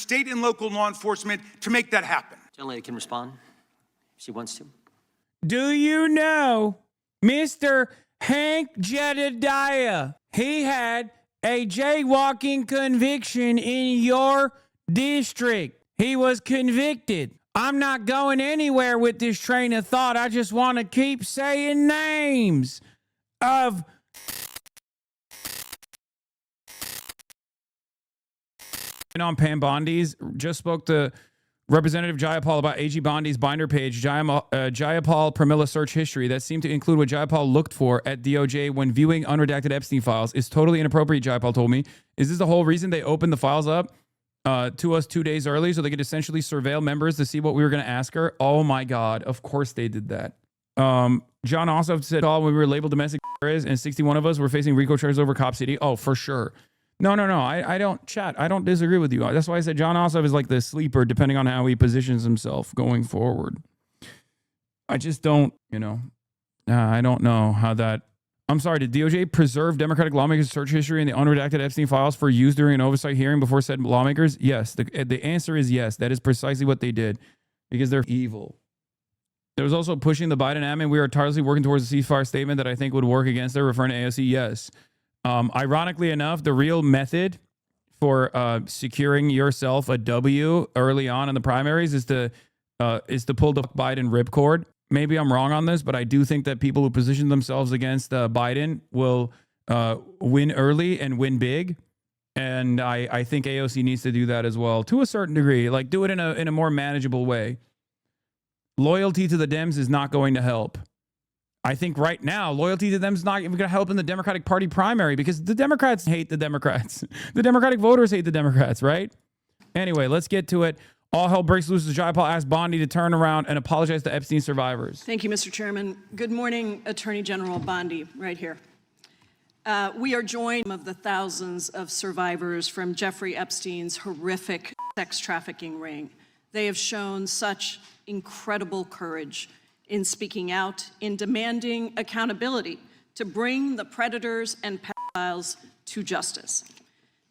state and local law enforcement to make that happen. Gentlelady can respond if she wants to. Do you know Mr. Hank Jedediah? He had a jaywalking conviction in your district. He was convicted. I'm not going anywhere with this train of thought. I just want to keep saying names of on Pam Bondi's. Just spoke to Representative Jayapal about AG Bondi's binder page, Jayapal Pramila search history that seemed to include what Jayapal looked for at DOJ when viewing unredacted Epstein files is totally inappropriate, Jayapal told me. Is this the whole reason they opened the files up to us 2 days early so they could essentially surveil members to see what we were going to ask her? Oh my God, of course they did that. John also said, when we were labeled domestic terrorists and 61 of us were facing RICO charges over Cop City. Oh, for sure. No. I don't, chat. I don't disagree with you. That's why I said John Ossoff is like the sleeper, depending on how he positions himself going forward. I just don't, I don't know how that. I'm sorry, did DOJ preserve Democratic lawmakers' search history in the unredacted Epstein files for use during an oversight hearing before said lawmakers? Yes. The answer is yes. That is precisely what they did because they're evil. There was also pushing the Biden admin. We are tirelessly working towards a ceasefire statement that I think would work against their referring to AOC. Yes. Ironically enough, the real method for securing yourself a W early on in the primaries is to pull the Biden ripcord. Maybe I'm wrong on this, but I do think that people who position themselves against Biden will win early and win big. And I think AOC needs to do that as well to a certain degree. Like do it in a more manageable way. Loyalty to the Dems is not going to help. I think right now, loyalty to them is not even going to help in the Democratic Party primary because the Democrats hate the Democrats. The Democratic voters hate the Democrats, right? Anyway, let's get to it. All hell breaks loose as Jayapal asked Bondi to turn around and apologize to Epstein survivors. Thank you, Mr. Chairman. Good morning, Attorney General Bondi, right here. We are joined of the thousands of survivors from Jeffrey Epstein's horrific sex trafficking ring. They have shown such incredible courage in speaking out, in demanding accountability to bring the predators and pedophiles to justice.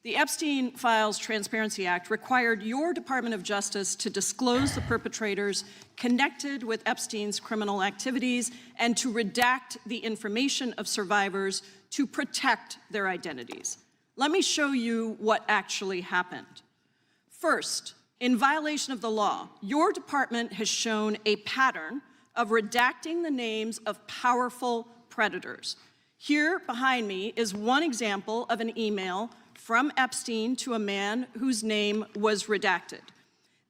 The Epstein Files Transparency Act required your Department of Justice to disclose the perpetrators connected with Epstein's criminal activities and to redact the information of survivors to protect their identities. Let me show you what actually happened. First, in violation of the law, your department has shown a pattern of redacting the names of powerful predators. Here behind me is one example of an email from Epstein to a man whose name was redacted.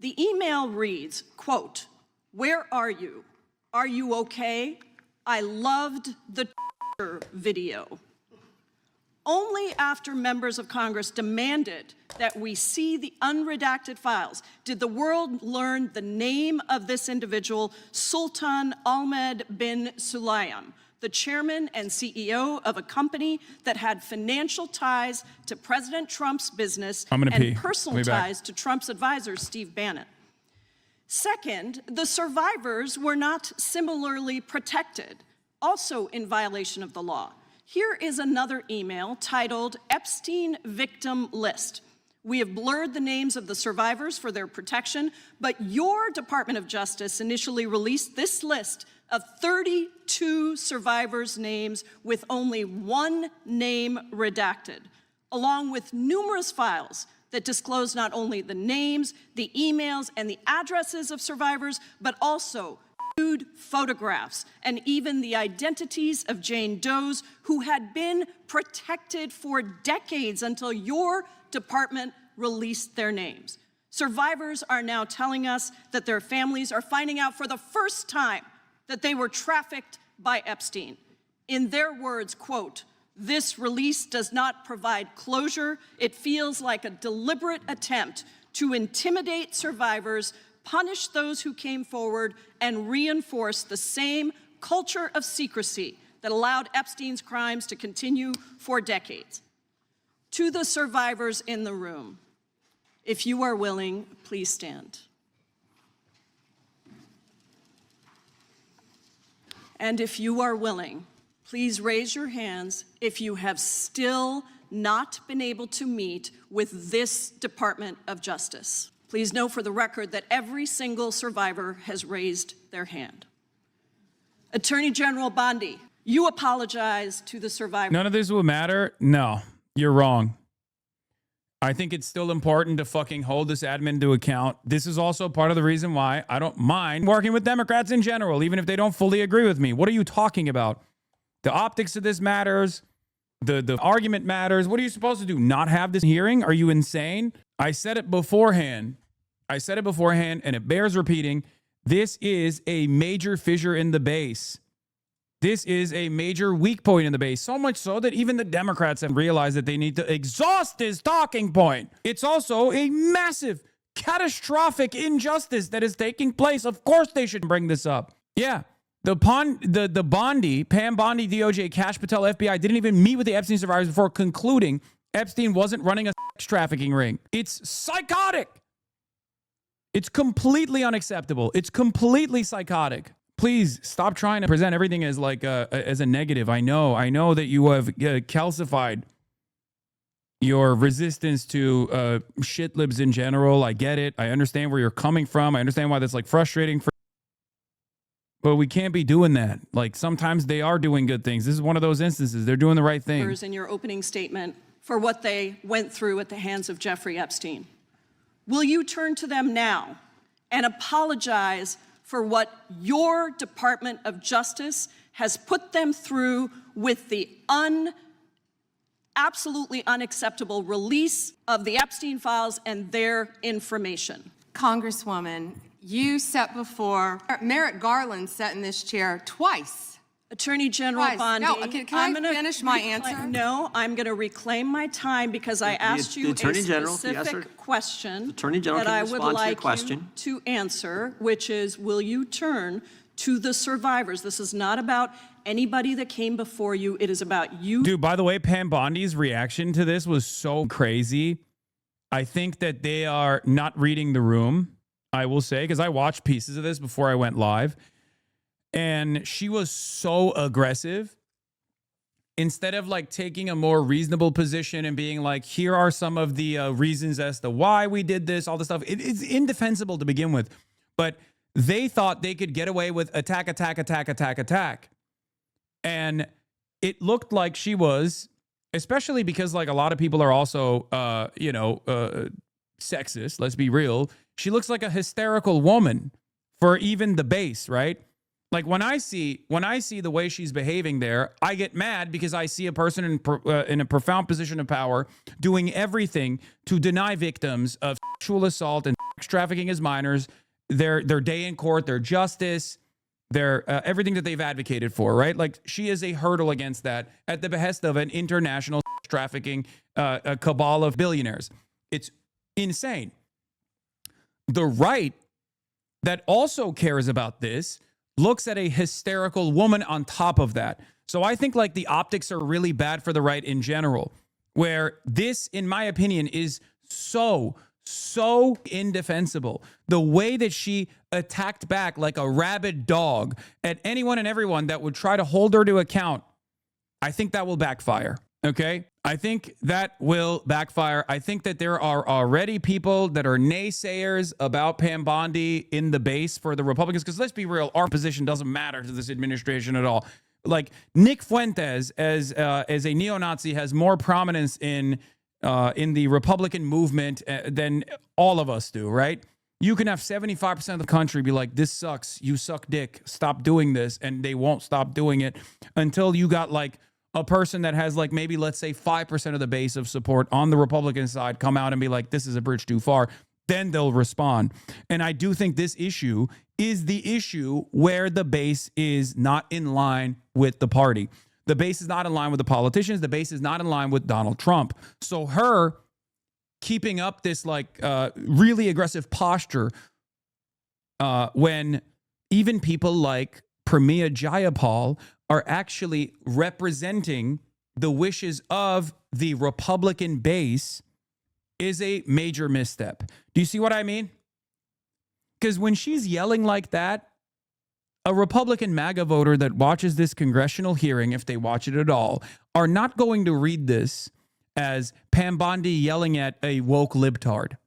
The email reads, quote, "Where are you? Are you okay? I loved the video." Only after members of Congress demanded that we see the unredacted files did the world learn the name of this individual, Sultan Ahmed bin Sulayem, the chairman and CEO of a company that had financial ties to President Trump's business and personal ties to Trump's advisor, Steve Bannon. Second, the survivors were not similarly protected, also in violation of the law. Here is another email titled Epstein Victim List. We have blurred the names of the survivors for their protection, but your Department of Justice initially released this list of 32 survivors' names with only one name redacted, along with numerous files that disclose not only the names, the emails, and the addresses of survivors, but also nude photographs and even the identities of Jane Does who had been protected for decades until your department released their names. Survivors are now telling us that their families are finding out for the first time that they were trafficked by Epstein. In their words, quote, "This release does not provide closure. It feels like a deliberate attempt to intimidate survivors, punish those who came forward, and reinforce the same culture of secrecy that allowed Epstein's crimes to continue for decades." To the survivors in the room, if you are willing, please stand. And if you are willing, please raise your hands if you have still not been able to meet with this Department of Justice. Please note for the record that every single survivor has raised their hand. Attorney General Bondi, you apologize to the survivor. None of this will matter. No, you're wrong. I think it's still important to fucking hold this admin to account. This is also part of the reason why I don't mind working with Democrats in general, even if they don't fully agree with me. What are you talking about? The optics of this matters. The argument matters. What are you supposed to do? Not have this hearing? Are you insane? I said it beforehand. And it bears repeating. This is a major fissure in the base. This is a major weak point in the base, so much so that even the Democrats have realized that they need to exhaust this talking point. It's also a massive, catastrophic injustice that is taking place. Of course they should bring this up. Yeah, the Bondi, Pam Bondi, DOJ, Kash Patel, FBI didn't even meet with the Epstein survivors before concluding Epstein wasn't running a sex trafficking ring. It's psychotic. It's completely unacceptable. It's completely psychotic. Please stop trying to present everything as like as a negative. I know that you have calcified your resistance to shit libs in general. I get it. I understand where you're coming from. I understand why that's like frustrating for. But we can't be doing that. Like sometimes they are doing good things. This is one of those instances. They're doing the right thing. In your opening statement for what they went through at the hands of Jeffrey Epstein. Will you turn to them now and apologize for what your Department of Justice has put them through with the absolutely unacceptable release of the Epstein files and their information? Congresswoman, you sat before, Merrick Garland sat in this chair twice. Attorney General Twice. Bondi, No, can I finish my answer? No, I'm going to reclaim my time because I asked you a specific question that I would like you to answer, which is, will you turn to the survivors? This is not about anybody that came before you. It is about you. Dude, by the way, Pam Bondi's reaction to this was so crazy. I think that they are not reading the room, I will say, because I watched pieces of this before I went live. And she was so aggressive. Instead of like taking a more reasonable position and being like, here are some of the reasons as to why we did this, all this stuff. It's indefensible to begin with. But they thought they could get away with attack. And it looked like she was, especially because like a lot of people are also, sexist. Let's be real. She looks like a hysterical woman for even the base, right? Like when I see the way she's behaving there, I get mad because I see a person in a profound position of power doing everything to deny victims of sexual assault and sex trafficking as minors their day in court, their justice, their everything that they've advocated for, right? Like she is a hurdle against that at the behest of an international sex trafficking a cabal of billionaires. It's insane. The right that also cares about this looks at a hysterical woman on top of that. So I think like the optics are really bad for the right in general, where this, in my opinion, is so indefensible. The way that she attacked back like a rabid dog at anyone and everyone that would try to hold her to account, I think that will backfire. Okay? I think that will backfire. I think that there are already people that are naysayers about Pam Bondi in the base for the Republicans. Because let's be real, our position doesn't matter to this administration at all. Like Nick Fuentes, as a neo-Nazi, has more prominence in the Republican movement than all of us do, right? You can have 75% of the country be like, this sucks, you suck dick, stop doing this, and they won't stop doing it until you got like a person that has like maybe, let's say, 5% of the base of support on the Republican side come out and be like, this is a bridge too far. Then they'll respond. And I do think this issue is the issue where the base is not in line with the party. The base is not in line with the politicians. The base is not in line with Donald Trump. So her keeping up this like really aggressive posture when even people like Pramila Jayapal are actually representing the wishes of the Republican base is a major misstep. Do you see what I mean? Because when she's yelling like that, a Republican MAGA voter that watches this congressional hearing, if they watch it at all, are not going to read this as Pam Bondi yelling at a woke libtard.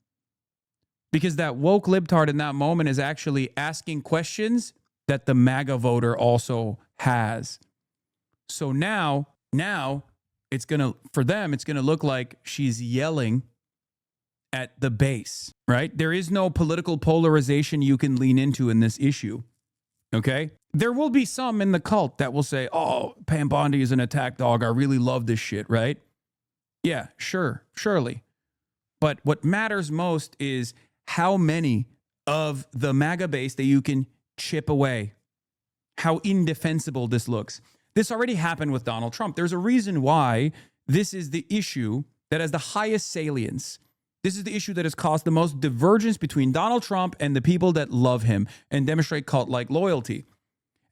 because that woke libtard in that moment is actually asking questions that the MAGA voter also has. So now it's going to, for them, it's going to look like she's yelling at the base, right? There is no political polarization you can lean into in this issue, okay? There will be some in the cult that will say, oh, Pam Bondi is an attack dog. I really love this shit, right? Yeah, sure, surely. But what matters most is how many of the MAGA base that you can chip away, how indefensible this looks. This already happened with Donald Trump. There's a reason why this is the issue that has the highest salience. This is the issue that has caused the most divergence between Donald Trump and the people that love him and demonstrate cult-like loyalty.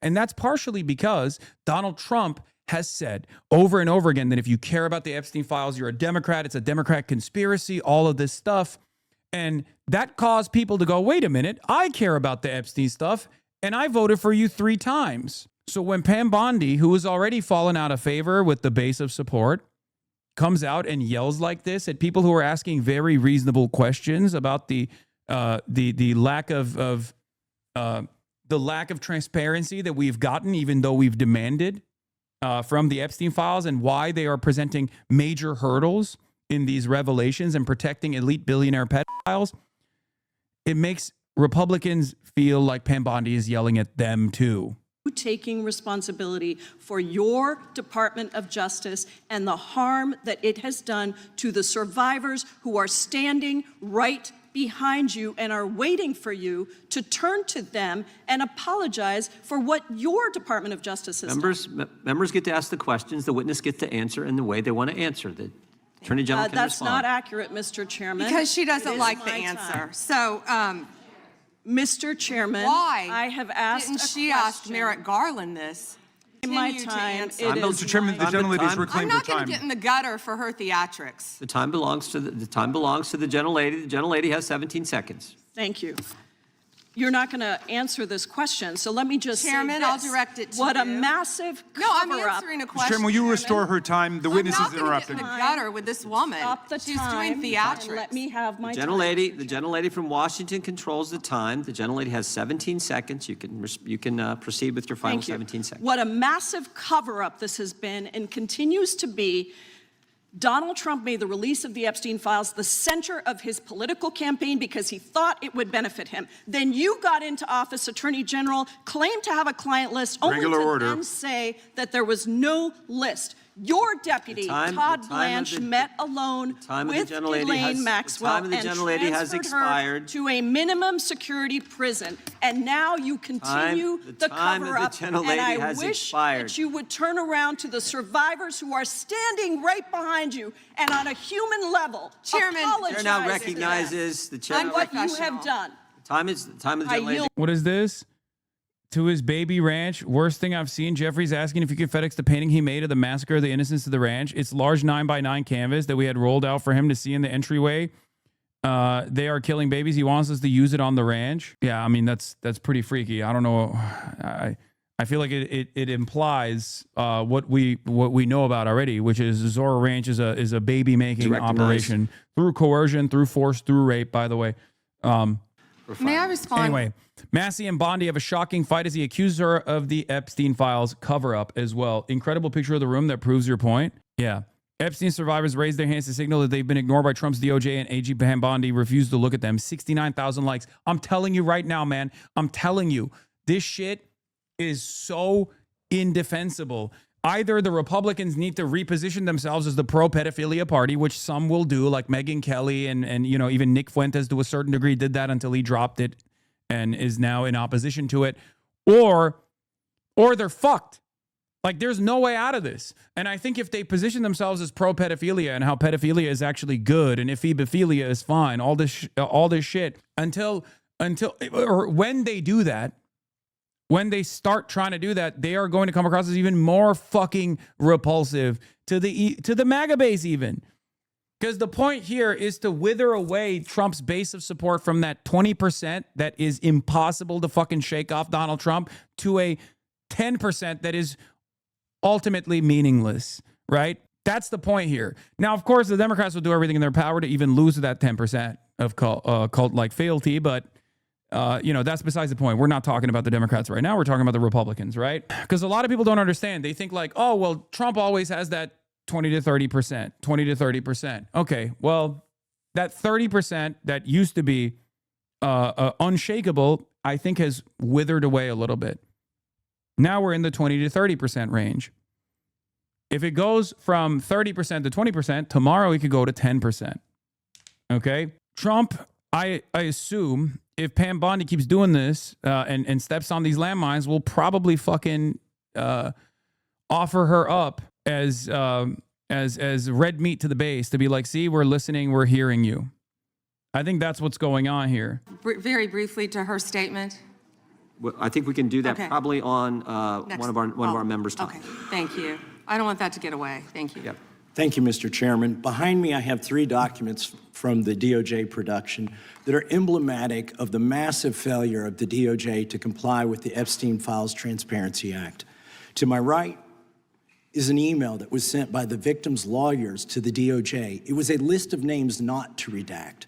And that's partially because Donald Trump has said over and over again that if you care about the Epstein files, you're a Democrat, it's a Democrat conspiracy, all of this stuff. And that caused people to go, wait a minute, I care about the Epstein stuff, and I voted for you 3 times. So when Pam Bondi, who has already fallen out of favor with the base of support, comes out and yells like this at people who are asking very reasonable questions about the lack of transparency that we've gotten, even though we've demanded from the Epstein files, and why they are presenting major hurdles in these revelations and protecting elite billionaire pedophiles, it makes Republicans feel like Pam Bondi is yelling at them too. Taking responsibility for your Department of Justice and the harm that it has done to the survivors who are standing right behind you and are waiting for you to turn to them and apologize for what your Department of Justice has done. Members get to ask the questions, the witness gets to answer in the way they want to answer. The Attorney General can That's respond. not accurate, Mr. Chairman. Because she It doesn't is like the my answer. time. So, Mr. Chairman, why I have asked didn't a she ask question. Merrick Garland this? In my Continue to time, answer. it is Mr. Chairman, the my gentlelady has I'm reclaimed I'm her not going time. to get in the gutter for her theatrics. The time belongs to the gentlelady. The gentlelady has 17 seconds. Thank you. You're not going to answer this question, so let me just Chairman, say I'll this. direct it to What a you. massive No, I'm cover-up. answering a question. Chairman, will you restore her time? The witness is I'm not going to get interrupting. in the gutter with this woman. Stop the She's time doing and theatrics. let me have my The time. gentlelady from Washington controls the time. The gentlelady has 17 seconds. You can proceed with your final Thank you. 17 seconds. What a massive cover-up this has been and continues to be. Donald Trump made the release of the Epstein files the center of his political campaign because he thought it would benefit him. Then you got into office, Attorney General, claimed to have a client list, only Regular to order. then say that there was no list. Your deputy, Todd Blanche, met alone with Ghislaine Maxwell and transferred her to a minimum security prison. And now you continue the cover-up. And I wish that you would turn around to the survivors who are standing right behind you and on a human level Chairman, apologize The chair now to them recognizes the chair. on what you have done. Time of the gentlelady. yield. What is this? To his baby ranch. Worst thing I've seen. Jeffrey's asking if you could FedEx the painting he made of the massacre of the innocents of the ranch. It's large 9x9 canvas that we had rolled out for him to see in the entryway. They are killing babies. He wants us to use it on the ranch. Yeah, I mean that's pretty freaky. I don't know. I feel like it implies what we know about already, which is Zora Ranch is a baby making operation through coercion, through force, through rape. By the way. May I respond? Anyway, Massey and Bondi have a shocking fight as he accuses her of the Epstein files cover-up as well. Incredible picture of the room that proves your point. Yeah. Epstein survivors raised their hands to signal that they've been ignored by Trump's DOJ, and AG Pam Bondi refused to look at them. 69,000 likes. I'm telling you right now, man. I'm telling you. This shit is so indefensible. Either the Republicans need to reposition themselves as the pro-pedophilia party, which some will do, like Megyn Kelly and you know, even Nick Fuentes to a certain degree did that until he dropped it and is now in opposition to it, or they're fucked. Like, there's no way out of this. And I think if they position themselves as pro-pedophilia and how pedophilia is actually good and if ephebophilia is fine, all this shit, until or when they do that, when they start trying to do that, they are going to come across as even more fucking repulsive to the MAGA base even. Because the point here is to wither away Trump's base of support from that 20% that is impossible to fucking shake off Donald Trump to a 10% that is ultimately meaningless, right? That's the point here. Now, of course, the Democrats will do everything in their power to even lose that 10%. of cult-like fealty, but that's besides the point. We're not talking about the Democrats right now. We're talking about the Republicans, right? Because a lot of people don't understand. They think like, oh, well, Trump always has that 20 to 30%, 20 to 30%. Okay, well, that 30% that used to be unshakable, I think has withered away a little bit. Now we're in the 20 to 30% range. If it goes from 30% to 20%, tomorrow it could go to 10%. Okay? Trump, I assume, if Pam Bondi keeps doing this and steps on these landmines, will probably fucking offer her up as red meat to the base to be like, see, we're listening, we're hearing you. I think that's what's going on here. Very briefly to her statement. Well, I think we can do that Okay. probably on one of our members' time. Okay, thank you. I don't want that to get away. Thank you. Yep. Thank you, Mr. Chairman. Behind me, I have 3 documents from the DOJ production that are emblematic of the massive failure of the DOJ to comply with the Epstein Files Transparency Act. To my right is an email that was sent by the victim's lawyers to the DOJ. It was a list of names not to redact,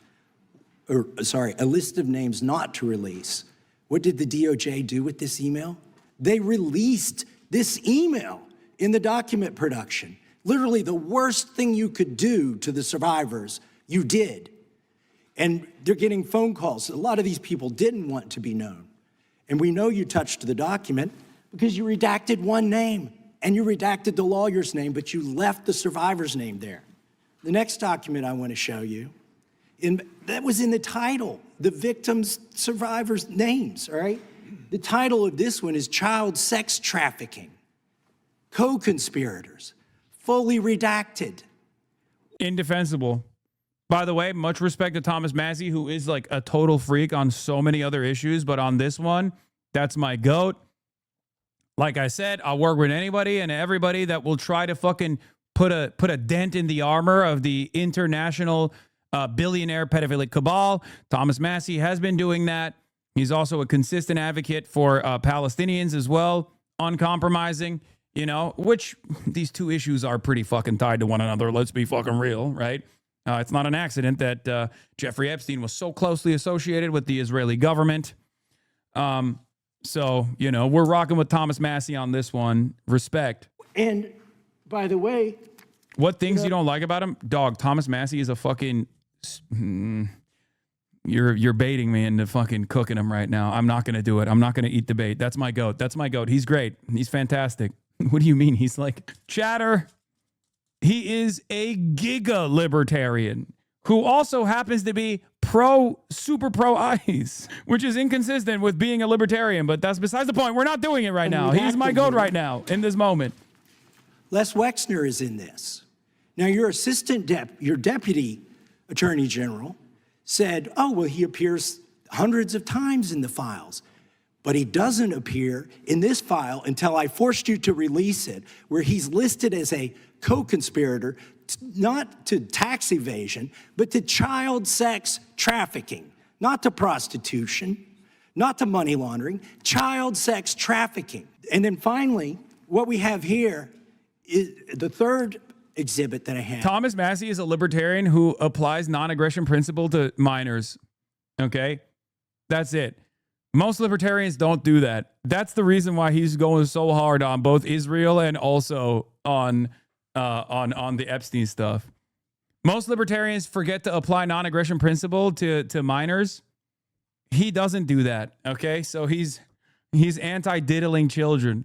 a list of names not to release. What did the DOJ do with this email? They released this email in the document production. Literally the worst thing you could do to the survivors, you did. And they're getting phone calls. A lot of these people didn't want to be known. And we know you touched the document because you redacted one name and you redacted the lawyer's name, but you left the survivor's name there. The next document I want to show you, that was in the title, the victims' survivors' names, all right? The title of this one is Child Sex Trafficking, Co-Conspirators, fully redacted. Indefensible. By the way, much respect to Thomas Massie, who is like a total freak on so many other issues, but on this one, that's my goat. Like I said, I'll work with anybody and everybody that will try to fucking put a dent in the armor of the international billionaire pedophilic cabal. Thomas Massie has been doing that. He's also a consistent advocate for Palestinians as well, uncompromising, which these two issues are pretty fucking tied to one another. Let's be fucking real, right? It's not an accident that Jeffrey Epstein was so closely associated with the Israeli government. So, we're rocking with Thomas Massie on this one. Respect. And by the way, what things you don't like about him? Dog, Thomas Massie is a fucking... You're baiting me into fucking cooking him right now. I'm not going to do it. I'm not going to eat the bait. That's my goat. That's my goat. He's great. He's fantastic. What do you mean? He's like, chatter. He is a giga libertarian who also happens to be super pro ICE, which is inconsistent with being a libertarian, but that's besides the point. We're not doing it right now. He's my goat right now in this moment. Les Wexner is in this. Now, your your deputy attorney general said, oh, well, he appears hundreds of times in the files, but he doesn't appear in this file until I forced you to release it, where he's listed as a co-conspirator, not to tax evasion, but to child sex trafficking, not to prostitution, not to money laundering, child sex trafficking. And then finally, what we have here is the third exhibit that I have. Thomas Massie is a libertarian who applies non-aggression principle to minors. Okay? That's it. Most libertarians don't do that. That's the reason why he's going so hard on both Israel and also on the Epstein stuff. Most libertarians forget to apply non-aggression principle to minors. He doesn't do that. Okay? So he's anti-diddling children.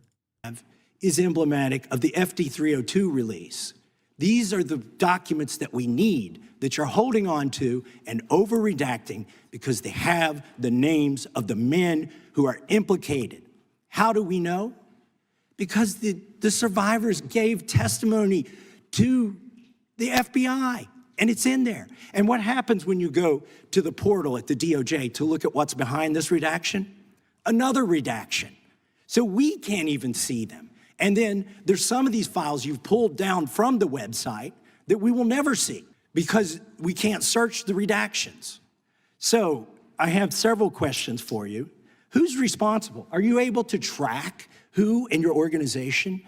Is emblematic of the FD 302 release. These are the documents that we need, that you're holding on to and over-redacting because they have the names of the men who are implicated. How do we know? Because the survivors gave testimony to the FBI, and it's in there. And what happens when you go to the portal at the DOJ to look at what's behind this redaction? Another redaction. So we can't even see them. And then there's some of these files you've pulled down from the website that we will never see because we can't search the redactions. So I have several questions for you. Who's responsible? Are you able to track who in your organization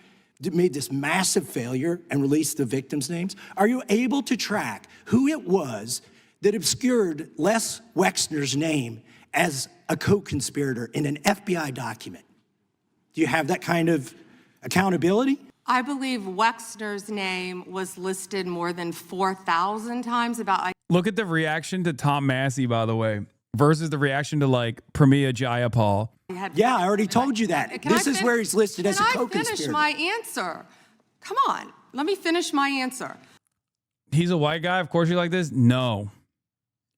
made this massive failure and released the victims' names? Are you able to track who it was that obscured Les Wexner's name as a co-conspirator in an FBI document. Do you have that kind of accountability? I believe Wexner's name was listed more than 4,000 times about. Look at the reaction to Tom Massey, by the way, versus the reaction to like Pramila Jayapal. Yeah, I already told you that. This is where he's listed as a co-conspirator. Can I finish my answer? Come on, let me finish my answer. He's a white guy. Of course you like this. No,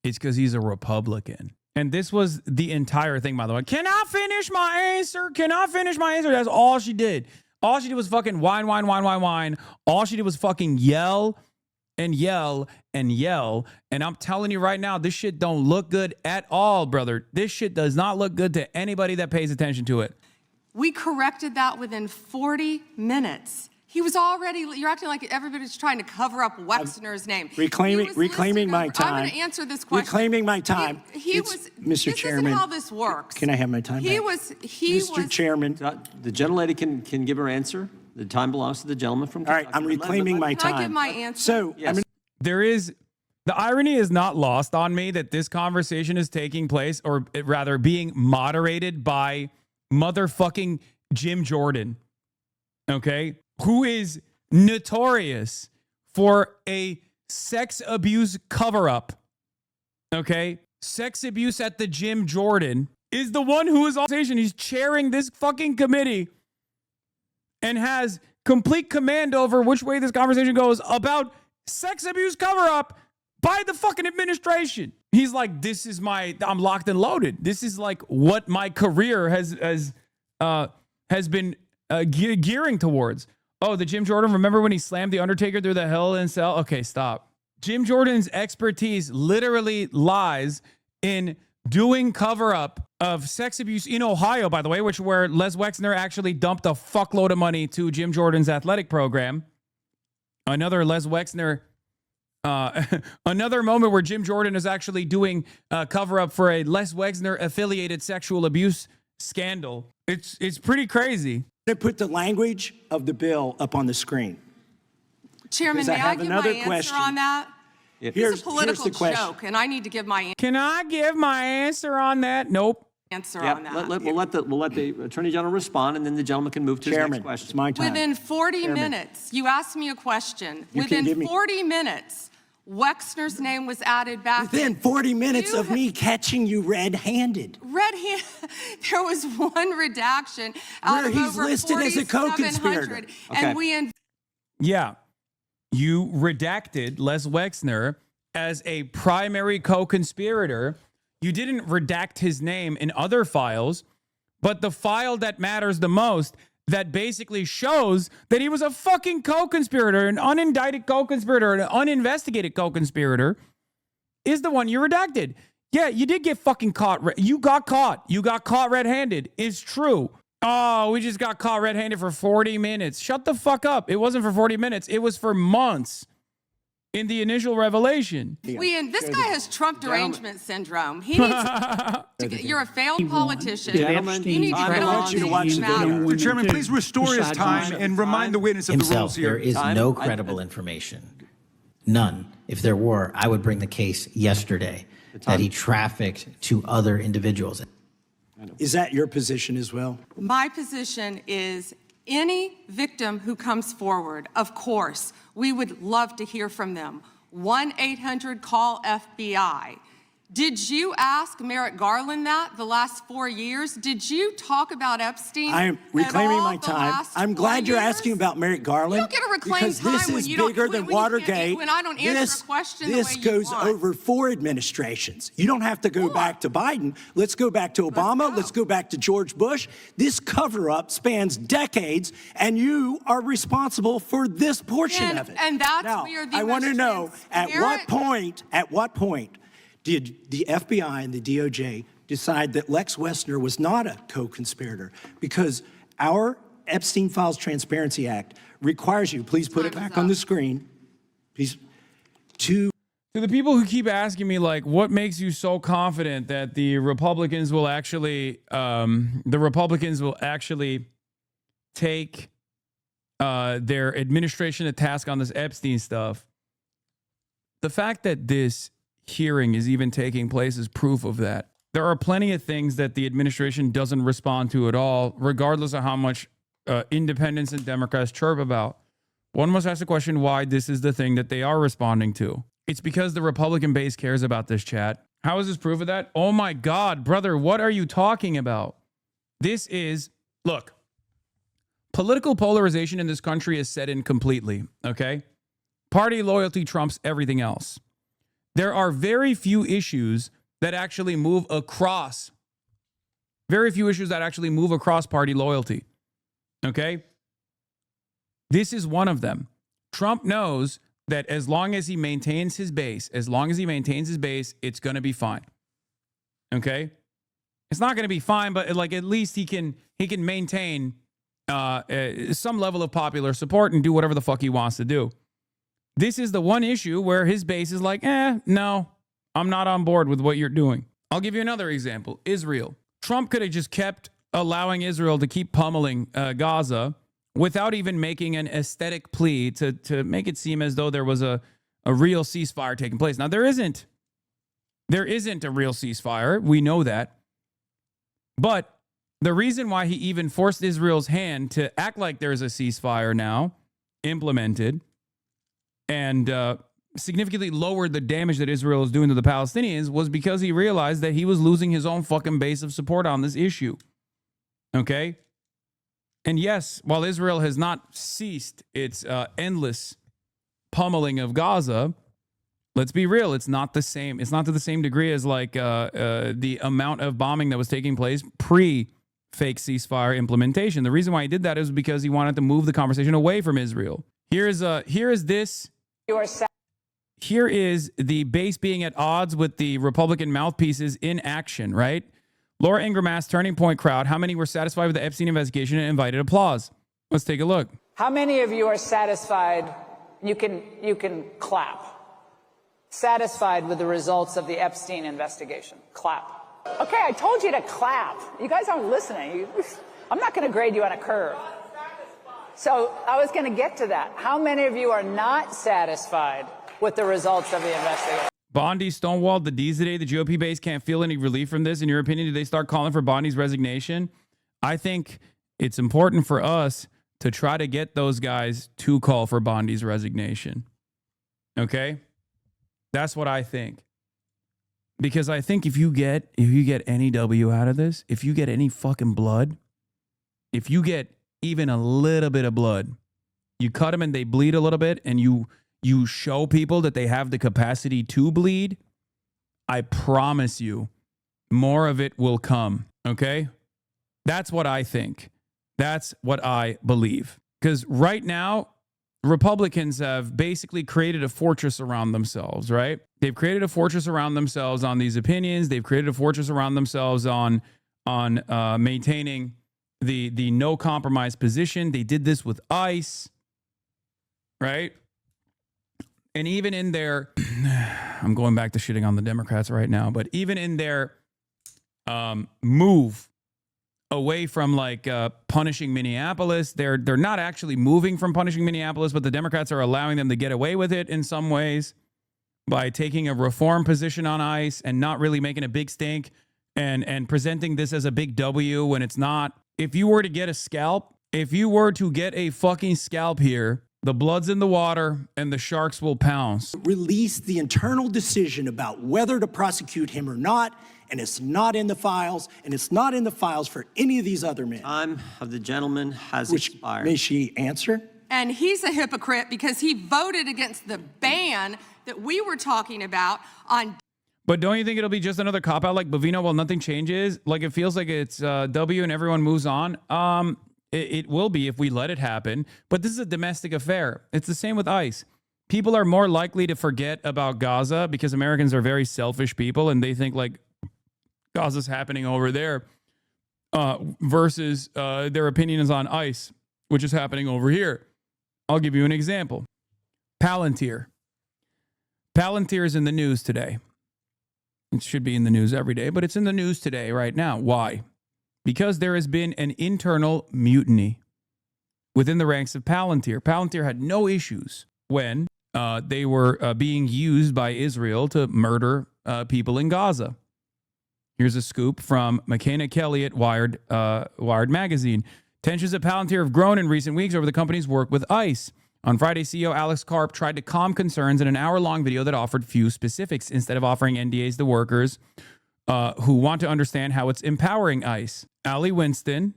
it's because he's a Republican. And this was the entire thing, by the way. Can I finish my answer? Can I finish my answer? That's all she did. All she did was fucking whine. All she did was fucking yell and yell and yell. And I'm telling you right now, this shit don't look good at all, brother. This shit does not look good to anybody that pays attention to it. We corrected that within 40 minutes. He was already, you're acting like everybody's trying to cover up Wexner's name. Reclaiming my time. I'm going to answer this question. Reclaiming my time. Mr. Chairman. This isn't how this works. Can I have my time back? Mr. Chairman. The gentlelady can give her answer. The time belongs to the gentleman from Kentucky. All right, I'm reclaiming my time. Can I give my answer? So, Yes. The irony is not lost on me that this conversation is taking place, or rather being moderated by motherfucking Jim Jordan, okay? Who is notorious for a sex abuse cover-up, okay? Sex abuse at the Jim Jordan is the one who is on station. He's chairing this fucking committee and has complete command over which way this conversation goes about sex abuse cover-up by the fucking administration. He's like, I'm locked and loaded. This is like what my career has been gearing towards. Oh, the Jim Jordan, remember when he slammed The Undertaker through the Hell in Cell? Okay, stop. Jim Jordan's expertise literally lies in doing cover-up of sex abuse in Ohio, by the way, where Les Wexner actually dumped a fuckload of money to Jim Jordan's athletic program. Another Les Wexner, another moment where Jim Jordan is actually doing cover-up for a Les Wexner-affiliated sexual abuse scandal. It's pretty crazy. To put the language of the bill up on the screen. Chairman, may I give my answer on that? It's a political joke, and I need to give my answer. Can I give my answer on that? Nope. On that. We'll let the Attorney General respond, and then the gentleman can move to his next question. It's my time. Within 40 minutes, you asked me a question. Within 40 minutes, Wexner's name was added back. Within 40 minutes of me catching you red-handed. There was one redaction out of he's over listed as a co-conspirator. And we Yeah. You redacted Les Wexner as a primary co-conspirator. You didn't redact his name in other files, but the file that matters the most, that basically shows that he was a fucking co-conspirator, an unindicted co-conspirator, an uninvestigated co-conspirator, is the one you redacted. Yeah, you did get fucking caught. You got caught. You got caught red-handed. It's true. Oh, we just got caught red-handed for 40 minutes. Shut the fuck up. It wasn't for 40 minutes. It was for months in the initial revelation. This guy has Trump derangement syndrome. He needs you're a failed politician. You need to get on things that matter. Mr. Chairman, please restore his time and remind the witness of the rules here. There is no credible information. None. If there were, I would bring the case yesterday that he trafficked to other individuals. Is that your position as well? My position is any victim who comes forward, of course, we would love to hear from them. 1-800-CALL-FBI. Did you ask Merrick Garland that the last 4 years? Did you talk about Epstein? I am reclaiming my time. I'm glad you're asking about Merrick Garland. You don't get to reclaim because time this when is you don't, bigger than when you can't- Watergate. when I don't answer a question the way This you goes want. over 4 administrations. You don't have to go back to Biden. Let's go back to Obama. Let's go back to George Bush. This cover-up spans decades, and you are responsible for this portion of it. And that's now, where the I want to most know at what transparent- point did the FBI and the DOJ decide that Lex Wexner was not a co-conspirator? Because our Epstein Files Transparency Act requires you, please put it back on the screen, please, to the people who keep asking me, like, what makes you so confident that the Republicans will actually take their administration to task on this Epstein stuff? The fact that this hearing is even taking place is proof of that. There are plenty of things that the administration doesn't respond to at all, regardless of how much independents and Democrats chirp about. One must ask the question why this is the thing that they are responding to. It's because the Republican base cares about this, chat. How is this proof of that? Oh my God, brother, what are you talking about? This is, look, political polarization in this country is set in completely, okay? Party loyalty trumps everything else. There are very few issues that actually move across. Very few issues that actually move across party loyalty. Okay? This is one of them. Trump knows that as long as he maintains his base, it's going to be fine. Okay? It's not going to be fine, but like at least he can maintain some level of popular support and do whatever the fuck he wants to do. This is the one issue where his base is like, no, I'm not on board with what you're doing. I'll give you another example. Israel. Trump could have just kept allowing Israel to keep pummeling Gaza without even making an aesthetic plea to make it seem as though there was a real ceasefire taking place. Now, there isn't. There isn't a real ceasefire. We know that. But the reason why he even forced Israel's hand to act like there's a ceasefire now implemented and significantly lowered the damage that Israel is doing to the Palestinians was because he realized that he was losing his own fucking base of support on this issue. Okay? And yes, while Israel has not ceased its endless pummeling of Gaza, let's be real, it's not the same. It's not to the same degree as like the amount of bombing that was taking place pre-fake ceasefire implementation. The reason why he did that is because he wanted to move the conversation away from Israel. Here is the base being at odds with the Republican mouthpieces in action, right? Laura Ingraham asked Turning Point crowd how many were satisfied with the Epstein investigation and invited applause. Let's take a look. How many of you are satisfied? You can clap. Satisfied with the results of the Epstein investigation. Clap. Okay, I told you to clap. You guys aren't listening. I'm not going to grade you on a curve. So I was going to get to that. How many of you are not satisfied with the results of the investigation? Bondi stonewalled the D's today. The GOP base can't feel any relief from this. In your opinion, do they start calling for Bondi's resignation? I think it's important for us to try to get those guys to call for Bondi's resignation. Okay? That's what I think. Because I think if you get any W out of this, if you get any fucking blood, if you get even a little bit of blood, you cut them and they bleed a little bit, and you show people that they have the capacity to bleed, I promise you, more of it will come, okay? That's what I think. That's what I believe. Because right now, Republicans have basically created a fortress around themselves, right? They've created a fortress around themselves on these opinions. They've created a fortress around themselves on maintaining the no compromise position. They did this with ICE, right? And even in their, I'm going back to shitting on the Democrats right now, but even in their move away from like punishing Minneapolis, they're not actually moving from punishing Minneapolis, but the Democrats are allowing them to get away with it in some ways by taking a reform position on ICE and not really making a big stink and presenting this as a big W when it's not. If you were to get a scalp, if you were to get a fucking scalp here, the blood's in the water and the sharks will pounce. Release the internal decision about whether to prosecute him or not, and it's not in the files, and it's not in the files for any of these other men. Time of the gentleman has Which, expired. may she answer? And he's a hypocrite because he voted against the ban that we were talking about on. But don't you think it'll be just another cop-out like Bovino? Well, nothing changes. Like it feels like it's W and everyone moves on. It will be if we let it happen. But this is a domestic affair. It's the same with ICE. People are more likely to forget about Gaza because Americans are very selfish people and they think like Gaza's happening over there versus their opinion is on ICE, which is happening over here. I'll give you an example. Palantir. Palantir is in the news today. It should be in the news every day, but it's in the news today right now. Why? Because there has been an internal mutiny within the ranks of Palantir. Palantir had no issues when they were being used by Israel to murder people in Gaza. Here's a scoop from McKenna Kelly at Wired magazine. Tensions at Palantir have grown in recent weeks over the company's work with ICE. On Friday, CEO Alex Karp tried to calm concerns in an hour-long video that offered few specifics instead of offering NDAs to workers who want to understand how it's empowering ICE. Ali Winston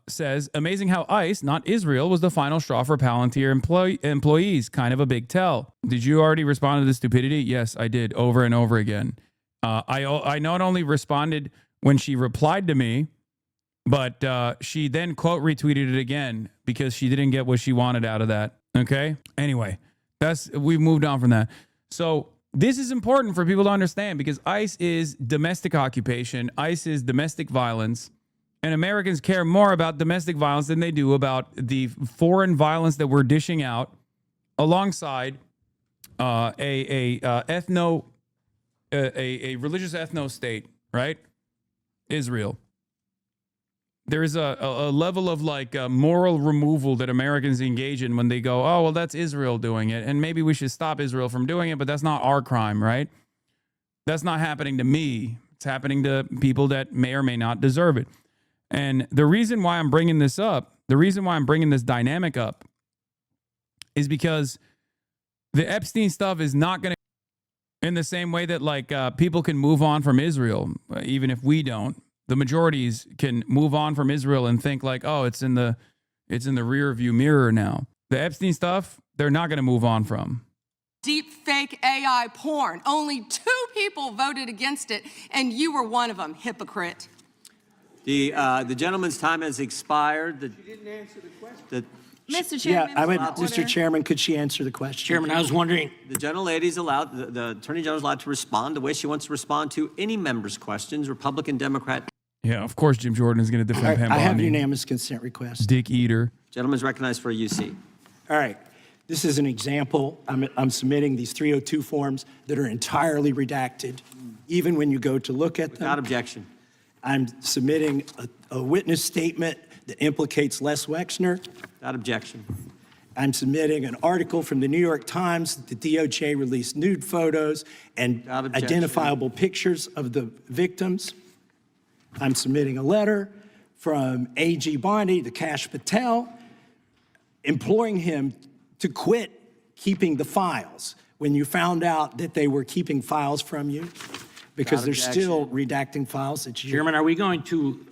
says, amazing how ICE, not Israel, was the final straw for Palantir employees. Kind of a big tell. Did you already respond to the stupidity? Yes, I did, over and over again. I not only responded when she replied to me, but she then quote retweeted it again because she didn't get what she wanted out of that. Okay. Anyway, we've moved on from that. So this is important for people to understand because ICE is domestic occupation. ICE is domestic violence. And Americans care more about domestic violence than they do about the foreign violence that we're dishing out alongside a religious ethno state, right? Israel. There is a level of like moral removal that Americans engage in when they go, oh, well, that's Israel doing it. And maybe we should stop Israel from doing it, but that's not our crime, right? That's not happening to me. It's happening to people that may or may not deserve it. And the reason why I'm bringing this up, the reason why I'm bringing this dynamic up is because the Epstein stuff is not going to, in the same way that like people can move on from Israel, even if we don't. The majorities can move on from Israel and think like, oh, it's in the rear view mirror now. The Epstein stuff, they're not going to move on from. Deep fake AI porn. Only 2 people voted against it, and you were one of them, hypocrite. The gentleman's time has expired. You didn't answer the question. Mr. Chairman, Mr. Chairman, could she answer the question? Chairman, I was wondering. The gentlelady's allowed, the Attorney General's allowed to respond the way she wants to respond to any member's questions, Republican, Democrat. Yeah, of course Jim Jordan is going to defend Pam I have Bondi. unanimous consent request. Dick eater. Gentleman's recognized for a UC. All right. This is an example. I'm submitting these 302 forms that are entirely redacted, even when you go to look at them. Without objection. I'm submitting a witness statement that implicates Les Wexner. Without objection. I'm submitting an article from the New York Times that the DOJ released nude photos and identifiable pictures of the victims. I'm submitting a letter from AG Bondi to Kash Patel, imploring him to quit keeping the files when you found out that they were keeping files from you, because they're still redacting files that you... Chairman, are we going to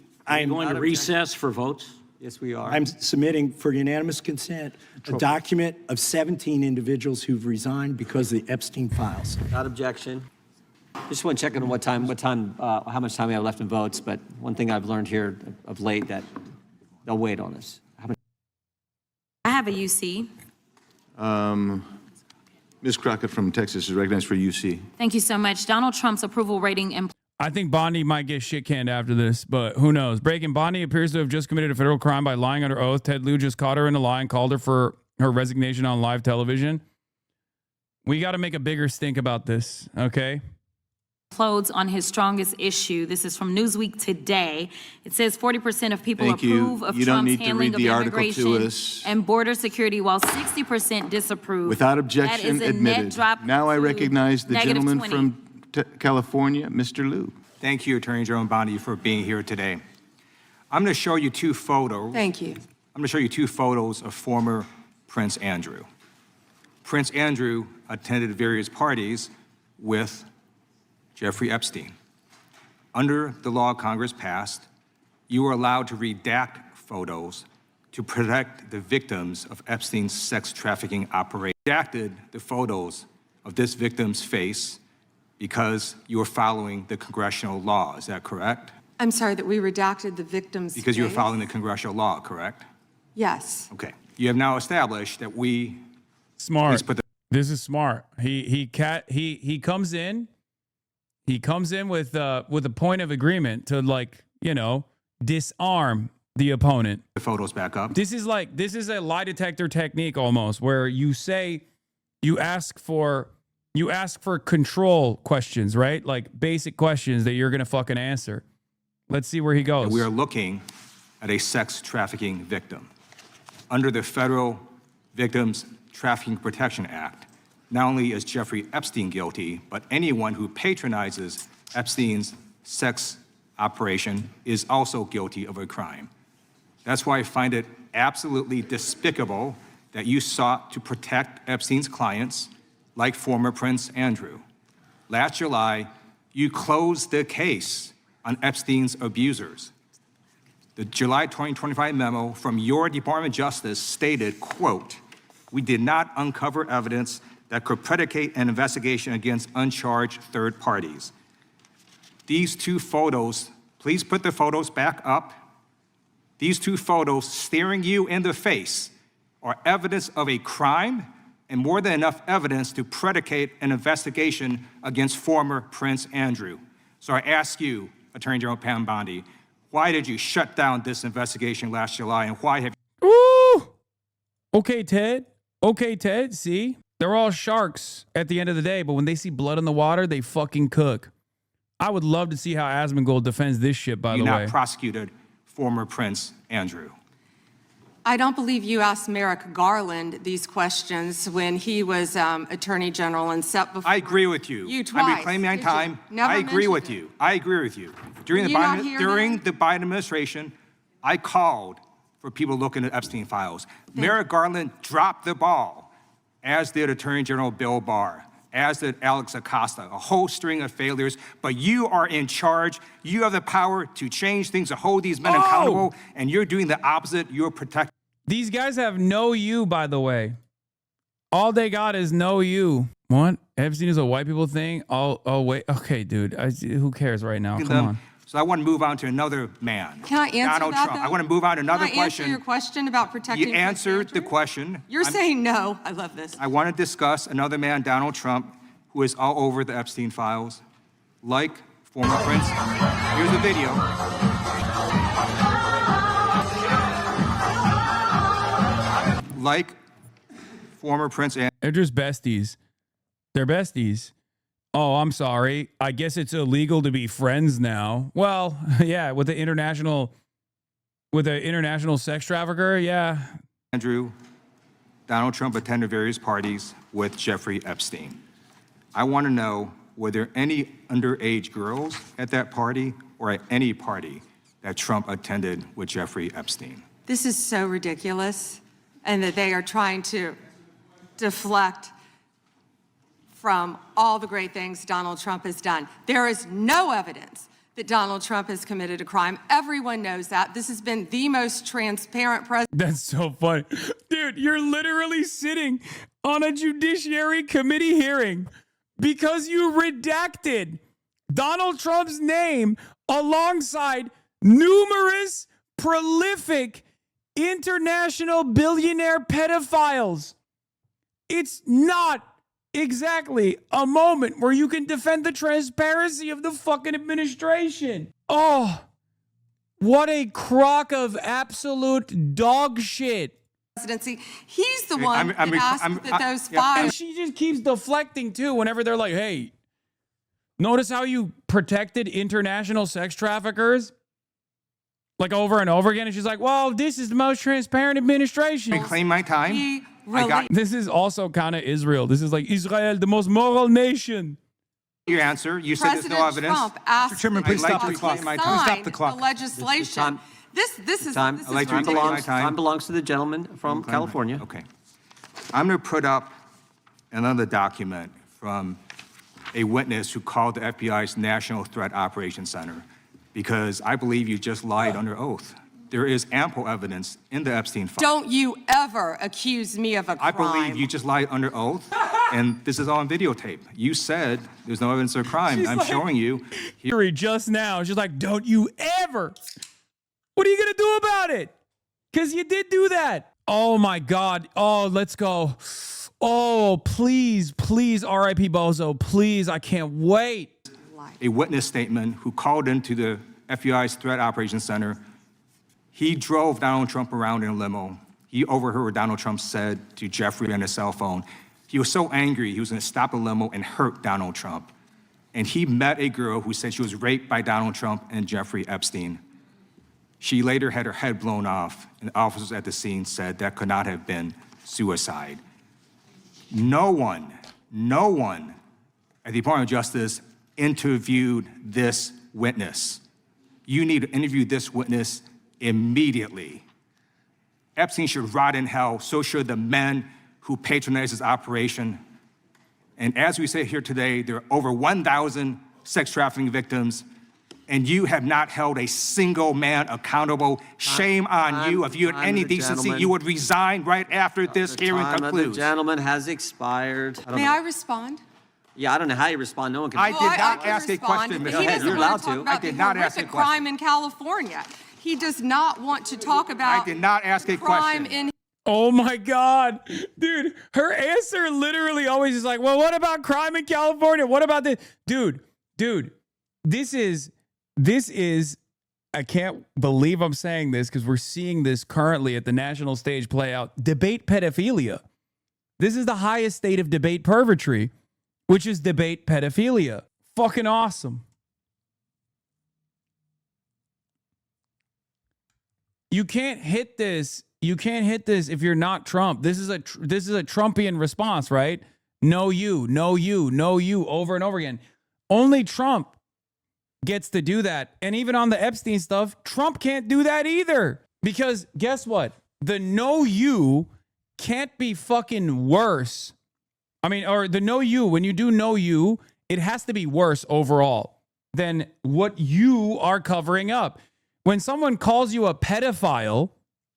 recess for votes? Yes, we are. I'm submitting for unanimous consent a document of 17 individuals who've resigned because of the Epstein files. Without objection. Just want to check on how much time we have left in votes, but one thing I've learned here of late that they'll wait on us. I have a UC. Ms. Crockett from Texas is recognized for UC. Thank you so much. Donald Trump's approval rating. I think Bondi might get shit canned after this, but who knows? Breaking, Bondi appears to have just committed a federal crime by lying under oath. Ted Lieu just caught her in a lie and called her for her resignation on live television. We got to make a bigger stink about this, okay? Implodes on his strongest issue. This is from Newsweek today. It says 40% of people approve of Trump's handling of immigration and border security, while 60% disapprove. Without objection, that is a admitted. net drop. Now I recognize the gentleman 20. from California, Mr. Lieu. Thank you, Attorney General Bondi, for being here today. I'm going to show you 2 photos. Thank you. I'm going to show you 2 photos of former Prince Andrew. Prince Andrew attended various parties with Jeffrey Epstein. Under the law Congress passed, you were allowed to redact photos to protect the victims of Epstein's sex trafficking operation. Redacted the photos of this victim's face because you were following the congressional law. Is that correct? I'm sorry that we redacted the victim's Because you were face? following the congressional law, correct? Yes. Okay. You have now established that we... Smart. This is smart. He comes in. He comes in with a point of agreement to, like, you know, disarm the opponent. The photos back up. This is a lie detector technique almost, where you ask for control questions, right? Like basic questions that you're gonna fucking answer. Let's see where he goes. We are looking at a sex trafficking victim. Under the Federal Victims Trafficking Protection Act, not only is Jeffrey Epstein guilty, but anyone who patronizes Epstein's sex operation is also guilty of a crime. That's why I find it absolutely despicable that you sought to protect Epstein's clients, like former Prince Andrew. Last July, you closed the case on Epstein's abusers. The July 2025 memo from your Department of Justice stated, quote, "We did not uncover evidence that could predicate an investigation against uncharged third parties." These two photos, please put the photos back up. These two photos staring you in the face are evidence of a crime and more than enough evidence to predicate an investigation against former Prince Andrew. So I ask you, Attorney General Pam Bondi, why did you shut down this investigation last July, and why have you... Ooh! Okay, Ted. Okay, Ted. See? They're all sharks at the end of the day, but when they see blood in the water, they fucking cook. I would love to see how Asmongold defends this shit, by the way. not prosecuted former Prince Andrew? I don't believe you asked Merrick Garland these questions when he was Attorney General and set before. I agree with you. You twice. I'm reclaiming my time. Never I agree with mentioned you. I agree with you. During Were the you not here during then? the Biden administration, I called for people looking at Epstein files. Merrick Garland dropped the ball, as did Attorney General Bill Barr, as did Alex Acosta, a whole string of failures. But you are in charge. You have the power to change things, to hold these men accountable, and you're doing the opposite. You're protecting. These guys have no you, by the way. All they got is no you. What? Epstein is a white people thing? Oh wait. Okay, dude. Who cares right now? Come on. So I want to move on to another man. Can I answer Donald that, Trump. though? I want to move on to another Can I answer question. your question about protecting You Prince answered the Andrew? question. You're saying no. I love this. I want to discuss another man, Donald Trump, who is all over the Epstein files, like former Prince. Here's the video. Like former Prince Andrew. They're just besties. They're besties. Oh, I'm sorry. I guess it's illegal to be friends now. Well, yeah, with the international sex trafficker, yeah. Andrew, Donald Trump attended various parties with Jeffrey Epstein. I want to know, were there any underage girls at that party or at any party that Trump attended with Jeffrey Epstein? This is so ridiculous, and that they are trying to deflect from all the great things Donald Trump has done. There is no evidence that Donald Trump has committed a crime. Everyone knows that. This has been the most transparent president. That's so funny. Dude, you're literally sitting on a Judiciary Committee hearing because you redacted Donald Trump's name alongside numerous prolific international billionaire pedophiles. It's not exactly a moment where you can defend the transparency of the fucking administration. Oh, what a crock of absolute dog shit. Presidency. He's the one that asked that those And files. she just keeps deflecting too whenever they're like, hey, notice how you protected international sex traffickers? Like over and over again. And she's like, well, this is the most transparent administration. Reclaim my time. This is also kind of Israel. This is like Israel, the most moral nation. Your answer. You said there's no President evidence. Trump asked Chairman, please stop the clock. Stop the clock. The legislation. This is Time ridiculous. belongs to the gentleman from California. Okay. I'm going to put up another document from a witness who called the FBI's National Threat Operations Center, because I believe you just lied under oath. There is ample evidence in the Epstein file. Don't you ever accuse me of a crime. I believe you just lied under oath, and this is all on videotape. You said there's no evidence of crime. I'm showing you. Here just now, she's like, don't you ever. What are you going to do about it? Because you did do that. Oh, my God. Oh, let's go. Oh, please, please, R.I.P. Bozo. Please, I can't wait. A witness statement who called into the FBI's Threat Operations Center. He drove Donald Trump around in a limo. He overheard what Donald Trump said to Jeffrey on his cell phone. He was so angry, he was going to stop the limo and hurt Donald Trump. And he met a girl who said she was raped by Donald Trump and Jeffrey Epstein. She later had her head blown off, and officers at the scene said that could not have been suicide. No one no one at the Department of Justice interviewed this witness. You need to interview this witness immediately. Epstein should rot in hell, so should the men who patronized his operation. And as we say here today, there are over 1,000 sex trafficking victims, and you have not held a single man accountable. Shame on you. If you had any decency, you would resign right after this hearing concludes. The gentleman has expired. May I respond? Yeah, I don't know how you respond. No one can. I did not can ask a respond. question, He Mr. doesn't You're want allowed to talk to. about I did the not ask a horrific question. crime in California. He does not want to talk about I did not ask a crime question. in Oh my God, dude, her answer literally always is like, well, what about crime in California? What about this? Dude, this is, I can't believe I'm saying this because we're seeing this currently at the national stage play out. Debate pedophilia. This is the highest state of debate pervertry, which is debate pedophilia. Fucking awesome. You can't hit this. You can't hit this if you're not Trump. This is a Trumpian response, right? No you, no you, no you, over and over again. Only Trump gets to do that. And even on the Epstein stuff, Trump can't do that either. Because guess what? The no you can't be fucking worse. I mean, or the no you, when you do no you, it has to be worse overall than what you are covering up. When someone calls you a pedophile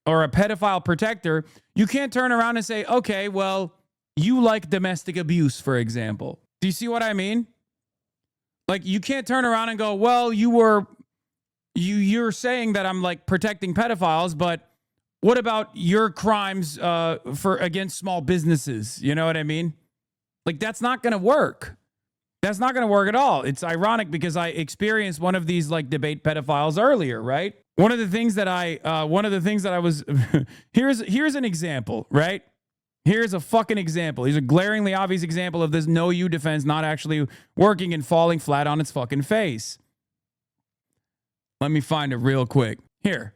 or a pedophile protector, you can't turn around and say, okay, well, you like domestic abuse, for example. Do you see what I mean? Like, you can't turn around and go, well, you're saying that I'm like protecting pedophiles, but what about your crimes against small businesses? You know what I mean? Like, that's not going to work. That's not going to work at all. It's ironic because I experienced one of these like debate pedophiles earlier, right? One of the things that I was, here's an example, right? Here's a fucking example. Here's a glaringly obvious example of this no you defense not actually working and falling flat on its fucking face. Let me find it real quick. Here.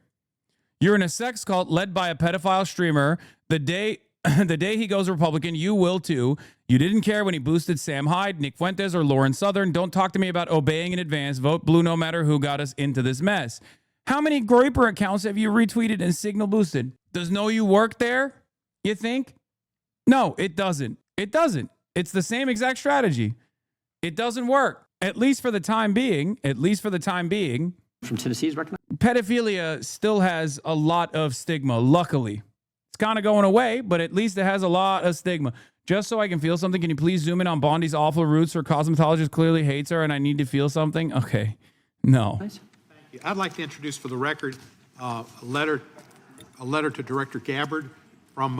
You're in a sex cult led by a pedophile streamer. The day he goes Republican, you will too. You didn't care when he boosted Sam Hyde, Nick Fuentes, or Lauren Southern. Don't talk to me about obeying in advance. Vote blue no matter who got us into this mess. How many Groyper accounts have you retweeted and signal boosted? Does no you work there, you think? No, it doesn't. It doesn't. It's the same exact strategy. It doesn't work, at least for the time being. At least for the time being. From Tennessee's recognized. Pedophilia still has a lot of stigma, luckily. It's kind of going away, but at least it has a lot of stigma. Just so I can feel something, can you please zoom in on Bondi's awful roots? Her cosmetologist clearly hates her, and I need to feel something. Okay, no. Thank you. I'd like to introduce for the record a letter to Director Gabbard from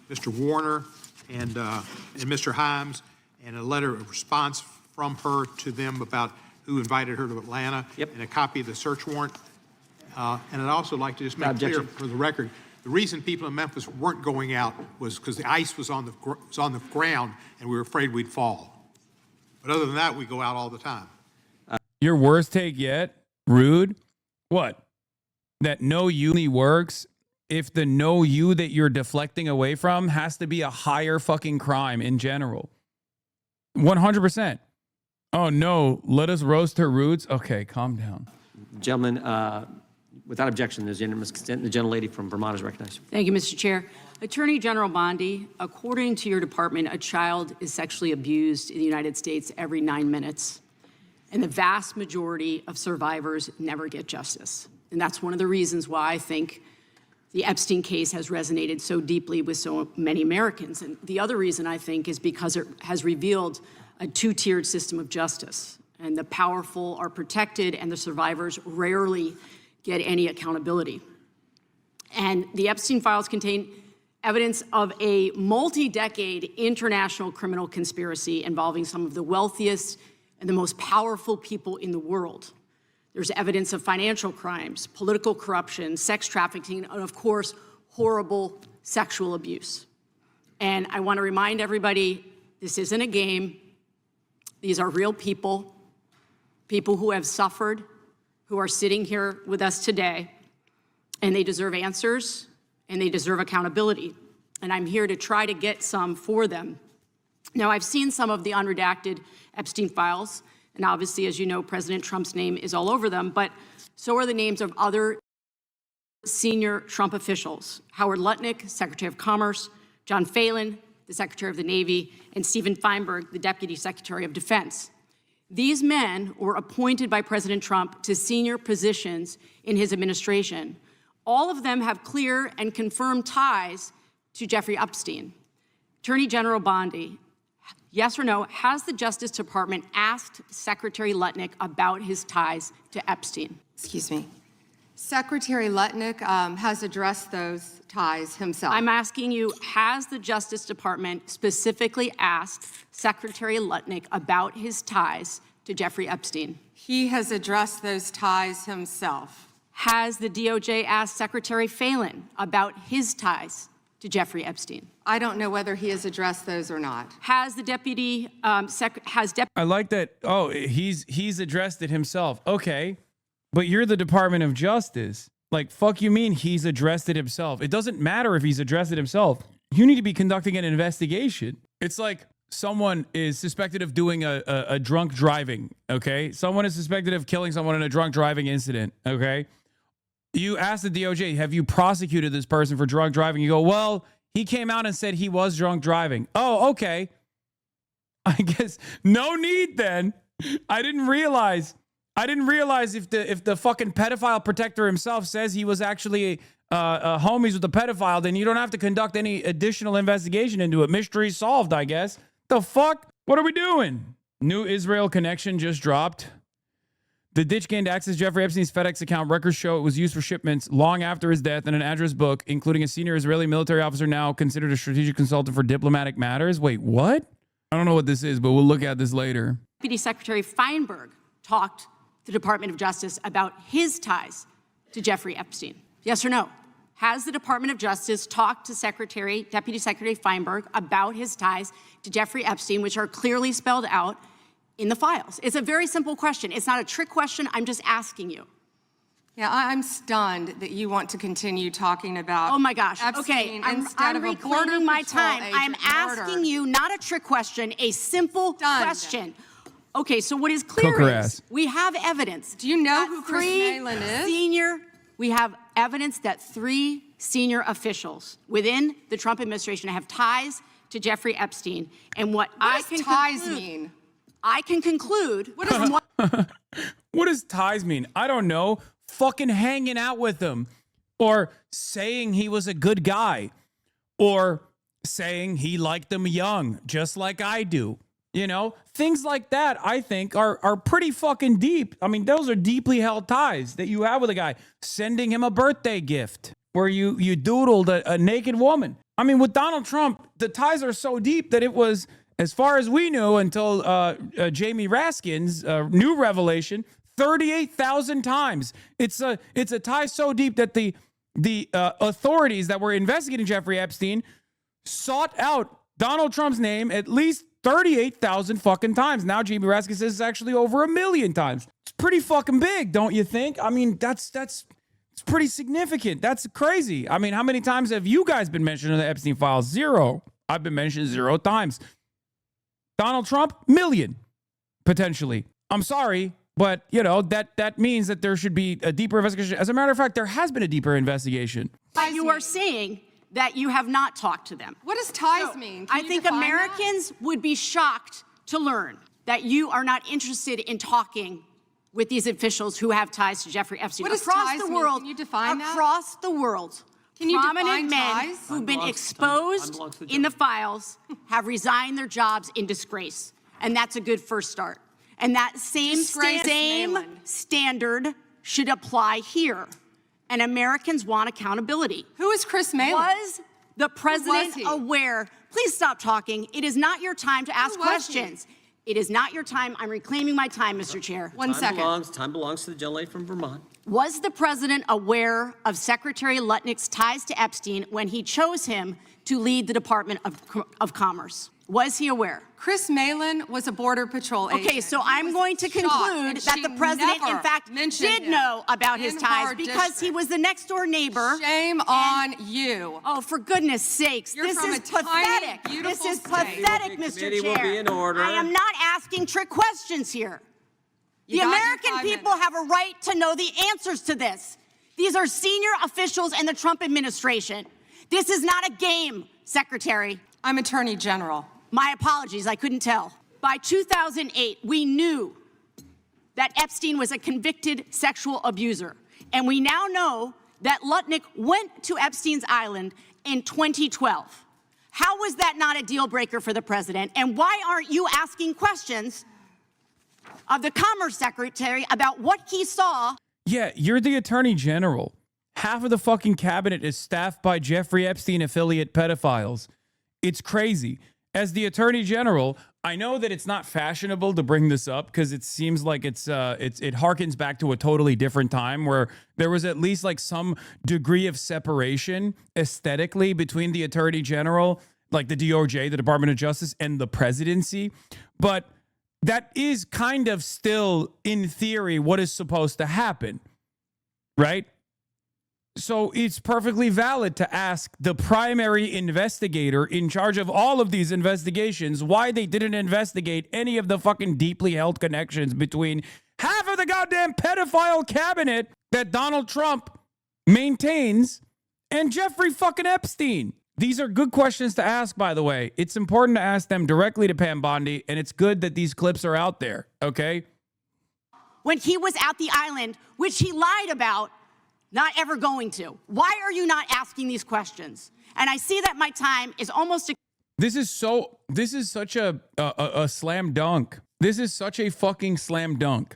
Mr. Warner and Mr. Himes, and a letter of response from her to them about who invited her to Atlanta, and a copy of the search warrant. And I'd also like to just make clear for the record, the reason people in Memphis weren't going out was because the ice was on the ground and we were afraid we'd fall. But other than that, we go out all the time. Your worst take yet? Rude? What? That no you only works if the no you that you're deflecting away from has to be a higher fucking crime in general. 100%. Oh no, let us roast her roots? Okay, calm down. Gentlemen, without objection, there's unanimous consent. The gentlelady from Vermont is recognized. Thank you, Mr. Chair. Attorney General Bondi, according to your department, a child is sexually abused in the United States every 9 minutes. And the vast majority of survivors never get justice. And that's one of the reasons why I think the Epstein case has resonated so deeply with so many Americans. And the other reason, I think, is because it has revealed a two-tiered system of justice. And the powerful are protected, and the survivors rarely get any accountability. And the Epstein files contain evidence of a multi-decade international criminal conspiracy involving some of the wealthiest and the most powerful people in the world. There's evidence of financial crimes, political corruption, sex trafficking, and of course, horrible sexual abuse. And I want to remind everybody, this isn't a game. These are real people, people who have suffered, who are sitting here with us today, and they deserve answers, and they deserve accountability. And I'm here to try to get some for them. Now, I've seen some of the unredacted Epstein files, and obviously, as you know, President Trump's name is all over them, but so are the names of other senior Trump officials: Howard Lutnick, Secretary of Commerce; John Phelan, the Secretary of the Navy; and Stephen Feinberg, the Deputy Secretary of Defense. These men were appointed by President Trump to senior positions in his administration. All of them have clear and confirmed ties to Jeffrey Epstein. Attorney General Bondi, yes or no, has the Justice Department asked Secretary Lutnick about his ties to Epstein? Excuse me. Secretary Lutnick has addressed those ties himself. I'm asking you, has the Justice Department specifically asked Secretary Lutnick about his ties to Jeffrey Epstein? He has addressed those ties himself. Has the DOJ asked Secretary Phelan about his ties to Jeffrey Epstein? I don't know whether he has addressed those or not. Has the deputy, I like that. Oh, he's addressed it himself. Okay. But you're the Department of Justice. Like, fuck you mean he's addressed it himself? It doesn't matter if he's addressed it himself. You need to be conducting an investigation. It's like someone is suspected of doing a drunk driving, okay? Someone is suspected of killing someone in a drunk driving incident, okay? You ask the DOJ, have you prosecuted this person for drunk driving? You go, well, he came out and said he was drunk driving. Oh, okay. I guess no need then. I didn't realize if the fucking pedophile protector himself says he was actually homies with the pedophile, then you don't have to conduct any additional investigation into it. Mystery solved, I guess. The fuck? What are we doing? New Israel connection just dropped. The ditch gained access to Jeffrey Epstein's FedEx account. Records show it was used for shipments long after his death in an address book, including a senior Israeli military officer now considered a strategic consultant for diplomatic matters. Wait, what? I don't know what this is, but we'll look at this later. Deputy Secretary Feinberg talked to the Department of Justice about his ties to Jeffrey Epstein. Yes or no? Has the Department of Justice talked to Deputy Secretary Feinberg about his ties to Jeffrey Epstein, which are clearly spelled out in the files? It's a very simple question. It's not a trick question. I'm just asking you. Yeah, I'm stunned that you want to continue talking about. Oh my gosh. Epstein Okay, instead I'm of a reclaiming my time. I'm agent asking you not a trick question, a simple question. Okay, so what is Cook clear her is ass. we have evidence. Do you know that who Chris Malin is? We have evidence that 3 senior officials within the Trump administration have ties to Jeffrey Epstein. And what I does can ties conclude, mean? I can conclude. What is What does ties mean? I don't know. Fucking hanging out with him, or saying he was a good guy, or saying he liked them young, just like I do. You know, things like that, I think, are pretty fucking deep. I mean, those are deeply held ties that you have with a guy. Sending him a birthday gift where you doodled a naked woman. I mean, with Donald Trump, the ties are so deep that it was, as far as we knew, until Jamie Raskin's new revelation, 38,000 times. It's a tie so deep that the authorities that were investigating Jeffrey Epstein sought out Donald Trump's name at least 38,000 fucking times. Now Jamie Raskin says it's actually over 1 million times. It's pretty fucking big, don't you think? I mean, it's pretty significant. That's crazy. I mean, how many times have you guys been mentioned in the Epstein files? 0. I've been mentioned 0 times. Donald Trump, 1 million, potentially. I'm sorry, but, you know, that means that there should be a deeper investigation. As a matter of fact, there has been a deeper investigation. But you are saying that you have not talked to them. What does ties mean? I think Americans would be shocked to learn that you are not interested in talking with these officials who have ties to Jeffrey Epstein. What does across ties the mean? world, Can you define that? across the world, Can you prominent define men ties? who've been exposed in the files have resigned their jobs in disgrace, and that's a good first start. And that same standard should apply here. And Americans want accountability. Who is Chris Malin? Was the president aware? Please stop talking. It is not your time to ask questions. It is not your time. I'm reclaiming my time, Mr. Chair. Time belongs to the gentlelady from Vermont. Was the president aware of Secretary Lutnick's ties to Epstein when he chose him to lead the Department of Commerce? Was he aware? Chris Malin was a Border Patrol agent. Okay, so He I'm was going to shocked, conclude and that she the president, in never fact, mentioned did him know about his in ties her because he was the next door neighbor. Shame on you. Oh, for goodness sakes, You're this from is a tiny, pathetic. This beautiful is state. pathetic, Mr. Committee will Chair. be in order. I am not asking trick questions here. You The got your American 5 people minutes. have a right to know the answers to this. These are senior officials in the Trump administration. This is not a game, Secretary. I'm Attorney General. My apologies, I couldn't tell. By 2008, we knew that Epstein was a convicted sexual abuser. And we now know that Lutnick went to Epstein's Island in 2012. How was that not a deal breaker for the president? And why aren't you asking questions of the Commerce Secretary about what he saw? Yeah, you're the attorney general. Half of the fucking cabinet is staffed by Jeffrey Epstein affiliate pedophiles. It's crazy. As the attorney general, I know that it's not fashionable to bring this up because it seems like it harkens back to a totally different time where there was at least like some degree of separation aesthetically between the attorney general, like the DOJ, the Department of Justice, and the presidency. But that is kind of still, in theory, what is supposed to happen, right? So it's perfectly valid to ask the primary investigator in charge of all of these investigations why they didn't investigate any of the fucking deeply held connections between half of the goddamn pedophile cabinet that Donald Trump maintains and Jeffrey fucking Epstein. These are good questions to ask, by the way. It's important to ask them directly to Pam Bondi, and it's good that these clips are out there, okay? When he was at the island, which he lied about not ever going to. Why are you not asking these questions? And I see that my time is almost. This is such a slam dunk. This is such a fucking slam dunk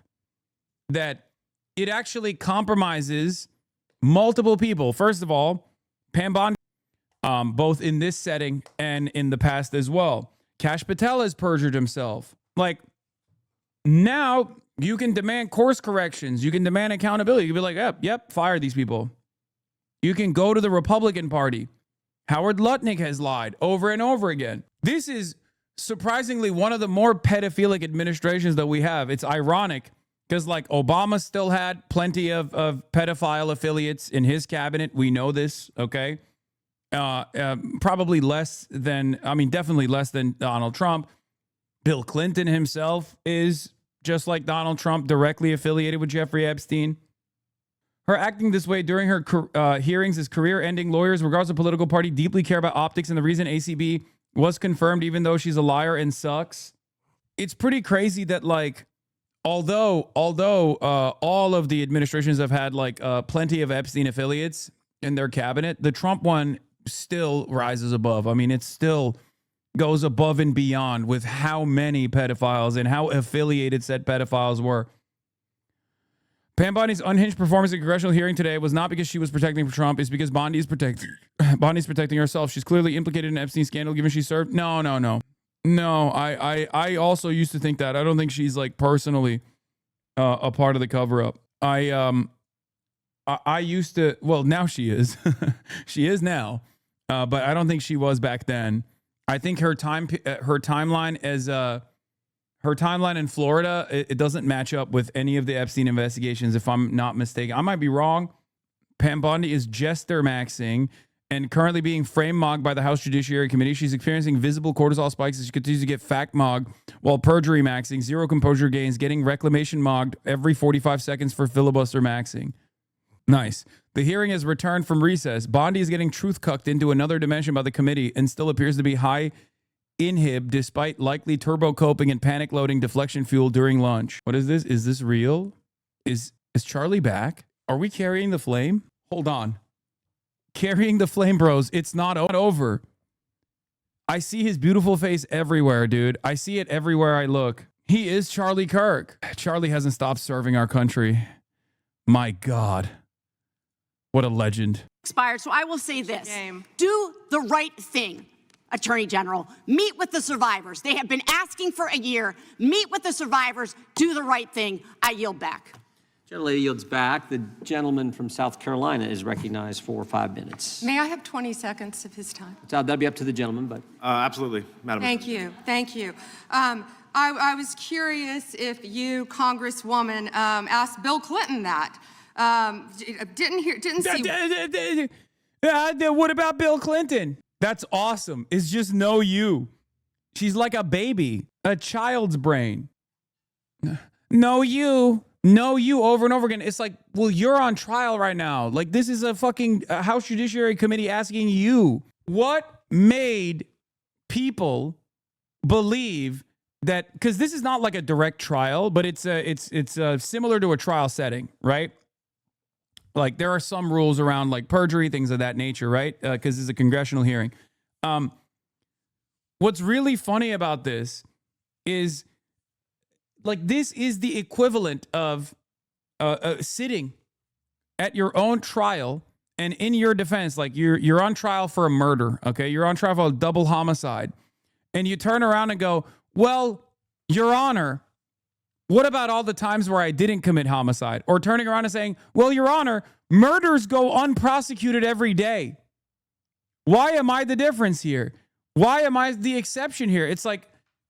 that it actually compromises multiple people. First of all, Pam Bondi, both in this setting and in the past as well. Kash Patel has perjured himself. Like, now you can demand course corrections. You can demand accountability. You can be like, yep, fire these people. You can go to the Republican Party. Howard Lutnick has lied over and over again. This is surprisingly one of the more pedophilic administrations that we have. It's ironic because like Obama still had plenty of pedophile affiliates in his cabinet. We know this, okay? Probably less than, definitely less than Donald Trump. Bill Clinton himself is just like Donald Trump, directly affiliated with Jeffrey Epstein. Her acting this way during her hearings is career-ending. Lawyers, regardless of political party, deeply care about optics, and the reason ACB was confirmed, even though she's a liar and sucks. It's pretty crazy that, like, although all of the administrations have had like plenty of Epstein affiliates in their cabinet, the Trump one still rises above. I mean, it still goes above and beyond with how many pedophiles and how affiliated said pedophiles were. Pam Bondi's unhinged performance in a congressional hearing today was not because she was protecting Trump. It's because Bondi's protecting herself. She's clearly implicated in Epstein scandal given she served. No. I also used to think that. I don't think she's like personally a part of the cover up. I used to, well, now she is. She is now. But I don't think she was back then. I think her timeline in Florida, it doesn't match up with any of the Epstein investigations, if I'm not mistaken. I might be wrong. Pam Bondi is jester maxing and currently being frame mogged by the House Judiciary Committee. She's experiencing visible cortisol spikes as she continues to get fact mogged while perjury maxing, zero composure gains, getting reclamation mogged every 45 seconds for filibuster maxing. Nice. The hearing has returned from recess. Bondi is getting truth cucked into another dimension by the committee and still appears to be high inhib despite likely turbo coping and panic loading deflection fuel during lunch. What is this? Is this real? Is Charlie back? Are we carrying the flame? Hold on. Carrying the flame, bros. It's not over. I see his beautiful face everywhere, dude. I see it everywhere I look. He is Charlie Kirk. Charlie hasn't stopped serving our country. My God. What a legend. Expired. So I will say this. Do the right thing, Attorney General. Meet with the survivors. They have been asking for a year. Meet with the survivors. Do the right thing. I yield back. Gentlelady yields back. The gentleman from South Carolina is recognized for 5 minutes. May I have 20 seconds of his time? So that'd be up to the gentleman, but. Absolutely, Madam Thank you, thank you. I was curious if you, Congresswoman, asked Bill Clinton that. Didn't see. What about Bill Clinton? That's awesome. It's just no you. She's like a baby, a child's brain. No you. No you over and over again. It's like, well, you're on trial right now. Like, this is a fucking House Judiciary Committee asking you. What made people believe that, because this is not like a direct trial, but it's similar to a trial setting, right? Like, there are some rules around like perjury, things of that nature, right? Because it's a congressional hearing. What's really funny about this is, like, this is the equivalent of sitting at your own trial and in your defense, like you're on trial for a murder, okay? You're on trial for a double homicide. And you turn around and go, well, Your Honor, what about all the times where I didn't commit homicide? Or turning around and saying, well, Your Honor, murders go unprosecuted every day. Why am I the difference here? Why am I the exception here? It's like,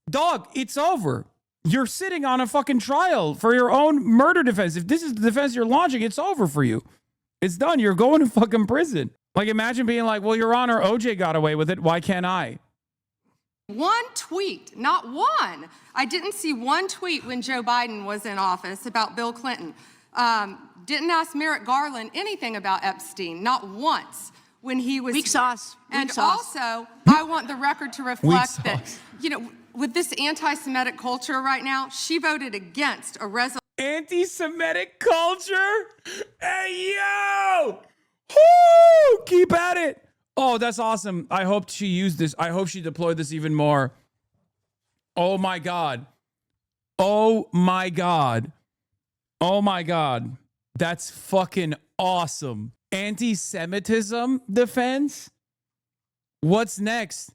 dog, it's over. You're sitting on a fucking trial for your own murder defense. If this is the defense you're launching, it's over for you. It's done. You're going to fucking prison. Like, imagine being like, well, Your Honor, OJ got away with it. Why can't I? One tweet, not one. I didn't see one tweet when Joe Biden was in office about Bill Clinton. Didn't ask Merrick Garland anything about Epstein, not once when he was. Weak sauce. And also, I want the record to reflect that, you know, with this anti-Semitic culture right now, she voted against a resolution. Anti-Semitic culture? Hey, yo! Woo! Keep at it. Oh, that's awesome. I hope she used this. I hope she deployed this even more. Oh, my God. Oh, my God. Oh, my God. That's fucking awesome. Anti-Semitism defense? What's next?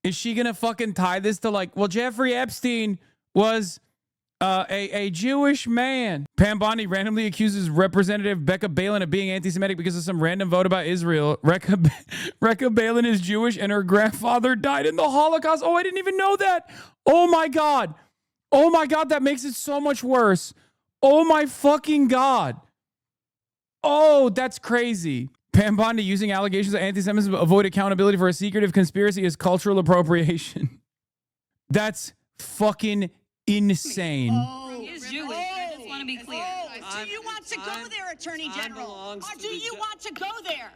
Is she going to fucking tie this to like, well, Jeffrey Epstein was a Jewish man. Pam Bondi randomly accuses Representative Becca Balin of being anti-Semitic because of some random vote about Israel. Recca Balin is Jewish and her grandfather died in the Holocaust. Oh, I didn't even know that. Oh my God. Oh my God, that makes it so much worse. Oh my fucking God. Oh, that's crazy. Pam Bondi using allegations of anti-Semitism to avoid accountability for a secretive conspiracy is cultural appropriation. That's fucking insane. He is Jewish. I just want to be clear. Do you want to go there, Attorney General? Or do you want to go there?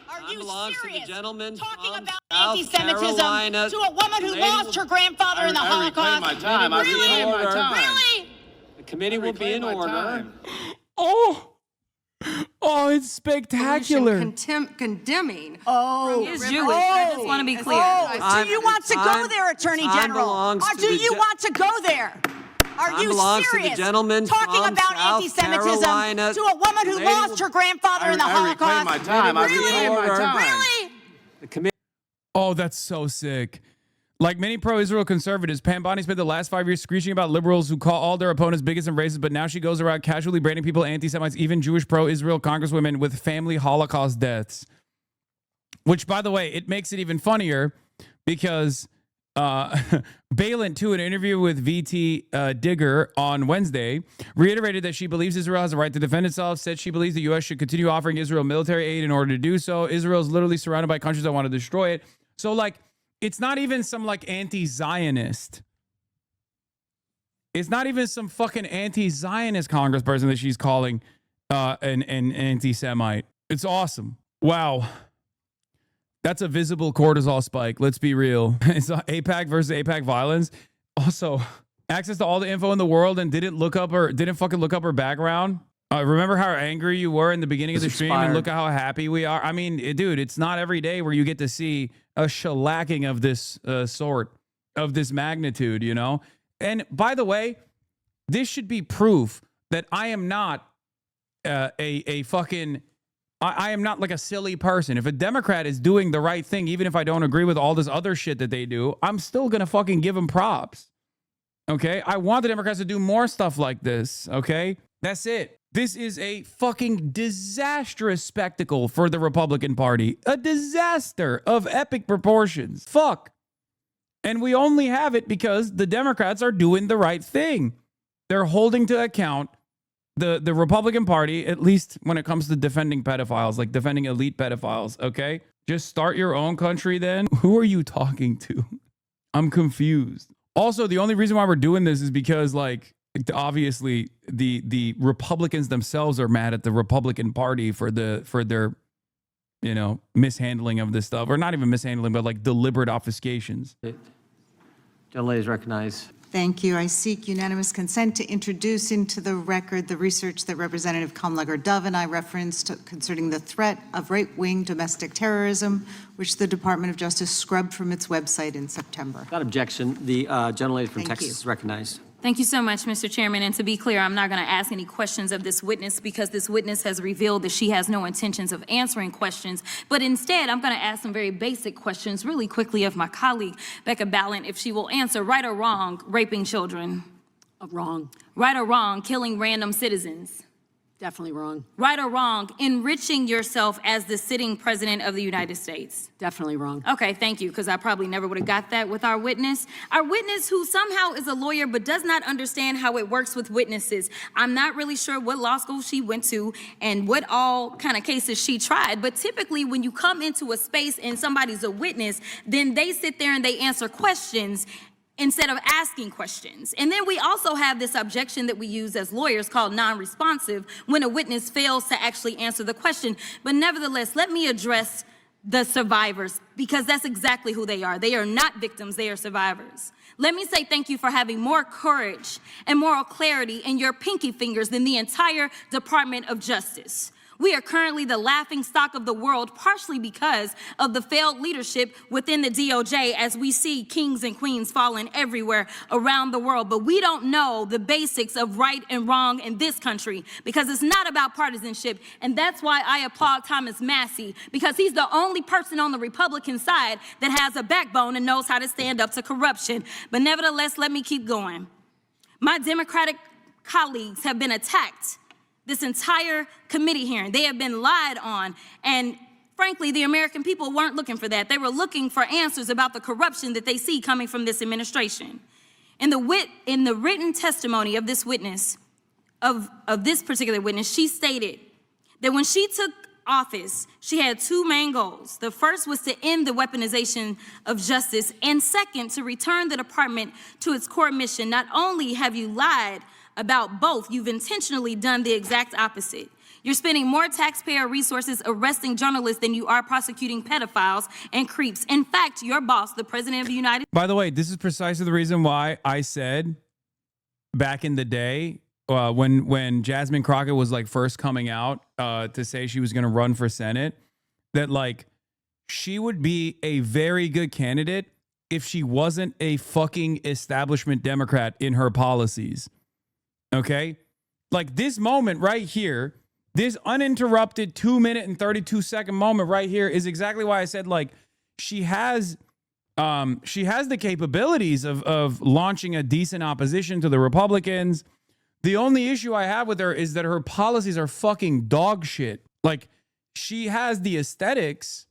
Are you serious? Talking about anti-Semitism to a woman who lost her grandfather in the Holocaust? Really? The committee will be in order. Oh, it's spectacular. Condemning. He is Jewish. I just want to be clear. Do you want to go there, Attorney General? Or do you want to go there? Are you serious? Talking about anti-Semitism to a woman who lost her grandfather in the Holocaust? Really? The committee. Oh, that's so sick. Like many pro-Israel conservatives, Pam Bondi spent the last 5 years screeching about liberals who call all their opponents bigots and racist, but now she goes around casually branding people anti-Semites, even Jewish pro-Israel congresswomen with family Holocaust deaths. Which, by the way, it makes it even funnier because Balin, too, in an interview with VT Digger on Wednesday, reiterated that she believes Israel has a right to defend itself, said she believes the U.S. should continue offering Israel military aid in order to do so. Israel is literally surrounded by countries that want to destroy it. So, like, it's not even some like anti-Zionist. It's not even some fucking anti-Zionist congressperson that she's calling an anti-Semite. It's awesome. Wow. That's a visible cortisol spike. Let's be real. It's AIPAC versus AIPAC violence. Also, access to all the info in the world and didn't fucking look up her background. Remember how angry you were in the beginning of the stream and look at how happy we are? I mean, dude, it's not every day where you get to see a shellacking of this sort, of this magnitude, you know? And by the way, this should be proof that I am not a fucking... I am not like a silly person. If a Democrat is doing the right thing, even if I don't agree with all this other shit that they do, I'm still going to fucking give them props. Okay? I want the Democrats to do more stuff like this. Okay? That's it. This is a fucking disastrous spectacle for the Republican Party. A disaster of epic proportions. Fuck. And we only have it because the Democrats are doing the right thing. They're holding to account the Republican Party, at least when it comes to defending pedophiles, like defending elite pedophiles, okay? Just start your own country then. Who are you talking to? I'm confused. Also, the only reason why we're doing this is because, like, obviously the Republicans themselves are mad at the Republican Party for their, you know, mishandling of this stuff, or not even mishandling, but like deliberate obfuscations. Gentlelady is recognized. Thank you. I seek unanimous consent to introduce into the record the research that Representative Kamlager-Dove and I referenced concerning the threat of right-wing domestic terrorism, which the Department of Justice scrubbed from its website in September. Without objection, the gentlelady from Thank Texas you. is recognized. Thank you so much, Mr. Chairman. And to be clear, I'm not going to ask any questions of this witness because this witness has revealed that she has no intentions of answering questions. But instead, I'm going to ask some very basic questions really quickly of my colleague, Becca Ballant, if she will answer right or wrong, raping children. Wrong. Right or wrong, killing random citizens. Definitely wrong. Right or wrong, enriching yourself as the sitting president of the United States. Definitely wrong. Okay, thank you, because I probably never would have got that with our witness. Our witness who somehow is a lawyer but does not understand how it works with witnesses. I'm not really sure what law school she went to and what all kind of cases she tried, but typically when you come into a space and somebody's a witness, then they sit there and they answer questions instead of asking questions. And then we also have this objection that we use as lawyers called non-responsive when a witness fails to actually answer the question. But nevertheless, let me address the survivors because that's exactly who they are. They are not victims, they are survivors. Let me say thank you for having more courage and moral clarity in your pinky fingers than the entire Department of Justice. We are currently the laughing stock of the world, partially because of the failed leadership within the DOJ as we see kings and queens falling everywhere around the world. But we don't know the basics of right and wrong in this country because it's not about partisanship. And that's why I applaud Thomas Massie, because he's the only person on the Republican side that has a backbone and knows how to stand up to corruption. But nevertheless, let me keep going. My Democratic colleagues have been attacked this entire committee hearing. They have been lied on. And frankly, the American people weren't looking for that. They were looking for answers about the corruption that they see coming from this administration. In the written testimony of this witness, of this particular witness, she stated that when she took office, she had two main goals. The first was to end the weaponization of justice, and second, to return the department to its core mission. Not only have you lied about both, you've intentionally done the exact opposite. You're spending more taxpayer resources arresting journalists than you are prosecuting pedophiles and creeps. In fact, your boss, the President of the United States. By the way, this is precisely the reason why I said back in the day when Jasmine Crockett was like first coming out to say she was going to run for Senate, that like she would be a very good candidate if she wasn't a fucking establishment Democrat in her policies. Okay? Like this moment right here, this uninterrupted 2-minute and 32-second moment right here is exactly why I said like she has the capabilities of launching a decent opposition to the Republicans. The only issue I have with her is that her policies are fucking dog shit. Like she has the aesthetics,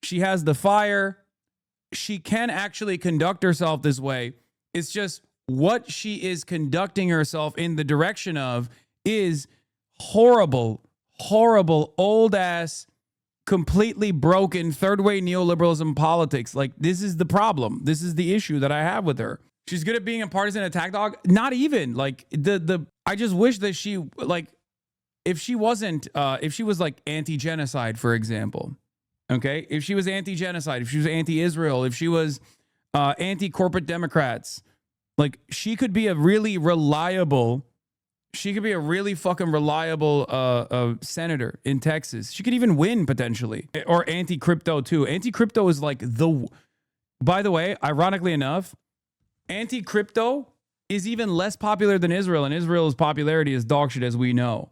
she has the fire, she can actually conduct herself this way. It's just what she is conducting herself in the direction of is horrible, old ass, completely broken third-way neoliberalism politics. Like this is the problem. This is the issue that I have with her. She's good at being a partisan attack dog. Not even like I just wish that she like if she wasn't if she was like anti-genocide, for example. Okay, if she was anti-genocide, if she was anti-Israel, if she was anti-corporate Democrats. Like she could be a really reliable, fucking reliable senator in Texas. She could even win potentially, or anti-crypto too. Anti-crypto is like by the way, ironically enough, anti-crypto is even less popular than Israel, and Israel's popularity is dog shit as we know.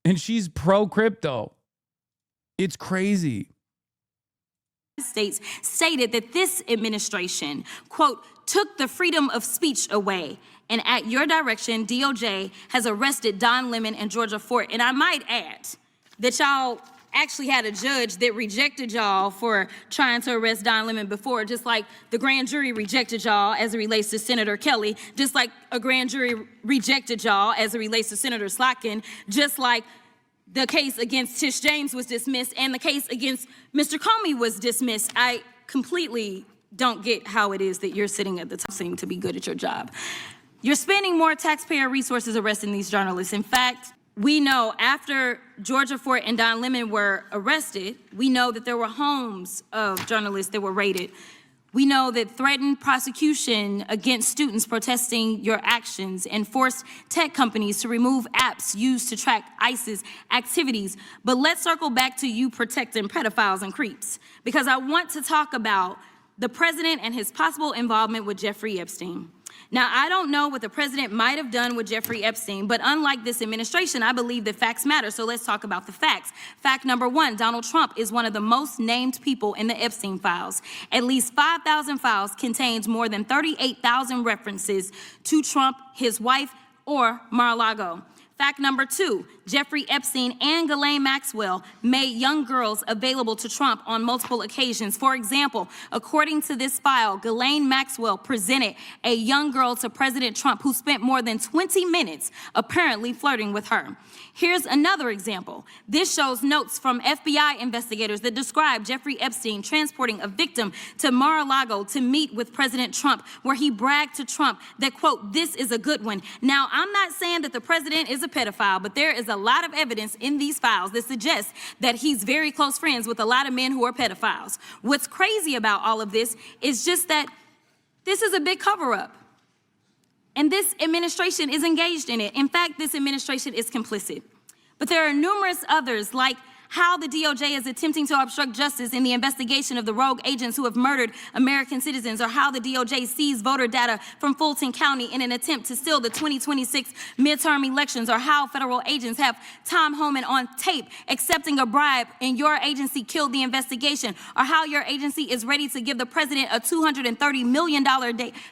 And she's pro-crypto. It's crazy. States stated that this administration, quote, took the freedom of speech away and at your direction, DOJ has arrested Don Lemon and Georgia Fort. And I might add that y'all actually had a judge that rejected y'all for trying to arrest Don Lemon before, just like the grand jury rejected y'all as it relates to Senator Kelly, just like a grand jury rejected y'all as it relates to Senator Slotkin, just like the case against Tish James was dismissed and the case against Mr. Comey was dismissed. I completely don't get how it is that you're sitting at the top seem to be good at your job. You're spending more taxpayer resources arresting these journalists. In fact, we know after Georgia Fort and Don Lemon were arrested, we know that there were homes of journalists that were raided. We know that threatened prosecution against students protesting your actions and forced tech companies to remove apps used to track ISIS activities. But let's circle back to you protecting pedophiles and creeps, because I want to talk about the president and his possible involvement with Jeffrey Epstein. Now, I don't know what the president might have done with Jeffrey Epstein, but unlike this administration, I believe that facts matter. So let's talk about the facts. Fact number one, Donald Trump is one of the most named people in the Epstein files. At least 5,000 files contains more than 38,000 references to Trump, his wife, or Mar-a-Lago. Fact number two, Jeffrey Epstein and Ghislaine Maxwell made young girls available to Trump on multiple occasions. For example, according to this file, Ghislaine Maxwell presented a young girl to President Trump who spent more than 20 minutes apparently flirting with her. Here's another example. This shows notes from FBI investigators that describe Jeffrey Epstein transporting a victim to Mar-a-Lago to meet with President Trump, where he bragged to Trump that, quote, "this is a good one." Now, I'm not saying that the president is a pedophile, but there is a lot of evidence in these files that suggests that he's very close friends with a lot of men who are pedophiles. What's crazy about all of this is just that this is a big cover-up. And this administration is engaged in it. In fact, this administration is complicit. But there are numerous others, like how the DOJ is attempting to obstruct justice in the investigation of the rogue agents who have murdered American citizens, or how the DOJ seized voter data from Fulton County in an attempt to steal the 2026 midterm elections, or how federal agents have Tom Homan on tape accepting a bribe and your agency killed the investigation, or how your agency is ready to give the president a $230 million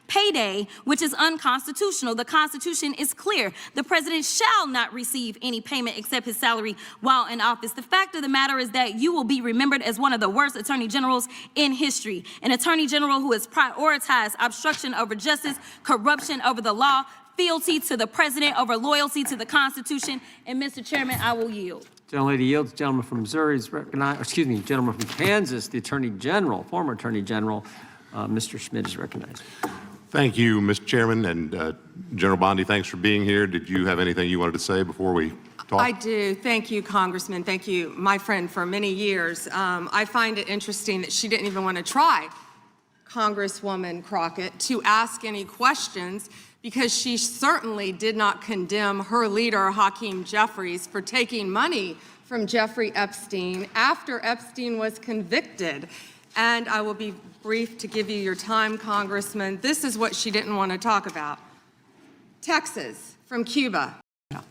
payday, which is unconstitutional. The Constitution is clear. The president shall not receive any payment except his salary while in office. The fact of the matter is that you will be remembered as one of the worst attorney generals in history. An attorney general who has prioritized obstruction over justice, corruption over the law, fealty to the president over loyalty to the Constitution. And Mr. Chairman, I will yield. Gentlelady yields. Gentleman from Missouri is recognized. Excuse me, gentleman from Kansas, the Attorney General, former Attorney General, Mr. Schmidt is recognized. Thank you, Mr. Chairman, and General Bondi, thanks for being here. Did you have anything you wanted to say before we talk? I do. Thank you, Congressman. Thank you, my friend, for many years. I find it interesting that she didn't even want to try, Congresswoman Crockett, to ask any questions, because she certainly did not condemn her leader, Hakeem Jeffries, for taking money from Jeffrey Epstein after Epstein was convicted. And I will be brief to give you your time, Congressman. This is what she didn't want to talk about. Texas from Cuba.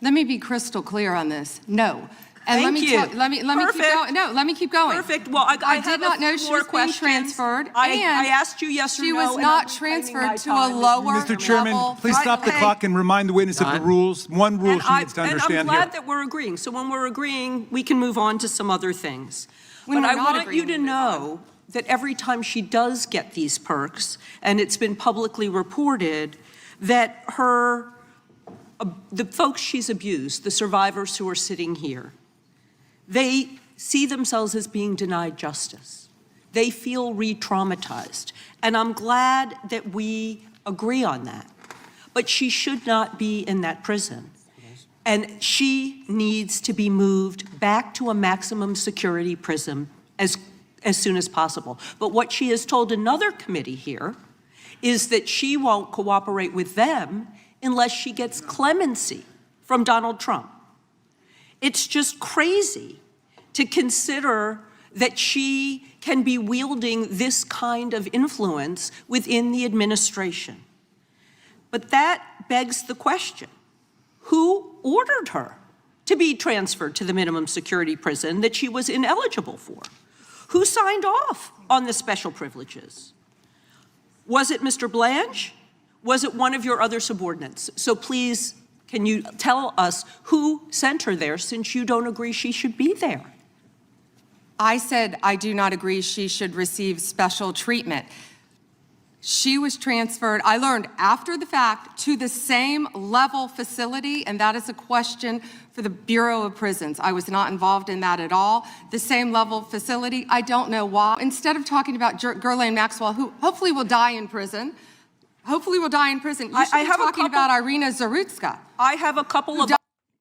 Let me be crystal clear on this. No. And Thank you. let me keep going. No, let me keep going. Perfect. Well, I did not know she was being transferred. I asked you yes or no. She was not transferred to a lower Mr. Chairman, level. please stop the clock and remind the witness of the rules. One rule she needs to understand and I'm glad that we're agreeing. So when we're agreeing, we can move on to some other things. But I want you to know that every time she does get these perks, and it's been publicly reported, that the folks she's abused, the survivors who are sitting here, they see themselves as being denied justice. They feel re-traumatized. And I'm glad that we agree on that. But she should not be in that prison. And she needs to be moved back to a maximum security prison as soon as possible. But what she has told another committee here is that she won't cooperate with them unless she gets clemency from Donald Trump. It's just crazy to consider that she can be wielding this kind of influence within the administration. But that begs the question, who ordered her to be transferred to the minimum security prison that she was ineligible for? Who signed off on the special privileges? Was it Mr. Blanche? Was it one of your other subordinates? So please, can you tell us who sent her there, since you don't agree she should be there? I said I do not agree she should receive special treatment. She was transferred, I learned after the fact, to the same level facility, and that is a question for the Bureau of Prisons. I was not involved in that at all. The same level facility, I don't know why. Instead of talking about Ghislaine Maxwell, who hopefully will die in prison, you should be talking about Irina Zarutska. I have a couple of...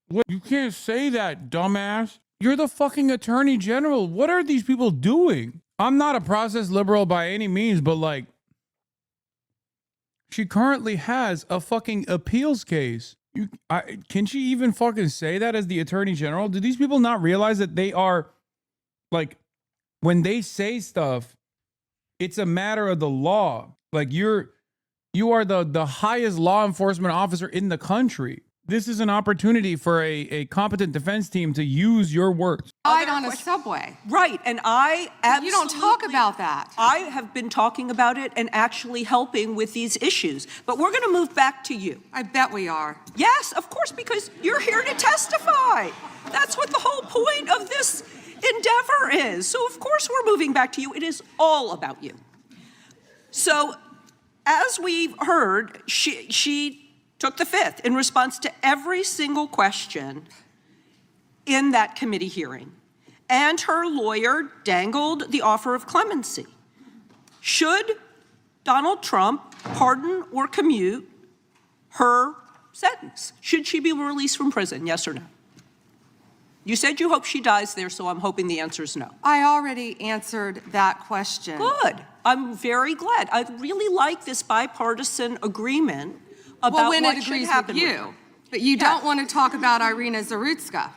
What? You can't say that, dumbass. You're the fucking attorney general. What are these people doing? I'm not a process liberal by any means, but like, she currently has a fucking appeals case. Can she even fucking say that as the attorney general? Do these people not realize that they are, like, when they say stuff, it's a matter of the law. Like, you are the highest law enforcement officer in the country. This is an opportunity for a competent defense team to use your words. Died on a subway. Right, and I absolutely... You don't talk about that. I have been talking about it and actually helping with these issues. But we're going to move back to you. I bet we are. Yes, of course, because you're here to testify. That's what the whole point of this endeavor is. So, of course, we're moving back to you. It is all about you. So, as we've heard, she took the fifth in response to every single question in that committee hearing. And her lawyer dangled the offer of clemency. Should Donald Trump pardon or commute her sentence? Should she be released from prison, yes or no? You said you hope she dies there, so I'm hoping the answer is no. I already answered that question. Good. I'm very glad. I really like this bipartisan agreement about what should happen. But you don't want to talk about Irina Zarutska.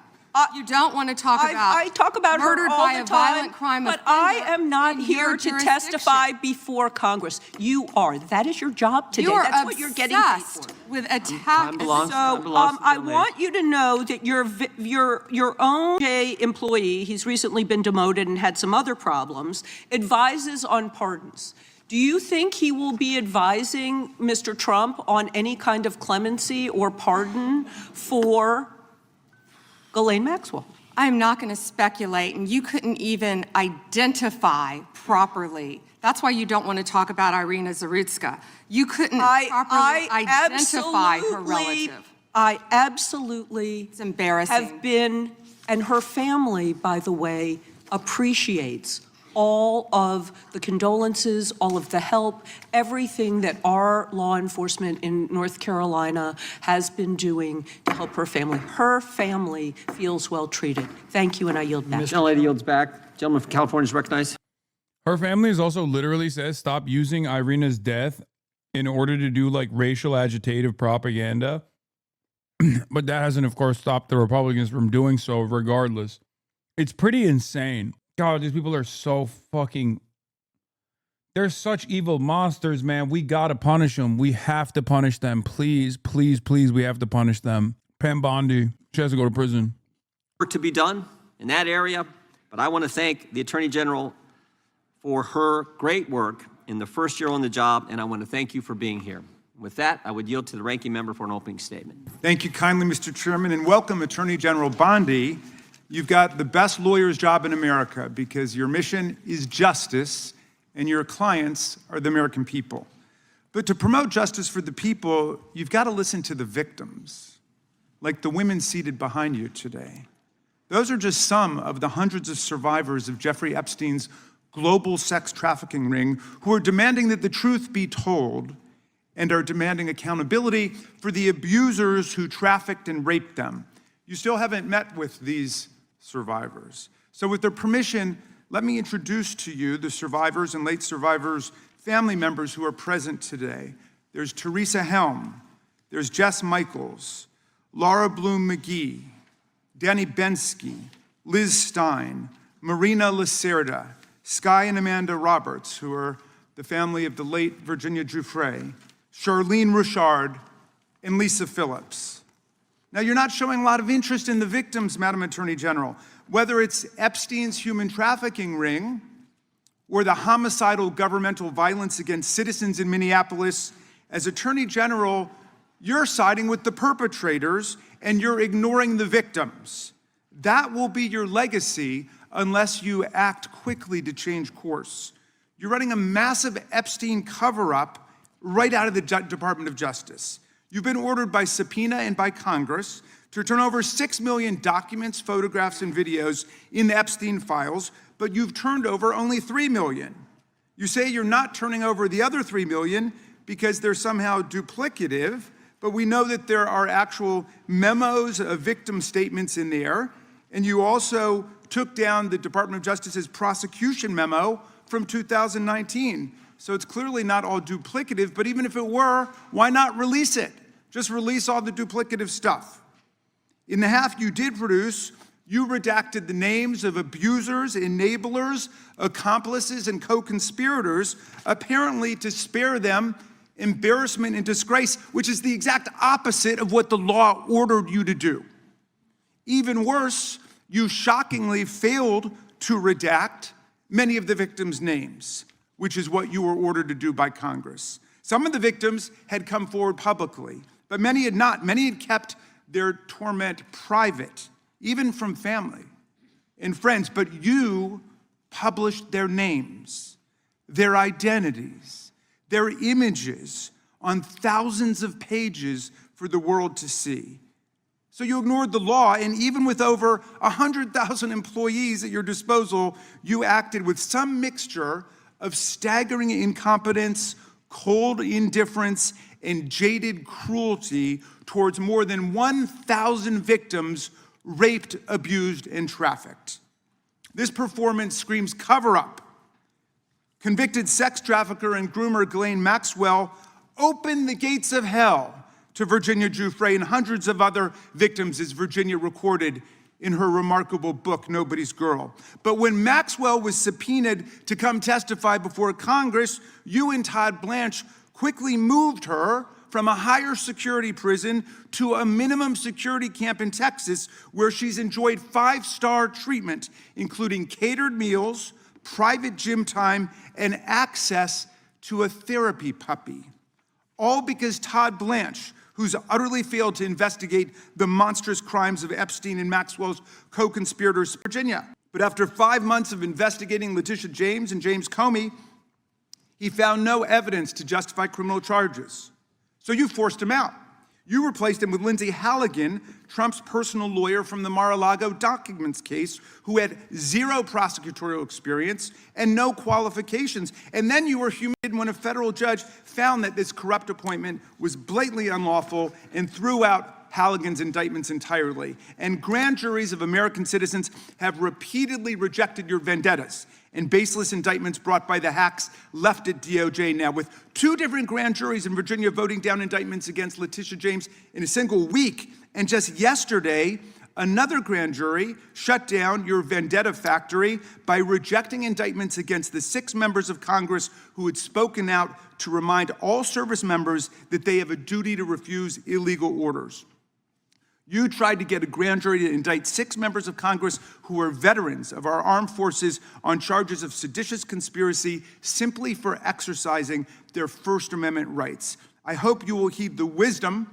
You don't want to talk about I talk about murdered her all by the a time, violent crime but offender I am not in here your to jurisdiction. testify before Congress. You are. That is your job today. You are That's what you're getting paid for. obsessed with attack. I want you to know that your own employee, he's recently been demoted and had some other problems, advises on pardons. Do you think he will be advising Mr. Trump on any kind of clemency or pardon for Ghislaine Maxwell? I'm not going to speculate, and you couldn't even identify properly. That's why you don't want to talk about Irina Zarutska. You couldn't properly identify her relative. I absolutely it's embarrassing. Have been, and her family, by the way, appreciates all of the condolences, all of the help, everything that our law enforcement in North Carolina has been doing to help her family. Her family feels well treated. Thank you, and I yield back. Gentlelady yields back. Gentleman from California is recognized. Her family has also literally says stop using Irina's death in order to do like racial agitative propaganda. But that hasn't, of course, stopped the Republicans from doing so regardless. It's pretty insane. God, these people are so fucking... They're such evil monsters, man. We gotta punish them. We have to punish them. Please, please, please, we have to punish them. Pam Bondi, she has to go to prison. Work to be done in that area, but I want to thank the Attorney General for her great work in the first year on the job, and I want to thank you for being here. With that, I would yield to the ranking member for an opening statement. Thank you kindly, Mr. Chairman, and welcome Attorney General Bondi. You've got the best lawyer's job in America because your mission is justice and your clients are the American people. But to promote justice for the people, you've got to listen to the victims, like the women seated behind you today. Those are just some of the hundreds of survivors of Jeffrey Epstein's global sex trafficking ring who are demanding that the truth be told and are demanding accountability for the abusers who trafficked and raped them. You still haven't met with these survivors. So with their permission, let me introduce to you the survivors and late survivors' family members who are present today. There's Teresa Helm, there's Jess Michaels, Laura Bloom McGee, Danny Bensky, Liz Stein, Marina Lacerda, Sky and Amanda Roberts, who are the family of the late Virginia Giuffre, Charlene Richard, and Lisa Phillips. Now, you're not showing a lot of interest in the victims, Madam Attorney General, whether it's Epstein's human trafficking ring or the homicidal governmental violence against citizens in Minneapolis As Attorney General, you're siding with the perpetrators and you're ignoring the victims. That will be your legacy unless you act quickly to change course. You're running a massive Epstein cover-up right out of the Department of Justice. You've been ordered by subpoena and by Congress to turn over 6 million documents, photographs, and videos in the Epstein files, but you've turned over only 3 million. You say you're not turning over the other 3 million because they're somehow duplicative, but we know that there are actual memos of victim statements in there, and you also took down the Department of Justice's prosecution memo from 2019. So it's clearly not all duplicative, but even if it were, why not release it? Just release all the duplicative stuff. In the half you did produce, you redacted the names of abusers, enablers, accomplices, and co-conspirators, apparently to spare them embarrassment and disgrace, which is the exact opposite of what the law ordered you to do. Even worse, you shockingly failed to redact many of the victims' names, which is what you were ordered to do by Congress. Some of the victims had come forward publicly, but many had not. Many had kept their torment private, even from family and friends, but you published their names, their identities, their images on thousands of pages for the world to see. So you ignored the law, and even with over 100,000 employees at your disposal, you acted with some mixture of staggering incompetence, cold indifference, and jaded cruelty towards more than 1,000 victims raped, abused, and trafficked. This performance screams cover-up. Convicted sex trafficker and groomer Ghislaine Maxwell opened the gates of hell to Virginia Giuffre and hundreds of other victims, as Virginia recorded in her remarkable book, Nobody's Girl. But when Maxwell was subpoenaed to come testify before Congress, you and Todd Blanche quickly moved her from a higher security prison to a minimum security camp in Texas, where she's enjoyed 5-star treatment, including catered meals, private gym time, and access to a therapy puppy. All because Todd Blanche, who's utterly failed to investigate the monstrous crimes of Epstein and Maxwell's co-conspirators in Virginia. But after 5 months of investigating Letitia James and James Comey, he found no evidence to justify criminal charges. So you forced him out. You replaced him with Lindsay Halligan, Trump's personal lawyer from the Mar-a-Lago documents case, who had 0 prosecutorial experience and no qualifications. And then you were humiliated when a federal judge found that this corrupt appointment was blatantly unlawful and threw out Halligan's indictments entirely. And grand juries of American citizens have repeatedly rejected your vendettas and baseless indictments brought by the hacks left at DOJ now, with 2 different grand juries in Virginia voting down indictments against Letitia James in a single week. And just yesterday, another grand jury shut down your vendetta factory by rejecting indictments against the 6 members of Congress who had spoken out to remind all service members that they have a duty to refuse illegal orders. You tried to get a grand jury to indict 6 members of Congress who are veterans of our armed forces on charges of seditious conspiracy simply for exercising their First Amendment rights. I hope you will heed the wisdom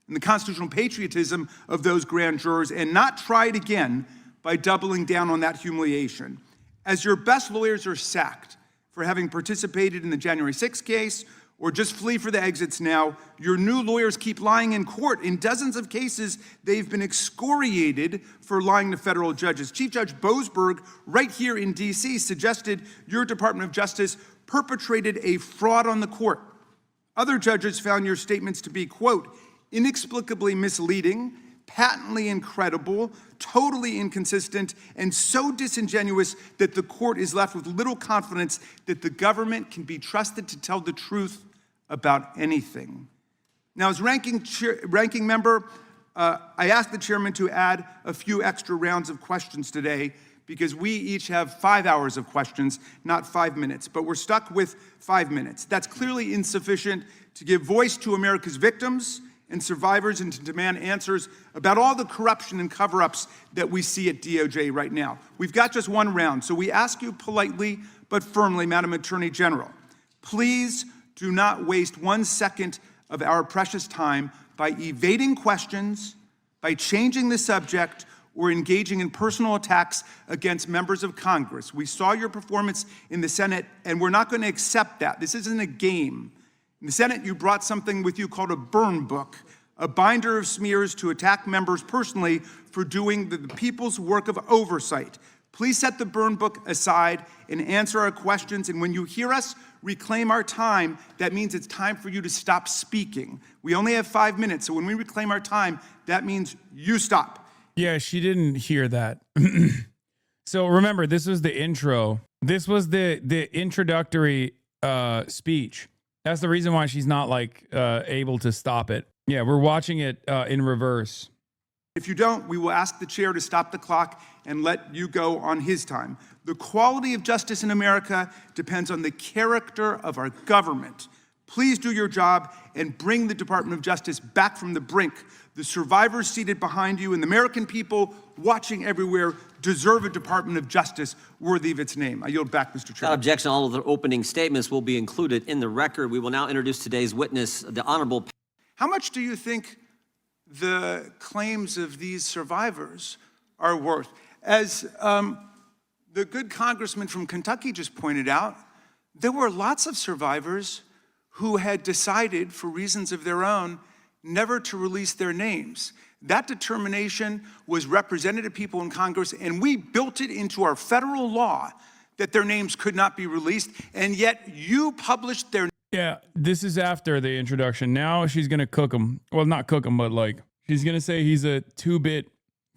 and the constitutional patriotism of those grand jurors and not try it again by doubling down on that humiliation. As your best lawyers are sacked for having participated in the January 6th case, or just flee for the exits now, your new lawyers keep lying in court. In dozens of cases, they've been excoriated for lying to federal judges. Chief Judge Boasberg, right here in D.C., suggested your Department of Justice perpetrated a fraud on the court. Other judges found your statements to be, quote, inexplicably misleading, patently incredible, totally inconsistent, and so disingenuous that the court is left with little confidence that the government can be trusted to tell the truth about anything. Now, as ranking member, I asked the chairman to add a few extra rounds of questions today because we each have 5 hours of questions, not 5 minutes, but we're stuck with 5 minutes. That's clearly insufficient to give voice to America's victims and survivors and to demand answers about all the corruption and cover-ups that we see at DOJ right now. We've got just 1 round, so we ask you politely but firmly, Madam Attorney General, please do not waste 1 second of our precious time by evading questions, by changing the subject, or engaging in personal attacks against members of Congress. We saw your performance in the Senate, and we're not going to accept that. This isn't a game. In the Senate, you brought something with you called a burn book, a binder of smears to attack members personally for doing the people's work of oversight. Please set the burn book aside and answer our questions. And when you hear us reclaim our time, that means it's time for you to stop speaking. We only have 5 minutes, so when we reclaim our time, that means you stop. Yeah, she didn't hear that. So remember, this was the intro. This was the introductory speech. That's the reason why she's not like able to stop it. Yeah, we're watching it in reverse. If you don't, we will ask the chair to stop the clock and let you go on his time. The quality of justice in America depends on the character of our government. Please do your job and bring the Department of Justice back from the brink. The survivors seated behind you and the American people watching everywhere deserve a Department of Justice worthy of its name. I yield back, Mr. Chairman. Without objection, all of the opening statements will be included in the record. We will now introduce today's witness, the Honorable. How much do you think the claims of these survivors are worth? As the good congressman from Kentucky just pointed out, there were lots of survivors who had decided, for reasons of their own, never to release their names. That determination was represented to people in Congress, and we built it into our federal law that their names could not be released, and yet you published their. Yeah, this is after the introduction. Now she's going to cook him. Well, not cook him, but like, she's going to say he's a 2-bit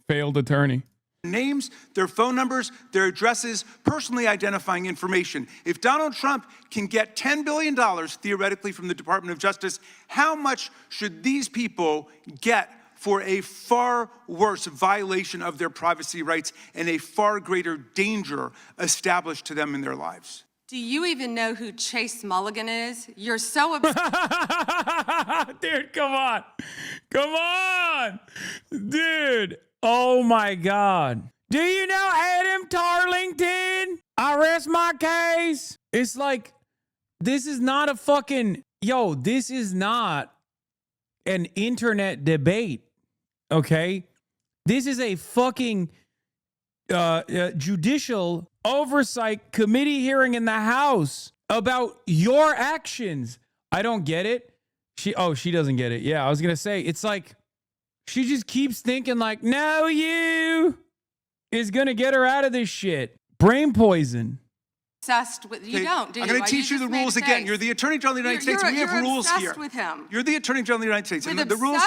failed attorney. Names, their phone numbers, their addresses, personally identifying information. If Donald Trump can get $10 billion theoretically from the Department of Justice, how much should these people get for a far worse violation of their privacy rights and a far greater danger established to them in their lives? Do you even know who Chase Mulligan is? You're so obsessed. Dude, come on. Come on. Dude. Oh my God. Do you know Adam Tarlington? I rest my case. It's like, this is not a fucking, this is not an internet debate. Okay? This is a fucking judicial oversight committee hearing in the House about your actions. I don't get it. She doesn't get it. Yeah, I was going to say, it's like, she just keeps thinking like, no, you is going to get her out of this shit. Brain poison. Obsessed with, you don't, do you? I'm going to teach you the rules again. You're the Attorney General of the United States. We have rules here. You're obsessed with him. You're the Attorney General of the United States. With And the rules.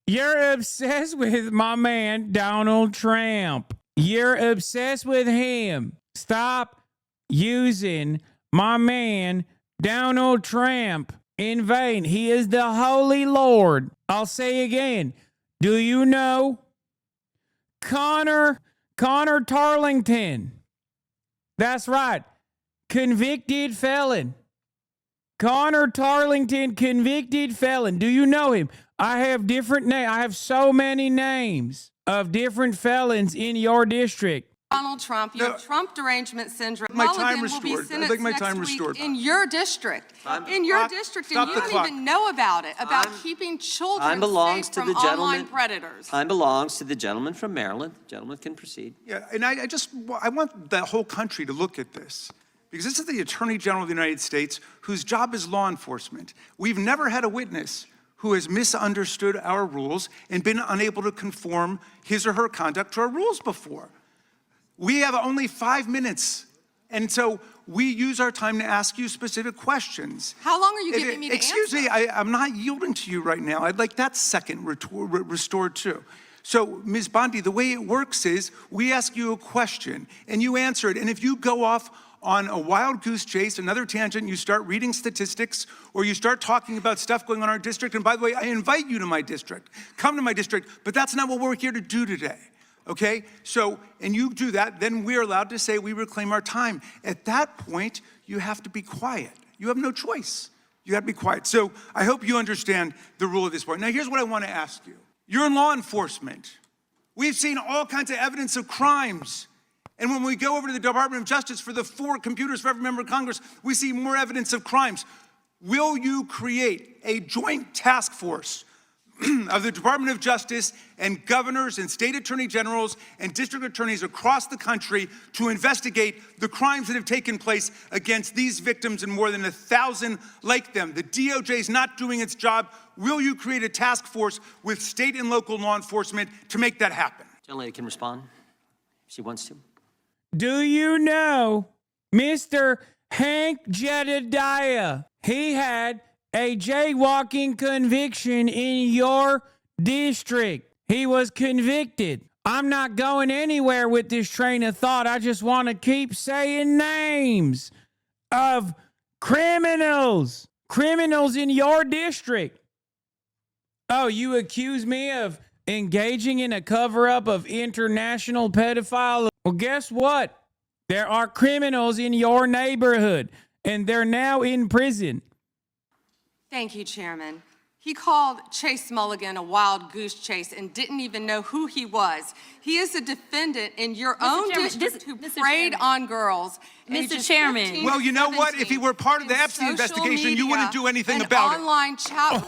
You're obsessed with my man, Donald Trump. You're obsessed with him. Stop using my man, Donald Trump, in vain. He is the Holy Lord. I'll say again. Do you know Connor Tarlington? That's right. Convicted felon. Connor Tarlington, convicted felon. Do you know him? I have different names. I have so many names of different felons in your district. Donald Trump, you have Trump derangement syndrome. My time Mulligan restored. will be I'd sentenced like my next time week restored. in your district. In your district, and you don't even know about it, about keeping children safe from online predators. Time belongs to the gentleman from Maryland. The gentleman can proceed. Yeah, and I want the whole country to look at this. Because this is the Attorney General of the United States, whose job is law enforcement. We've never had a witness who has misunderstood our rules and been unable to conform his or her conduct to our rules before. We have only 5 minutes, and so we use our time to ask you specific questions. How long are you giving me to answer? Excuse me, I'm not yielding to you right now. I'd like that second restored too. So, Ms. Bondi, the way it works is we ask you a question, and you answer it, and if you go off on a wild goose chase, another tangent, you start reading statistics, or you start talking about stuff going on in our district, and by the way, I invite you to my district. Come to my district, but that's not what we're here to do today. Okay, so, and you do that, then we're allowed to say we reclaim our time. At that point, you have to be quiet. You have no choice. You have to be quiet. So I hope you understand the rule at this point. Now, here's what I want to ask you. You're in law enforcement. We've seen all kinds of evidence of crimes, And when we go over to the Department of Justice for the 4 computers for every member of Congress, we see more evidence of crimes. Will you create a joint task force of the Department of Justice and governors and state attorney generals and district attorneys across the country to investigate the crimes that have taken place against these victims and more than 1,000 like them? The DOJ is not doing its job. Will you create a task force with state and local law enforcement to make that happen? Gentlelady can respond if she wants to. Do you know Mr. Hank Jedediah? He had a jaywalking conviction in your district. He was convicted. I'm not going anywhere with this train of thought. I just want to keep saying names of criminals. Criminals in your district. Oh, you accuse me of engaging in a cover-up of international pedophile? Well, guess what? There are criminals in your neighborhood, and they're now in prison. Thank you, Chairman. He called Chase Mulligan a wild goose chase and didn't even know who he was. He is a defendant in your own district who preyed on girls. Mr. Chairman. Well, you know what? If he were part of the Epstein investigation, you wouldn't do anything about it. Online chat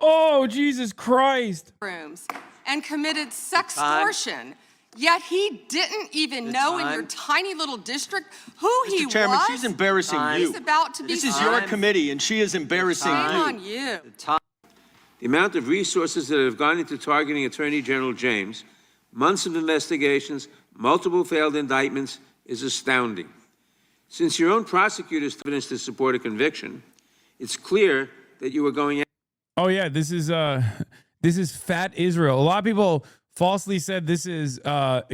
Oh, Jesus Christ. rooms and committed sextortion. Yet he didn't even know in your tiny little district who he was. Mr. Chairman, she's embarrassing you. He's about to be This is your committee, and she is embarrassing Shame you. on you. The amount of resources that have gone into targeting Attorney General James, months of investigations, multiple failed indictments, is astounding. Since your own prosecutors have evidence to support a conviction, it's clear that you were going. Oh yeah, this is Fat Israel. A lot of people falsely said this is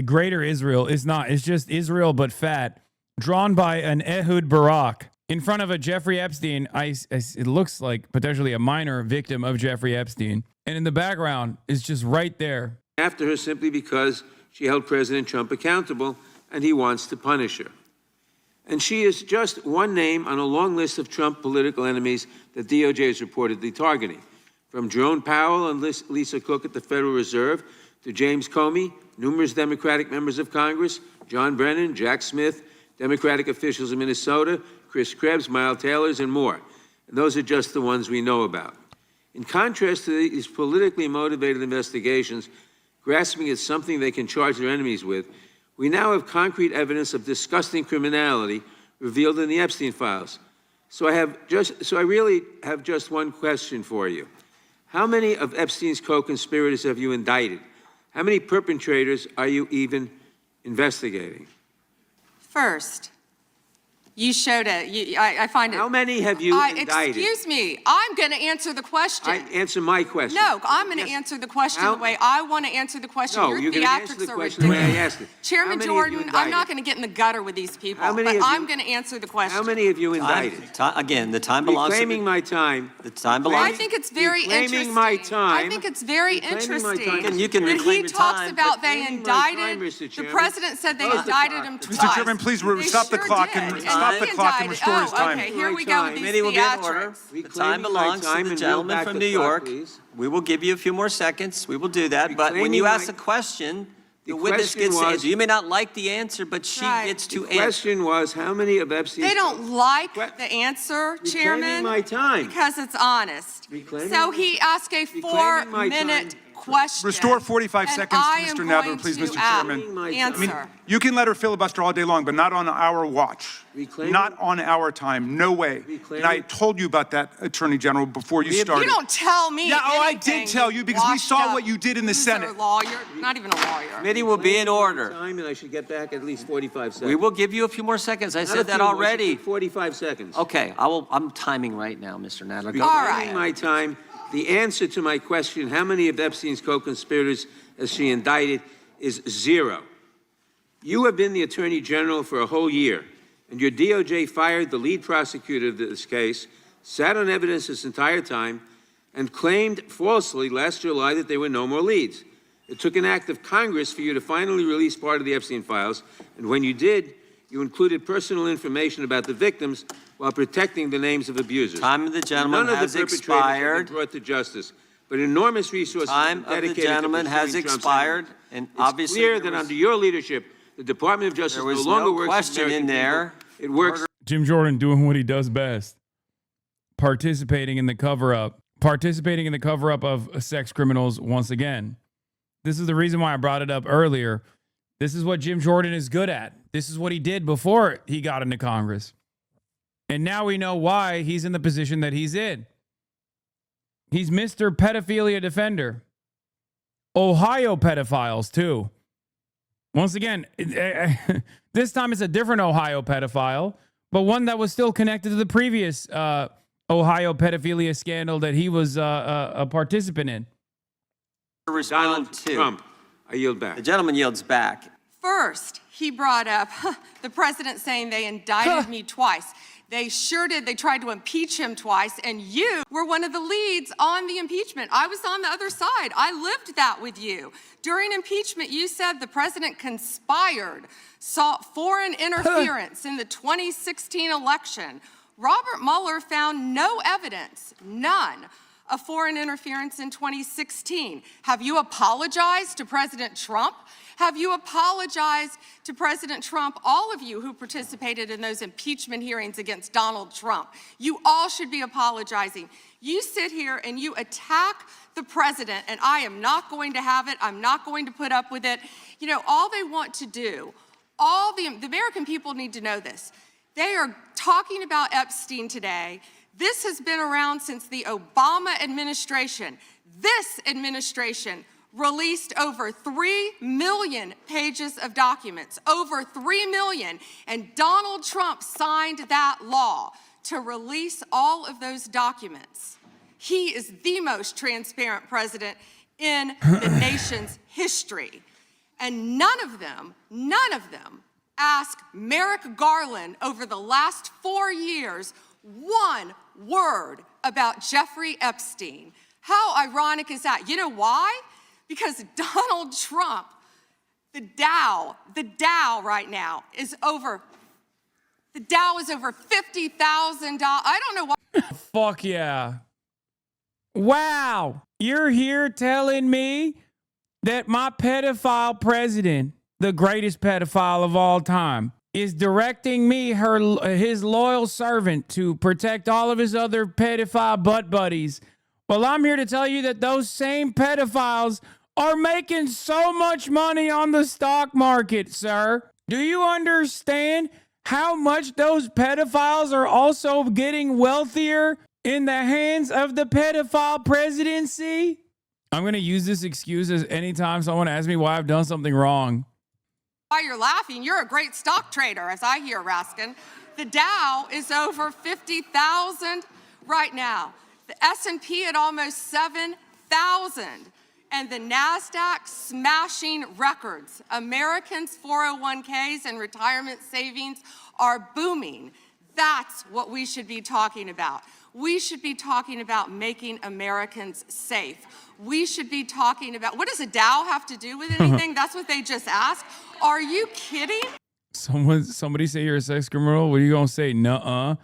Greater Israel. It's not. It's just Israel but fat. Drawn by an Ehud Barak in front of a Jeffrey Epstein. It looks like potentially a minor victim of Jeffrey Epstein. And in the background is just right there. After her simply because she held President Trump accountable and he wants to punish her. And she is just one name on a long list of Trump political enemies that DOJ is reportedly targeting. From Jerome Powell and Lisa Cook at the Federal Reserve to James Comey, numerous Democratic members of Congress, John Brennan, Jack Smith, Democratic officials in Minnesota, Chris Krebs, Miles Taylors, and more. And those are just the ones we know about. In contrast to these politically motivated investigations, grasping at something they can charge their enemies with, we now have concrete evidence of disgusting criminality revealed in the Epstein files. So I really have just one question for you. How many of Epstein's co-conspirators have you indicted? How many perpetrators are you even investigating? First, you showed it. I find it. How many have you indicted? Excuse me. I'm going to answer the question. Answer my question. No, I'm going to answer the question the way I want to answer the question. No, Your you're going to answer the theatrics are question the way I ridiculous. asked it. Chairman Jordan, I'm not going to get in the gutter with these people, but I'm going to answer the question. How many have you indicted? Again, the time belongs to Reclaiming my time. The time belongs. I think it's very Reclaiming interesting. my time. I think it's very interesting. You can when reclaim he your talks time, about they Reclaiming my time, indicted, Mr. the Chairman. president said they indicted him twice. Mr. Chairman, please They stop the sure clock did. and stop the clock and restore his time. Okay, here we go with these Committee will be in order. theatrics. The time belongs to the gentleman from New York. We will give you a few more seconds. We will do that. But when you ask a question, the witness gets to answer. You may not like the answer, but she gets to answer. The question was, how many of Epstein's... They don't like the answer, Chairman, my time. because it's honest. So he asked a 4-minute question. Restore 45 and seconds I to am Mr. Nadler, going please, to Mr. Chairman. Answer. You can let her filibuster all day long, but not on our watch. Not on our time. No way. And I told you about that, Attorney General, before you started. You don't tell me Yeah, I anything, did tell you because we saw what you did in the Senate. Lawyer, not even a lawyer. Committee will be in order. Time, and I should get back at least 45 seconds. We will give you a few more seconds. I said that already. 45 seconds. Okay, I'm timing right now, Mr. Nadler. Go. All right. Reclaiming my time. The answer to my question, how many of Epstein's co-conspirators has she indicted, is 0. You have been the Attorney General for a whole year, and your DOJ fired the lead prosecutor of this case, sat on evidence this entire time, and claimed falsely last July that there were no more leads. It took an act of Congress for you to finally release part of the Epstein files, and when you did, you included personal information about the victims while protecting the names of abusers. Time of the gentleman None has of the perpetrators have expired. been brought to justice, but enormous resources Time of the dedicated gentleman to has pursuing Trump's expired, enemies. And It's obviously clear there that was- under your leadership, the Department of Justice There no was longer no works for question American in there. people. It works Jim Jordan doing what he does best. Participating in the cover-up. Participating in the cover-up of sex criminals once again. This is the reason why I brought it up earlier. This is what Jim Jordan is good at. This is what he did before he got into Congress. And now we know why he's in the position that he's in. He's Mr. Pedophilia Defender. Ohio pedophiles, too. Once again, this time it's a different Ohio pedophile, but one that was still connected to the previous Ohio pedophilia scandal that he was a participant in. Respond to. Trump. I yield back. The gentleman yields back. First, he brought up the president saying they indicted me twice. They sure did. They tried to impeach him twice, and you were one of the leads on the impeachment. I was on the other side. I lived that with you. During impeachment, you said the president conspired, sought foreign interference in the 2016 election. Robert Mueller found no evidence, none, of foreign interference in 2016. Have you apologized to President Trump? Have you apologized to President Trump, all of you who participated in those impeachment hearings against Donald Trump? You all should be apologizing. You sit here and you attack the president, and I am not going to have it. I'm not going to put up with it. You know, all they want to do, the American people need to know this. They are talking about Epstein today. This has been around since the Obama administration. This administration released over 3 million pages of documents, over 3 million, and Donald Trump signed that law to release all of those documents. He is the most transparent president in the nation's history. And none of them asked Merrick Garland over the last 4 years one word about Jeffrey Epstein. How ironic is that? You know why? Because Donald Trump, the Dow right now is over $50,000. I don't know why. Fuck yeah. Wow. You're here telling me that my pedophile president, the greatest pedophile of all time, is directing me, his loyal servant, to protect all of his other pedophile butt buddies. Well, I'm here to tell you that those same pedophiles are making so much money on the stock market, sir. Do you understand how much those pedophiles are also getting wealthier in the hands of the pedophile presidency? I'm going to use this excuse as anytime someone asks me why I've done something wrong. Why you're laughing, you're a great stock trader, as I hear, Raskin. The Dow is over 50,000 right now. The S&P at almost 7,000. And the NASDAQ smashing records. Americans' 401ks and retirement savings are booming. That's what we should be talking about. We should be talking about making Americans safe. We should be talking about, what does a Dow have to do with anything? That's what they just asked. Are you kidding? Somebody say you're a sex criminal. What are you going to say? Nuh-uh.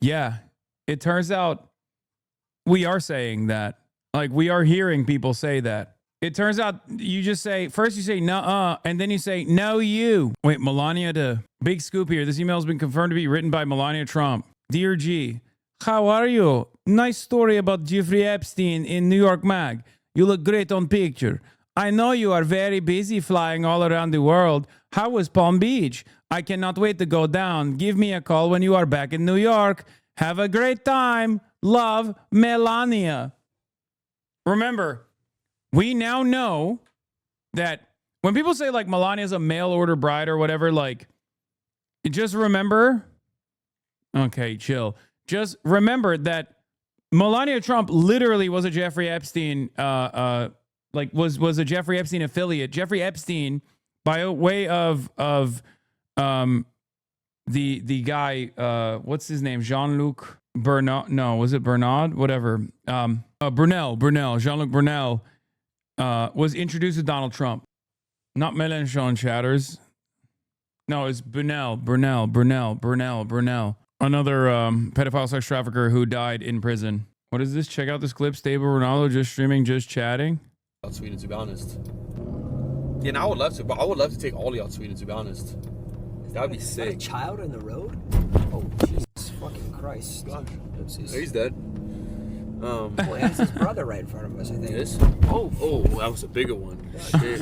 Yeah. It turns out we are saying that. Like, we are hearing people say that. It turns out you just say, first you say nuh-uh, and then you say no you. Wait, Melania big scoop here. This email has been confirmed to be written by Melania Trump. Dear G, how are you? Nice story about Jeffrey Epstein in New York Mag. You look great on picture. I know you are very busy flying all around the world. How was Palm Beach? I cannot wait to go down. Give me a call when you are back in New York. Have a great time. Love, Melania. Remember, we now know that when people say like Melania's a mail order bride or whatever, like, just remember, okay, chill. Just remember that Melania Trump literally was a Jeffrey Epstein, was a Jeffrey Epstein affiliate. Jeffrey Epstein, by way of the guy, what's his name? Jean-Luc Bernard? No, was it Bernard? Whatever. Brunel. Jean-Luc Brunel was introduced to Donald Trump. Not Mélenchon chatters. No, it's Brunel. Another pedophile sex trafficker who died in prison. What is this? Check out this clip. Stable Ronaldo just streaming, just chatting. Sweden, to be honest. Yeah, and I would love to, but I would love to take all of y'all to Sweden, to be honest. That would be Is that a sick. child in the road? Oh, Jesus fucking Christ. Gosh. Oopsies. He's dead. Well, that's his brother right in front of us, I think. This? Oh, that was a bigger one. Shit.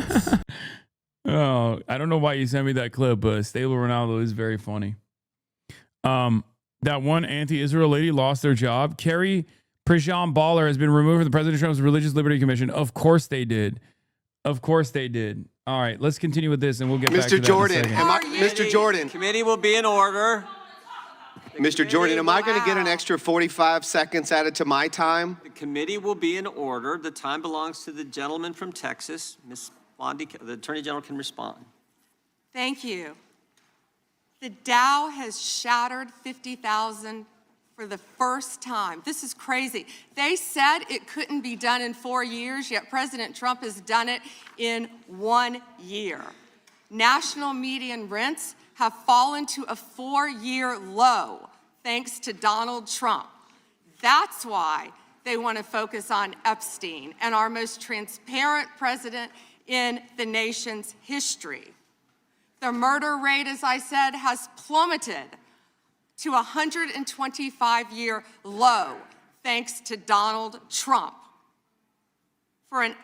Oh, I don't know why you sent me that clip, but Stable Ronaldo is very funny. That one anti-Israel lady lost their job. Carrie Prejean Baller has been removed from the President Trump's Religious Liberty Commission. Of course they did. Of course they did. All right, let's continue with this, and we'll get back to that Jordan, in a second. Mr. Jordan. Committee will be in order. Mr. Jordan, am I going to get an extra 45 seconds added to my time? The committee will be in order. The time belongs to the gentleman from Texas. Ms. Bondi, the Attorney General can respond. Thank you. The Dow has shattered 50,000 for the first time. This is crazy. They said it couldn't be done in 4 years, yet President Trump has done it in 1 year. National median rents have fallen to a 4-year low thanks to Donald Trump. That's why they want to focus on Epstein and our most transparent president in the nation's history. The murder rate, as I said, has plummeted to a 125-year low thanks to Donald Trump. For an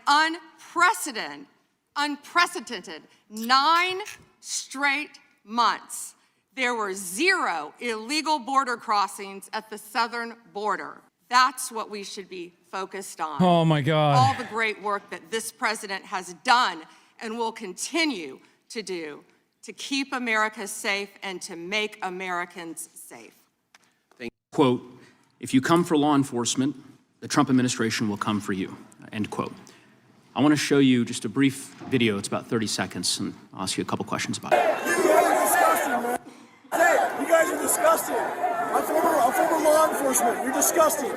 unprecedented 9 straight months, there were 0 illegal border crossings at the southern border. That's what we should be focused on. Oh my God. All the great work that this president has done and will continue to do to keep America safe and to make Americans safe. Quote, if you come for law enforcement, the Trump administration will come for you, end quote. I want to show you just a brief video. It's about 30 seconds, and I'll ask you a couple questions about it. You guys are disgusting, man. Hey, you guys are disgusting. I'm former law enforcement. You're disgusting.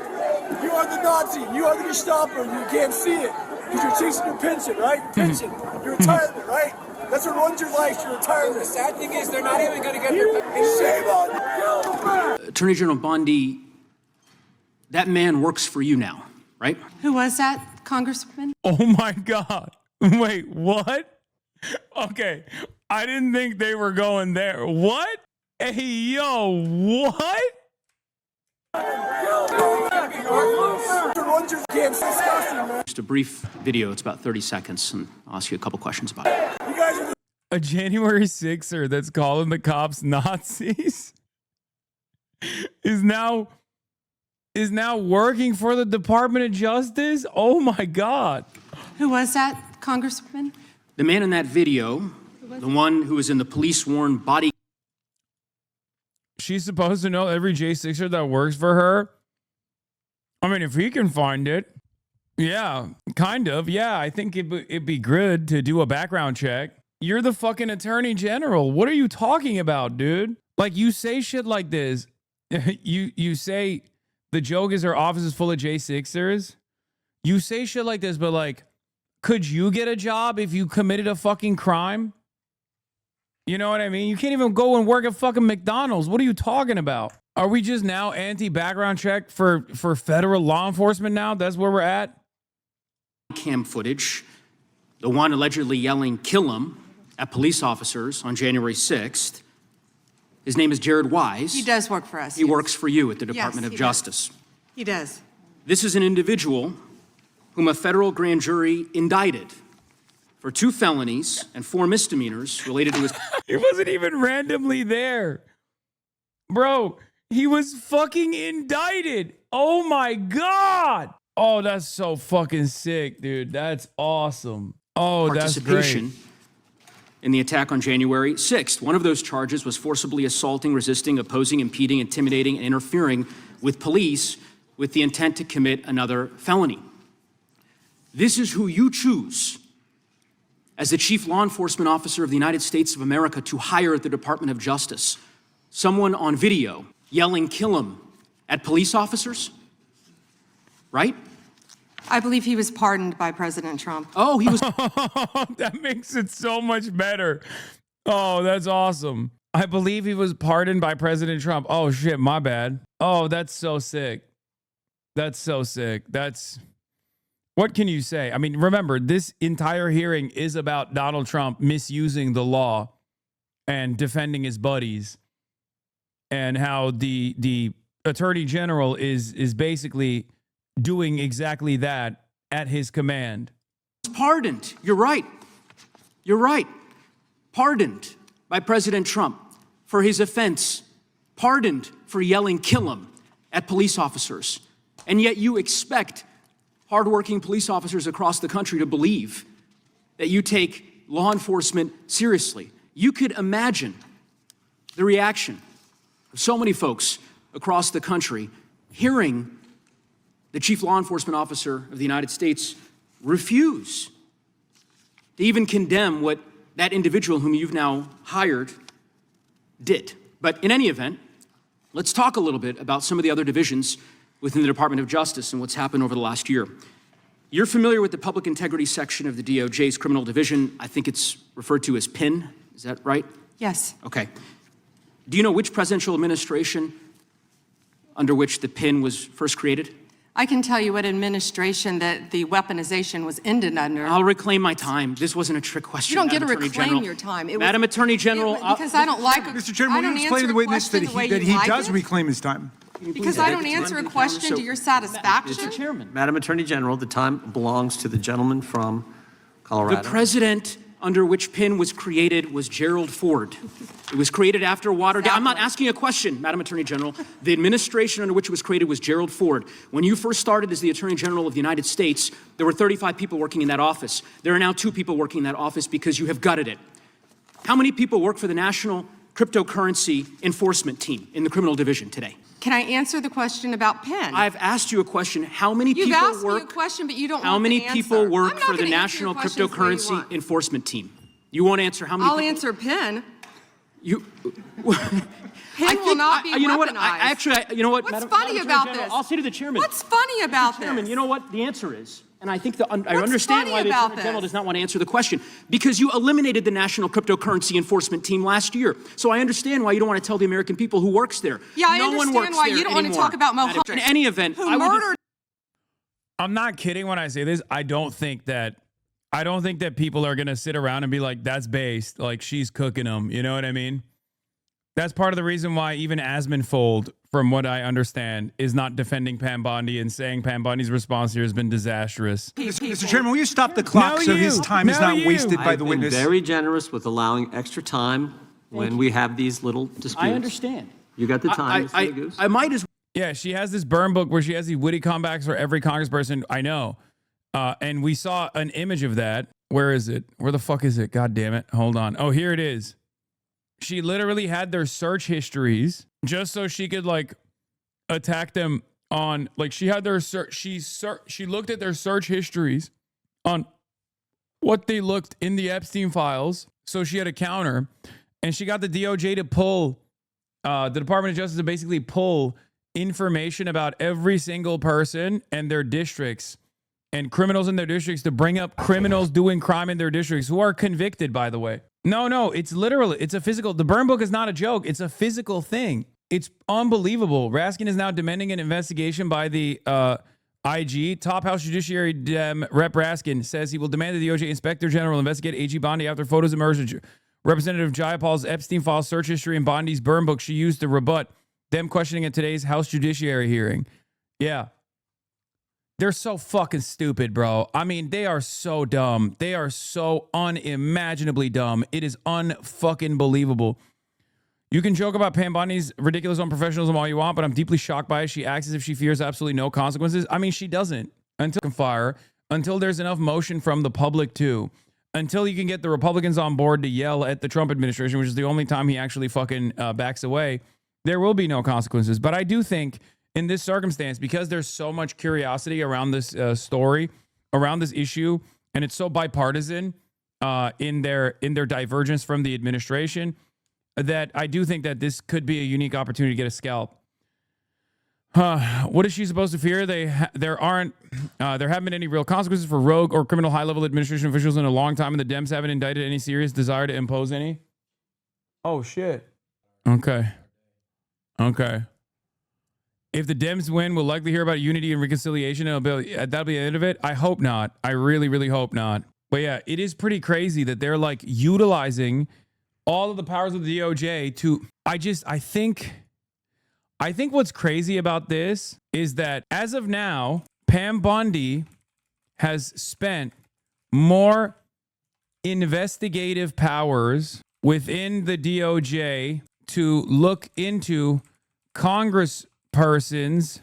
You are the Nazi. You are the Gestapo. You can't see it because you're chasing your pension, right? Pension. Your retirement, right? That's what runs your life, your retirement. The sad thing is they're not even going to get their pension. Shame on you. Attorney General Bondi, that man works for you now, right? Who was that, Congresswoman? Oh my God. Wait, what? Okay. I didn't think they were going there. What? Hey, yo, what? Just a brief video. It's about 30 seconds, and I'll ask you a couple questions about it. A January 6er that's calling the cops Nazis is now working for the Department of Justice? Oh my God. Who was that, Congresswoman? The man in that video, the one who was in the police-worn body. She's supposed to know every J6er that works for her. I mean, if he can find it. Yeah, kind of. Yeah, I think it'd be good to do a background check. You're the fucking attorney general. What are you talking about, dude? Like, you say shit like this. You say the joke is her office is full of J6ers. You say shit like this, but like, could you get a job if you committed a fucking crime? You know what I mean? You can't even go and work at fucking McDonald's. What are you talking about? Are we just now anti-background check for federal law enforcement now? That's where we're at? Cam footage, the one allegedly yelling, "Kill him," at police officers on January 6th. His name is Jared Wise. He does work for us. He works for you at the Department of Justice. He does. This is an individual whom a federal grand jury indicted for 2 felonies and 4 misdemeanors related to his... He wasn't even randomly there. Bro, he was fucking indicted. Oh my God. Oh, that's so fucking sick, dude. That's awesome. Oh, that's great. Participation in the attack on January 6th. One of those charges was forcibly assaulting, resisting, opposing, impeding, intimidating, and interfering with police with the intent to commit another felony. This is who you choose as the chief law enforcement officer of the United States of America to hire at the Department of Justice. Someone on video yelling, "Kill him," at police officers, right? I believe he was pardoned by President Trump. Oh, he was. That makes it so much better. Oh, that's awesome. I believe he was pardoned by President Trump. Oh, shit, my bad. Oh, that's so sick. That's so sick. What can you say? I mean, remember, this entire hearing is about Donald Trump misusing the law and defending his buddies, and how the Attorney General is basically doing exactly that at his command. Pardoned. You're right. You're right. Pardoned by President Trump for his offense. Pardoned for yelling "kill him" at police officers. And yet you expect hardworking police officers across the country to believe that you take law enforcement seriously. You could imagine the reaction of so many folks across the country hearing the chief law enforcement officer of the United States refuse to even condemn what that individual whom you've now hired did. But in any event, let's talk a little bit about some of the other divisions within the Department of Justice and what's happened over the last year. You're familiar with the Public Integrity section of the DOJ's criminal division. I think it's referred to as PIN. Is that right? Yes. Okay. Do you know which presidential administration under which the PIN was first created? I can tell you what administration that the weaponization was ended under. I'll reclaim my time. This wasn't a trick question. You don't get to Madam Attorney reclaim General. your time. Madam Attorney General. Because I don't like. Mr. Chairman, will you explain to the witness that he does reclaim his time? Because I don't answer a question to your satisfaction. Mr. Chairman. Madam Attorney General, the time belongs to the gentleman from Colorado. The president under which PIN was created was Gerald Ford. It was created after Watergate. I'm not asking a question, Madam Attorney General. The administration under which it was created was Gerald Ford. When you first started as the Attorney General of the United States, there were 35 people working in that office. There are now 2 people working in that office because you have gutted it. How many people work for the National Cryptocurrency Enforcement Team in the criminal division today? Can I answer the question about PIN? I've asked you a question. How many You've people asked work? me a question, but you don't How want many the answer. people work I'm not for the gonna answer your National questions the way you Cryptocurrency want. Enforcement Team? You won't answer how many I'll people? answer PIN. You. PIN will not be you know what? weaponized. You know what? What's Madam funny Attorney about General, this? I'll say to the chairman. What's funny about Chairman, this? you know what the answer is? And I think I What's understand funny why the about Attorney General this? does not want to answer the question. Because you eliminated the National Cryptocurrency Enforcement Team last year. So I understand why you don't want to tell the American people who works there. Yeah, I no one understand works why there you don't want to anymore. talk about Mohammed. In any event, who I would murdered. I'm not kidding when I say this. I don't think that people are going to sit around and be like, that's based. Like, she's cooking them. You know what I mean? That's part of the reason why even Asmonfold, from what I understand, is not defending Pam Bondi and saying Pam Bondi's response here has been disastrous. Mr. Chairman, will you stop the clock so his time is not wasted by the witness? I've been very generous with allowing extra time when we have these little disputes. I understand. You got the time, Mr. Goose. I might as well. Yeah, she has this burn book where she has these witty comebacks for every congressperson I know. And we saw an image of that. Where is it? Where the fuck is it? God damn it. Hold on. Oh, here it is. She literally had their search histories just so she could like attack them on, like, she had their search. She looked at their search histories on what they looked in the Epstein files. So she had a counter, and she got the DOJ to pull, the Department of Justice to basically pull information about every single person and their districts and criminals in their districts, to bring up criminals doing crime in their districts who are convicted, by the way. No, it's literally, it's a physical, the burn book is not a joke. It's a physical thing. It's unbelievable. Raskin is now demanding an investigation by the IG. Top House Judiciary Rep Raskin says he will demand the DOJ Inspector General investigate AG Bondi after photos emerged. Representative Jayapal's Epstein file search history and Bondi's burn book she used to rebut them questioning at today's House Judiciary hearing. Yeah. They're so fucking stupid, bro. I mean, they are so dumb. They are so unimaginably dumb. It is unfucking believable. You can joke about Pam Bondi's ridiculous unprofessionalism all you want, but I'm deeply shocked by it. She acts as if she fears absolutely no consequences. I mean, she doesn't. Until there's enough motion from the public too. Until you can get the Republicans on board to yell at the Trump administration, which is the only time he actually fucking backs away, there will be no consequences. But I do think in this circumstance, because there's so much curiosity around this story, around this issue, and it's so bipartisan in their divergence from the administration, that I do think that this could be a unique opportunity to get a scalp. What is she supposed to fear? There haven't been any real consequences for rogue or criminal high-level administration officials in a long time, and the Dems haven't indicted any serious desire to impose any. Oh, shit. Okay. If the Dems win, we'll likely hear about unity and reconciliation. That'll be the end of it. I hope not. I really, really hope not. But yeah, it is pretty crazy that they're like utilizing all of the powers of the DOJ to, I think what's crazy about this is that as of now, Pam Bondi has spent more investigative powers within the DOJ to look into congresspersons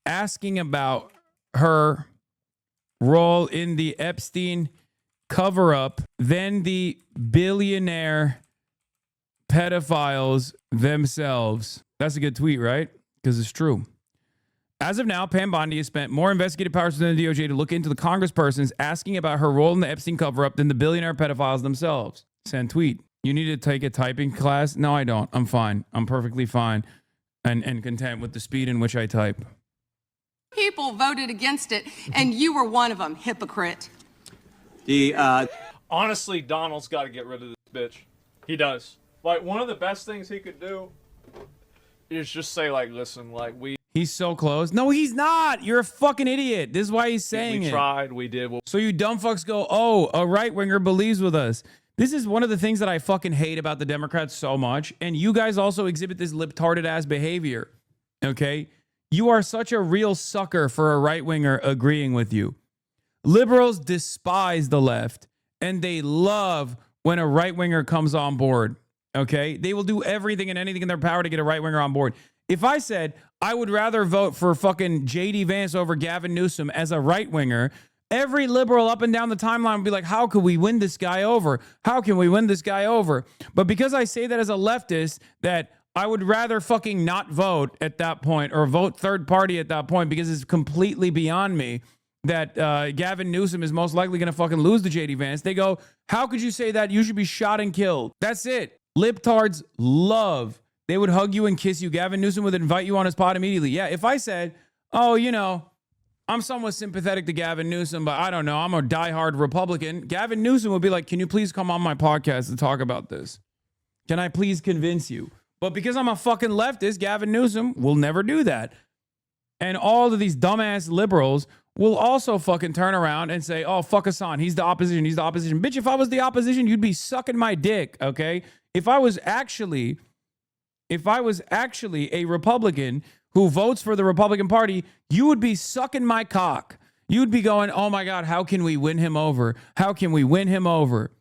asking about her role in the Epstein cover-up than the billionaire pedophiles themselves. That's a good tweet, right? Because it's true. As of now, Pam Bondi has spent more investigative powers within the DOJ to look into the congresspersons asking about her role in the Epstein cover-up than the billionaire pedophiles themselves. Send tweet. You need to take a typing class? No, I don't. I'm fine. I'm perfectly fine and content with the speed in which I type. People voted against it, and you were one of them, hypocrite. Honestly, Donald's got to get rid of this bitch. He does. Like, one of the best things he could do is just say, like, listen, like, He's so close. No, he's not. You're a fucking idiot. This is why he's saying it. We tried. We did. So you dumb fucks go, oh, a right-winger believes with us. This is one of the things that I fucking hate about the Democrats so much. And you guys also exhibit this libtarded ass behavior. Okay? You are such a real sucker for a right-winger agreeing with you. Liberals despise the left, and they love when a right-winger comes on board. Okay? They will do everything and anything in their power to get a right-winger on board. If I said I would rather vote for fucking J.D. Vance over Gavin Newsom as a right-winger, every liberal up and down the timeline would be like, how could we win this guy over? How can we win this guy over? But because I say that as a leftist, that I would rather fucking not vote at that point or vote third party at that point because it's completely beyond me that Gavin Newsom is most likely going to fucking lose to J.D. Vance. They go, how could you say that? You should be shot and killed. That's it. Libtards love. They would hug you and kiss you. Gavin Newsom would invite you on his pod immediately. Yeah, if I said, oh, you know, I'm somewhat sympathetic to Gavin Newsom, but I don't know, I'm a diehard Republican. Gavin Newsom would be like, can you please come on my podcast to talk about this? Can I please convince you? But because I'm a fucking leftist, Gavin Newsom will never do that. And all of these dumbass liberals will also fucking turn around and say, oh, fuck Hasan. He's the opposition. He's the opposition. Bitch, if I was the opposition, you'd be sucking my dick, okay? If I was actually a Republican who votes for the Republican Party, you would be sucking my cock. You'd be going, oh my God, how can we win him over? How can we win him over?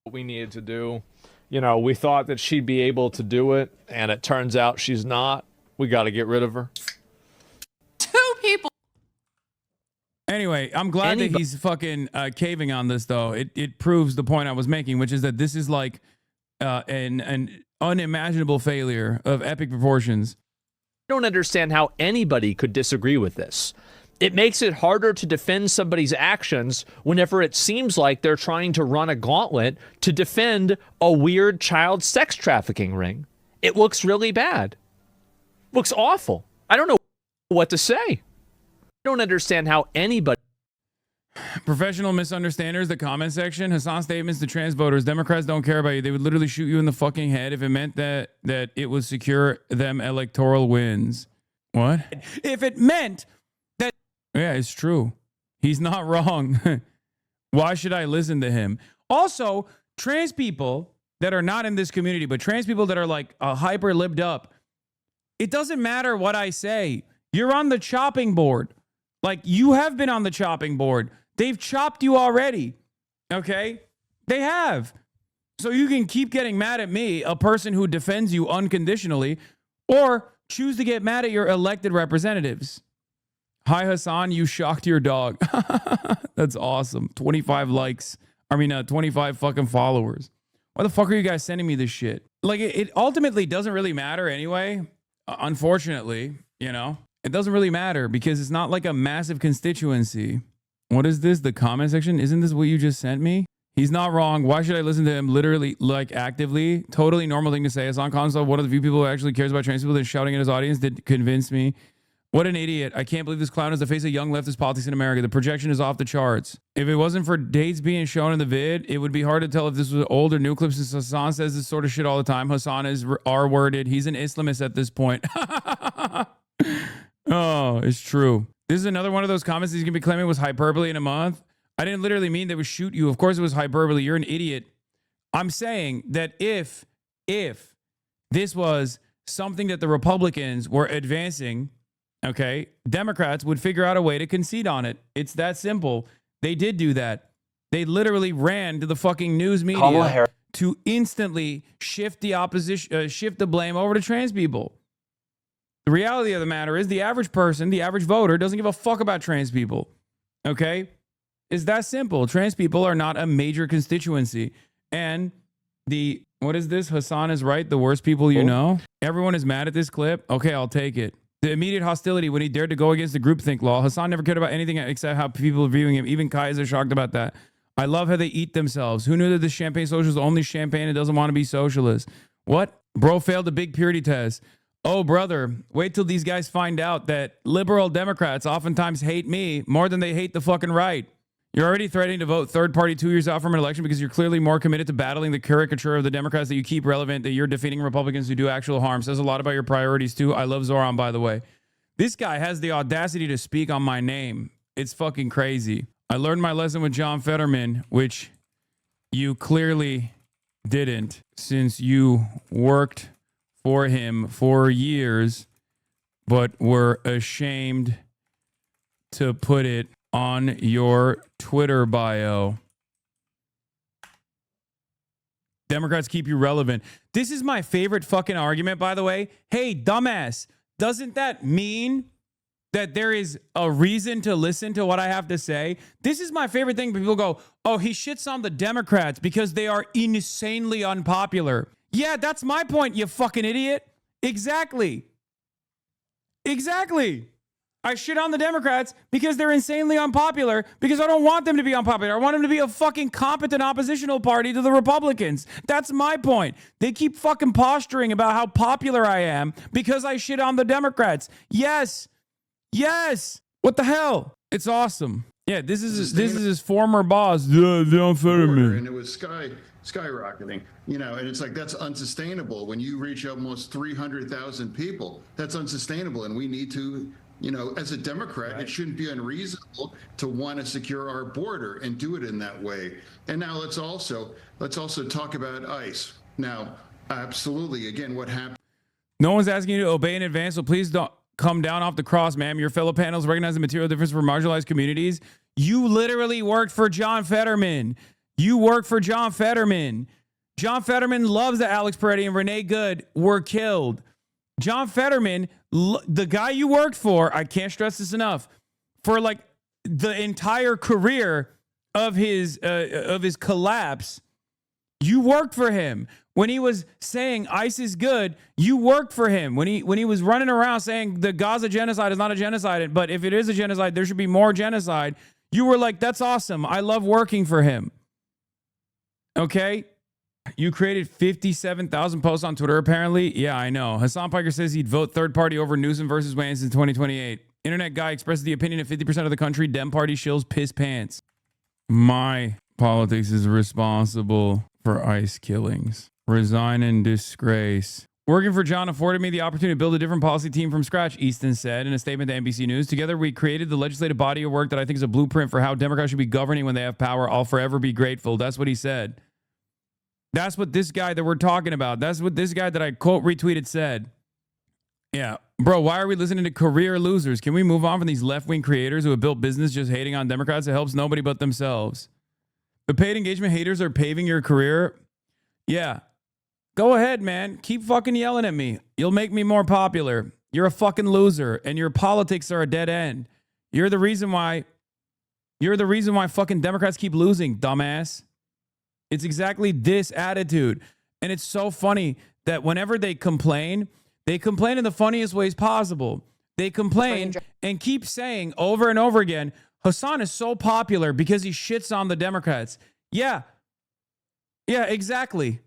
what we needed to do. You know, we thought that she'd be able to do it, and it turns out she's not. We got to get rid of her. Two people. Anyway, I'm glad that he's fucking caving on this, though. It proves the point I was making, which is that this is like an unimaginable failure of epic proportions. I don't understand how anybody could disagree with this. It makes it harder to defend somebody's actions whenever it seems like they're trying to run a gauntlet to defend a weird child sex trafficking ring. It looks really bad. Looks awful. I don't know what to say. I don't understand how anybody... Professional misunderstanders, the comment section. Hasan statements to trans voters. Democrats don't care about you. They would literally shoot you in the fucking head if it meant that it would secure them electoral wins. What? If it meant that... Yeah, it's true. He's not wrong. Why should I listen to him? Also, trans people that are not in this community, but trans people that are like hyper libbed up, it doesn't matter what I say. You're on the chopping board. Like, you have been on the chopping board. They've chopped you already. Okay? They have. So you can keep getting mad at me, a person who defends you unconditionally, or choose to get mad at your elected representatives. Hi, Hasan, you shocked your dog. That's awesome. 25 likes. 25 fucking followers. Why the fuck are you guys sending me this shit? Like, it ultimately doesn't really matter anyway. Unfortunately, you know? It doesn't really matter because it's not like a massive constituency. What is this? The comment section? Isn't this what you just sent me? He's not wrong. Why should I listen to him literally, like, actively? Totally normal thing to say. Hasan Khan's one of the few people who actually cares about trans people that shouting at his audience did convince me. What an idiot. I can't believe this clown is the face of young leftist politics in America. The projection is off the charts. If it wasn't for dates being shown in the vid, it would be hard to tell if this was old or new clip since Hasan says this sort of shit all the time. Hasan is R-worded. He's an Islamist at this point. Oh, it's true. This is another one of those comments he's going to be claiming was hyperbole in a month. I didn't literally mean they would shoot you. Of course it was hyperbole. You're an idiot. I'm saying that if this was something that the Republicans were advancing, okay, Democrats would figure out a way to concede on it. It's that simple. They did do that. They literally ran to the fucking news media to instantly shift the opposition, shift the blame over to trans people. The reality of the matter is the average person, the average voter, doesn't give a fuck about trans people. Okay? It's that simple. Trans people are not a major constituency. And what is this? Hasan is right. The worst people you know. Everyone is mad at this clip. Okay, I'll take it. The immediate hostility when he dared to go against the groupthink law. Hasan never cared about anything except how people are viewing him. Even Kai is shocked about that. I love how they eat themselves. Who knew that the champagne socialist is only champagne and doesn't want to be socialist? What? Bro failed the big purity test. Oh, brother, wait till these guys find out that liberal Democrats oftentimes hate me more than they hate the fucking right. You're already threatening to vote third party 2 years out from an election because you're clearly more committed to battling the caricature of the Democrats that you keep relevant, that you're defeating Republicans who do actual harm. Says a lot about your priorities, too. I love Zoran, by the way. This guy has the audacity to speak on my name. It's fucking crazy. I learned my lesson with John Fetterman, which you clearly didn't, since you worked for him for years, but were ashamed to put it on your Twitter bio. Democrats keep you relevant. This is my favorite fucking argument, by the way. Hey, dumbass, doesn't that mean that there is a reason to listen to what I have to say? This is my favorite thing. People go, oh, he shits on the Democrats because they are insanely unpopular. Yeah, that's my point, you fucking idiot. Exactly. I shit on the Democrats because they're insanely unpopular, because I don't want them to be unpopular. I want them to be a fucking competent oppositional party to the Republicans. That's my point. They keep fucking posturing about how popular I am because I shit on the Democrats. Yes. What the hell? It's awesome. Yeah, this is his former boss, John Fetterman. And it was skyrocketing, and it's like, that's unsustainable. When you reach almost 300,000 people, that's unsustainable. And we need to, as a Democrat, It shouldn't be unreasonable to want to secure our border and do it in that way. And now let's also talk about ICE. Now, absolutely, again, what happened? No one's asking you to obey in advance, so please don't come down off the cross, ma'am. Your fellow panels recognize the material difference for marginalized communities. You literally worked for John Fetterman. John Fetterman loves that Alex Peretti and Renee Good were killed. John Fetterman, the guy you worked for, I can't stress this enough, for like the entire career of his collapse, you worked for him. When he was saying ICE is good, you worked for him. When he was running around saying the Gaza genocide is not a genocide, but if it is a genocide, there should be more genocide, you were like, that's awesome. I love working for him. Okay? You created 57,000 posts on Twitter, apparently. Yeah, I know. Hasan Piker says he'd vote third party over Newsom versus Wayne in 2028. Internet guy expresses the opinion of 50% of the country. Dem party shills piss pants. My politics is responsible for ICE killings. Resign in disgrace. Working for John afforded me the opportunity to build a different policy team from scratch, Easton said in a statement to NBC News. Together, we created the legislative body of work that I think is a blueprint for how Democrats should be governing when they have power. I'll forever be grateful. That's what he said. That's what this guy that we're talking about, that's what this guy that I quote retweeted said. Yeah. Bro, why are we listening to career losers? Can we move on from these left-wing creators who have built business just hating on Democrats? It helps nobody but themselves. The paid engagement haters are paving your career. Yeah. Go ahead, man. Keep fucking yelling at me. You'll make me more popular. You're a fucking loser, and your politics are a dead end. You're the reason why fucking Democrats keep losing, dumbass. It's exactly this attitude. And it's so funny that whenever they complain in the funniest ways possible. They complain and keep saying over and over again, Hasan is so popular because he shits on the Democrats. Yeah, exactly.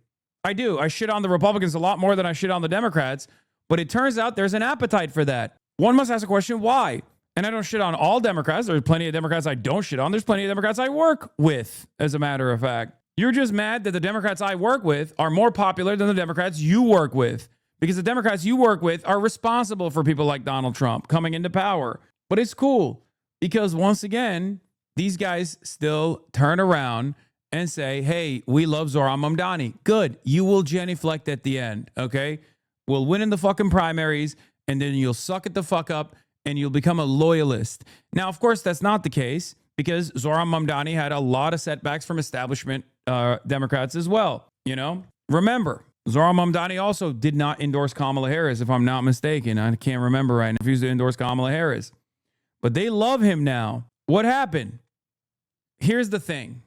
I do. I shit on the Republicans a lot more than I shit on the Democrats. But it turns out there's an appetite for that. One must ask a question, why? And I don't shit on all Democrats. There's plenty of Democrats I don't shit on. There's plenty of Democrats I work with, as a matter of fact. You're just mad that the Democrats I work with are more popular than the Democrats you work with, because the Democrats you work with are responsible for people like Donald Trump coming into power. But it's cool, because once again, these guys still turn around and say, hey, we love Zohran Mamdani. Good. You will genuflect at the end, okay? We'll win in the fucking primaries, and then you'll suck it the fuck up, and you'll become a loyalist. Now, of course, that's not the case, because Zohran Mamdani had a lot of setbacks from establishment Democrats as well, you know? Remember, Zohran Mamdani also did not endorse Kamala Harris, if I'm not mistaken. I can't remember right now if he used to endorse Kamala Harris. But they love him now. What happened? Here's the thing,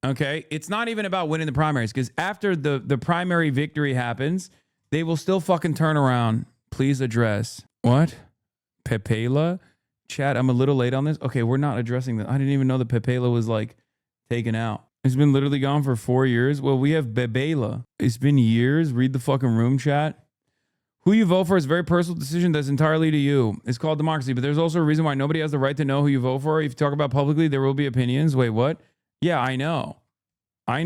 okay? It's not even about winning the primaries, because after the primary victory happens, they will still fucking turn around. Please address. What? Pepela? Chat, I'm a little late on this. Okay, we're not addressing that. I didn't even know that Pepela was like taken out. It's been literally gone for 4 years. Well, we have Bebela. It's been years. Read the fucking room chat. Who you vote for is a very personal decision that's entirely to you. It's called democracy, but there's also a reason why nobody has the right to know who you vote for. If you talk about publicly, there will be opinions. Wait, what? Yeah, I know. I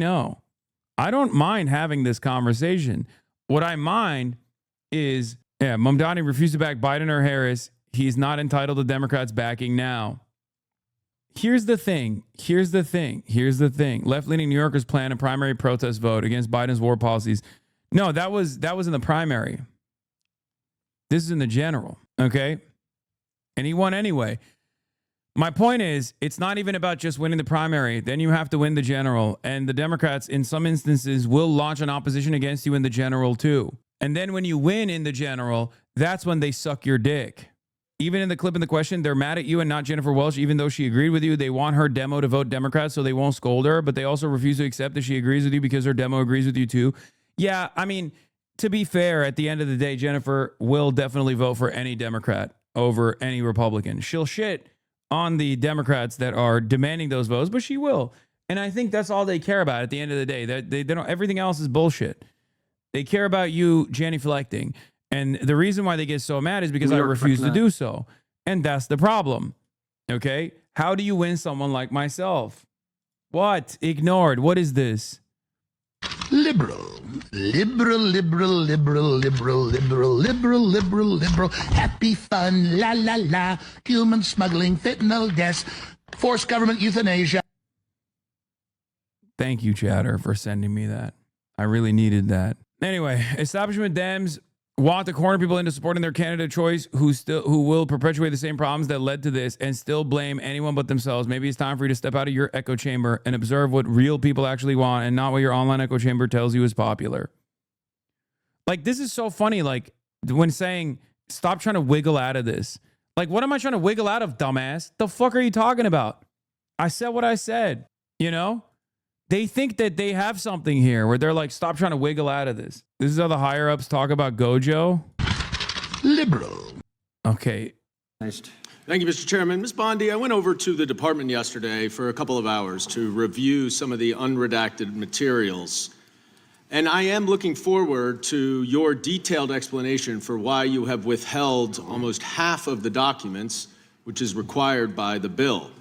don't mind having this conversation. What I mind is, Mamdani refused to back Biden or Harris. He's not entitled to Democrats backing now. Here's the thing. Left-leaning New Yorkers plan a primary protest vote against Biden's war policies. No, that was in the primary. This is in the general, okay? And he won anyway. My point is, it's not even about just winning the primary. Then you have to win the general. And the Democrats, in some instances, will launch an opposition against you in the general too. And then when you win in the general, that's when they suck your dick. Even in the clip in the question, they're mad at you and not Jennifer Welch, even though she agreed with you. They want her demo to vote Democrat so they won't scold her, but they also refuse to accept that she agrees with you because her demo agrees with you too. Yeah, I mean, to be fair, at the end of the day, Jennifer will definitely vote for any Democrat over any Republican. She'll shit on the Democrats that are demanding those votes, but she will. And I think that's all they care about at the end of the day. They don't, everything else is bullshit. They care about you genuflecting. And the reason why they get so mad is because I refuse to do so. And that's the problem. Okay? How do you win someone like myself? What? Ignored. What is this? Liberal. Happy fun, la la la. Human smuggling, fentanyl deaths, forced government euthanasia. Thank you, Chatter, for sending me that. I really needed that. Anyway, establishment Dems want to corner people into supporting their candidate choice who will perpetuate the same problems that led to this and still blame anyone but themselves. Maybe it's time for you to step out of your echo chamber and observe what real people actually want and not what your online echo chamber tells you is popular. Like, this is so funny, like, when saying, stop trying to wiggle out of this. Like, what am I trying to wiggle out of, dumbass? The fuck are you talking about? I said what I said, you know? They think that they have something here where they're like, stop trying to wiggle out of this. This is how the higher ups talk about Gojo. Liberal. Okay. Thank you, Mr. Chairman. Ms. Bondi, I went over to the department yesterday for a couple of hours to review some of the unredacted materials. And I am looking forward to your detailed explanation for why you have withheld almost half of the documents, which is required by the bill.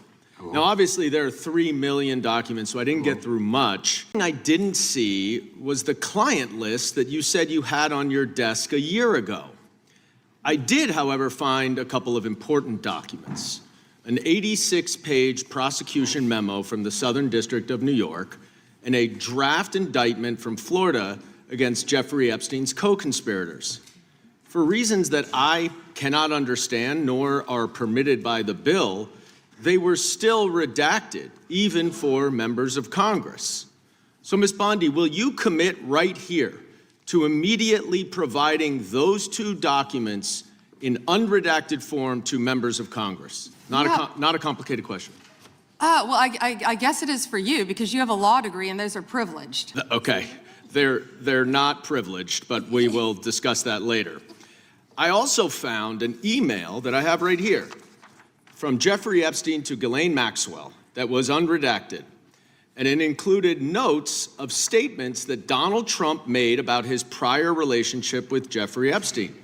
Now, obviously, there are 3 million documents, so I didn't get through much. What I didn't see was the client list that you said you had on your desk a year ago. I did, however, find a couple of important documents. An 86-page prosecution memo from the Southern District of New York and a draft indictment from Florida against Jeffrey Epstein's co-conspirators. For reasons that I cannot understand nor are permitted by the bill, they were still redacted, even for members of Congress. So, Ms. Bondi, will you commit right here to immediately providing those 2 documents in unredacted form to members of Congress? Not a complicated question. Well, I guess it is for you because you have a law degree and those are privileged. Okay, they're not privileged, but we will discuss that later. I also found an email that I have right here from Jeffrey Epstein to Ghislaine Maxwell that was unredacted, and it included notes of statements that Donald Trump made about his prior relationship with Jeffrey Epstein.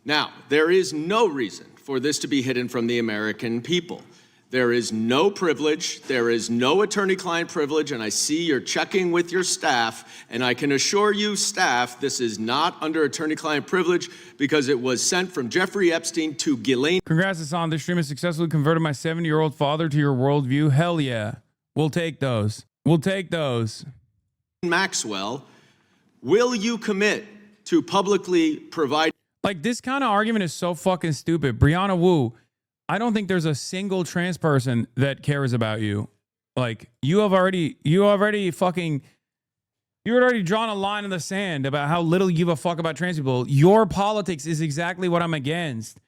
Now, there is no reason for this to be hidden from the American people. There is no privilege, there is no attorney-client privilege, and I see you're checking with your staff, and I can assure you, staff, this is not under attorney-client privilege because it was sent from Jeffrey Epstein to Ghislaine. Congrats, Hasan. This stream has successfully converted my 70-year-old father to your worldview. Hell yeah. We'll take those. We'll take those. Maxwell, will you commit to publicly provide... Like, this kind of argument is so fucking stupid. Brianna Wu, I don't think there's a single trans person that cares about you. Like, you have already drawn a line in the sand about how little you give a fuck about trans people. Your politics is exactly what I'm against.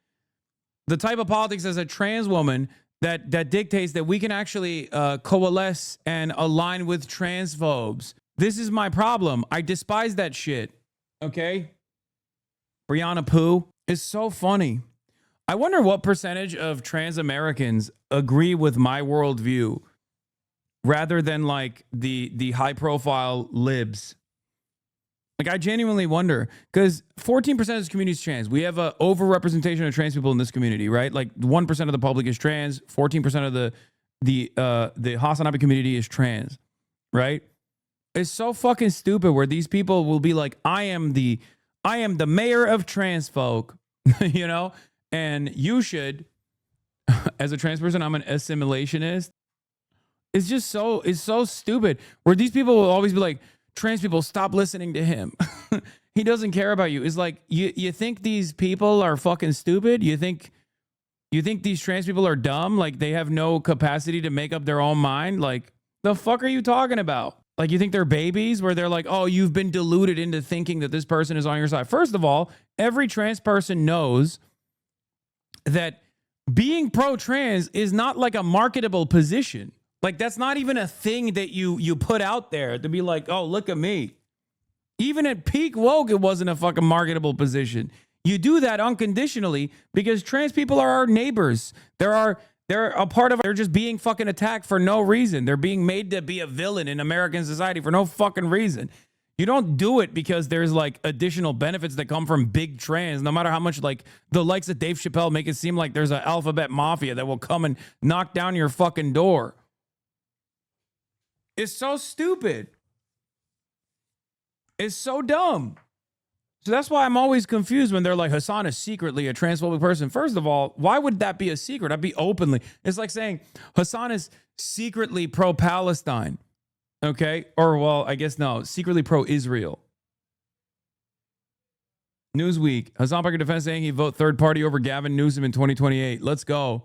The type of politics as a trans woman that dictates that we can actually coalesce and align with transphobes. This is my problem. I despise that shit. Okay? Brianna Poo is so funny. I wonder what percentage of trans Americans agree with my worldview rather than like the high profile libs. Like, I genuinely wonder, because 14% of this community is trans. We have a overrepresentation of trans people in this community, right? Like 1% of the public is trans, 14% of the HasanAbi community is trans, right? It's so fucking stupid where these people will be like, I am the mayor of trans folk, you know? And you should, as a trans person, I'm an assimilationist. It's just it's so stupid. Where these people will always be like, trans people, stop listening to him. He doesn't care about you. It's like, you think these people are fucking stupid? You think these trans people are dumb? Like, they have no capacity to make up their own mind? Like, the fuck are you talking about? Like, you think they're babies where they're like, oh, you've been deluded into thinking that this person is on your side. First of all, every trans person knows that being pro-trans is not like a marketable position. Like, that's not even a thing that you put out there to be like, oh, look at me. Even at peak woke, it wasn't a fucking marketable position. You do that unconditionally because trans people are our neighbors. They're a part of, they're just being fucking attacked for no reason. They're being made to be a villain in American society for no fucking reason. You don't do it because there's like additional benefits that come from big trans, no matter how much like the likes of Dave Chappelle make it seem like there's an alphabet mafia that will come and knock down your fucking door. It's so stupid. It's so dumb. So that's why I'm always confused when they're like, Hasan is secretly a transphobic person. First of all, why would that be a secret? I'd be openly. It's like saying Hasan is secretly pro-Palestine. Okay? Or, well, I guess no, secretly pro-Israel. Newsweek, Hasan Piker defense saying he'd vote third party over Gavin Newsom in 2028. Let's go.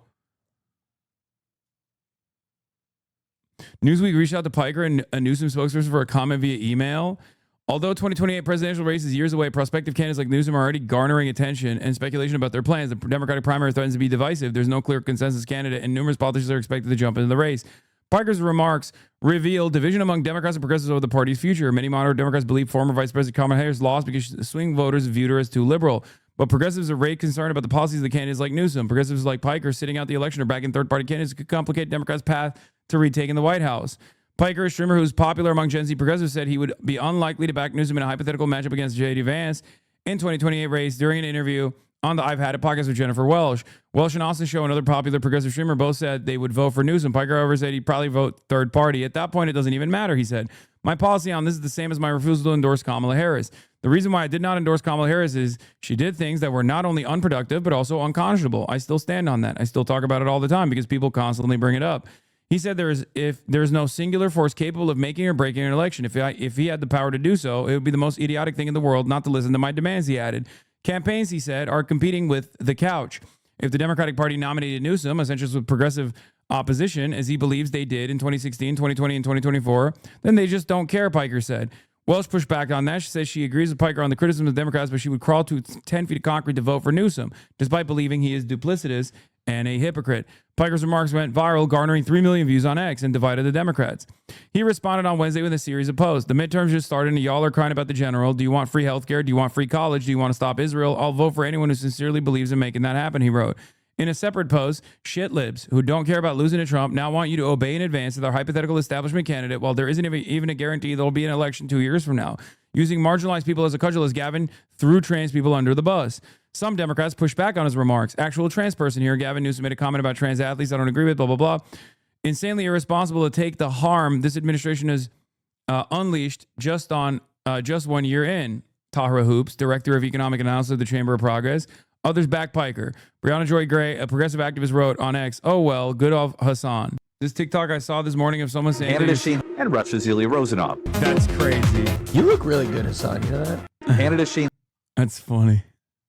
Newsweek reached out to Piker and a Newsom spokesperson for a comment via email. Although 2028 presidential race is years away, prospective candidates like Newsom are already garnering attention and speculation about their plans. The Democratic primary threatens to be divisive. There's no clear consensus candidate, and numerous politicians are expected to jump into the race. Piker's remarks reveal division among Democrats and progressives over the party's future. Many moderate Democrats believe former Vice President Kamala Harris lost because swing voters viewed her as too liberal. But progressives are very concerned about the policies of the candidates like Newsom. Progressives like Piker sitting out the election or backing third-party candidates could complicate Democrats' path to retaking the White House. Piker, a streamer who's popular among Gen Z progressives, said he would be unlikely to back Newsom in a hypothetical matchup against J.D. Vance in 2028 race during an interview on the I've Had It podcast with Jennifer Welsh. Welsh and Austin Show, another popular progressive streamer, both said they would vote for Newsom. Piker, however, said he'd probably vote third party. At that point, it doesn't even matter, he said. My policy on this is the same as my refusal to endorse Kamala Harris. The reason why I did not endorse Kamala Harris is she did things that were not only unproductive, but also unconscionable. I still stand on that. I still talk about it all the time because people constantly bring it up. He said if there's no singular force capable of making or breaking an election, if he had the power to do so, it would be the most idiotic thing in the world not to listen to my demands, he added. Campaigns, he said, are competing with the couch. If the Democratic Party nominated Newsom, essentially with progressive opposition, as he believes they did in 2016, 2020, and 2024, then they just don't care, Piker said. Welsh pushed back on that. She says she agrees with Piker on the criticism of the Democrats, but she would crawl to 10 feet of concrete to vote for Newsom, despite believing he is duplicitous and a hypocrite. Piker's remarks went viral, garnering 3 million views on X and divided the Democrats. He responded on Wednesday with a series of posts. The midterms just started and y'all are crying about the general. Do you want free healthcare? Do you want free college? Do you want to stop Israel? I'll vote for anyone who sincerely believes in making that happen, he wrote. In a separate post, shit libs who don't care about losing to Trump now want you to obey in advance to their hypothetical establishment candidate while there isn't even a guarantee there'll be an election 2 years from now. Using marginalized people as a cudgel as Gavin threw trans people under the bus. Some Democrats pushed back on his remarks. Actual trans person here, Gavin Newsom, made a comment about trans athletes I don't agree with, blah, blah, blah. Insanely irresponsible to take the harm this administration has unleashed just 1 year in. Tahra Hoops, director of economic analysis of the Chamber of Progress. Others back Piker. Brianna Joy Gray, a progressive activist, wrote on X, "Oh well, good off Hasan." This TikTok I saw this morning of someone saying and Russia's Ilya Rozanov. That's crazy. You look really good, Hasan. You know that? Canada Sheen. That's funny.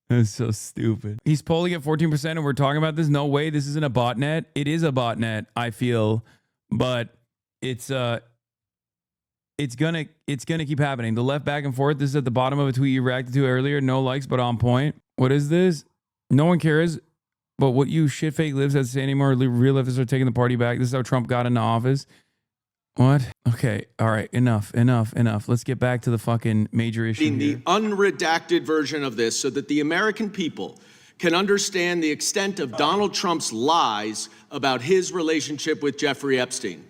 That's so stupid. He's polling at 14% and we're talking about this. No way, this isn't a botnet. It is a botnet, I feel, but it's gonna keep happening. The left back and forth. This is at the bottom of a tweet you reacted to earlier. No likes, but on point. What is this? No one cares. But what you shit fake lives have to say anymore. Real leftists are taking the party back. This is how Trump got into office. What? Okay. All right. Enough. Let's get back to the fucking major issue. In the unredacted version of this so that the American people can understand the extent of Donald Trump's lies about his relationship with Jeffrey Epstein.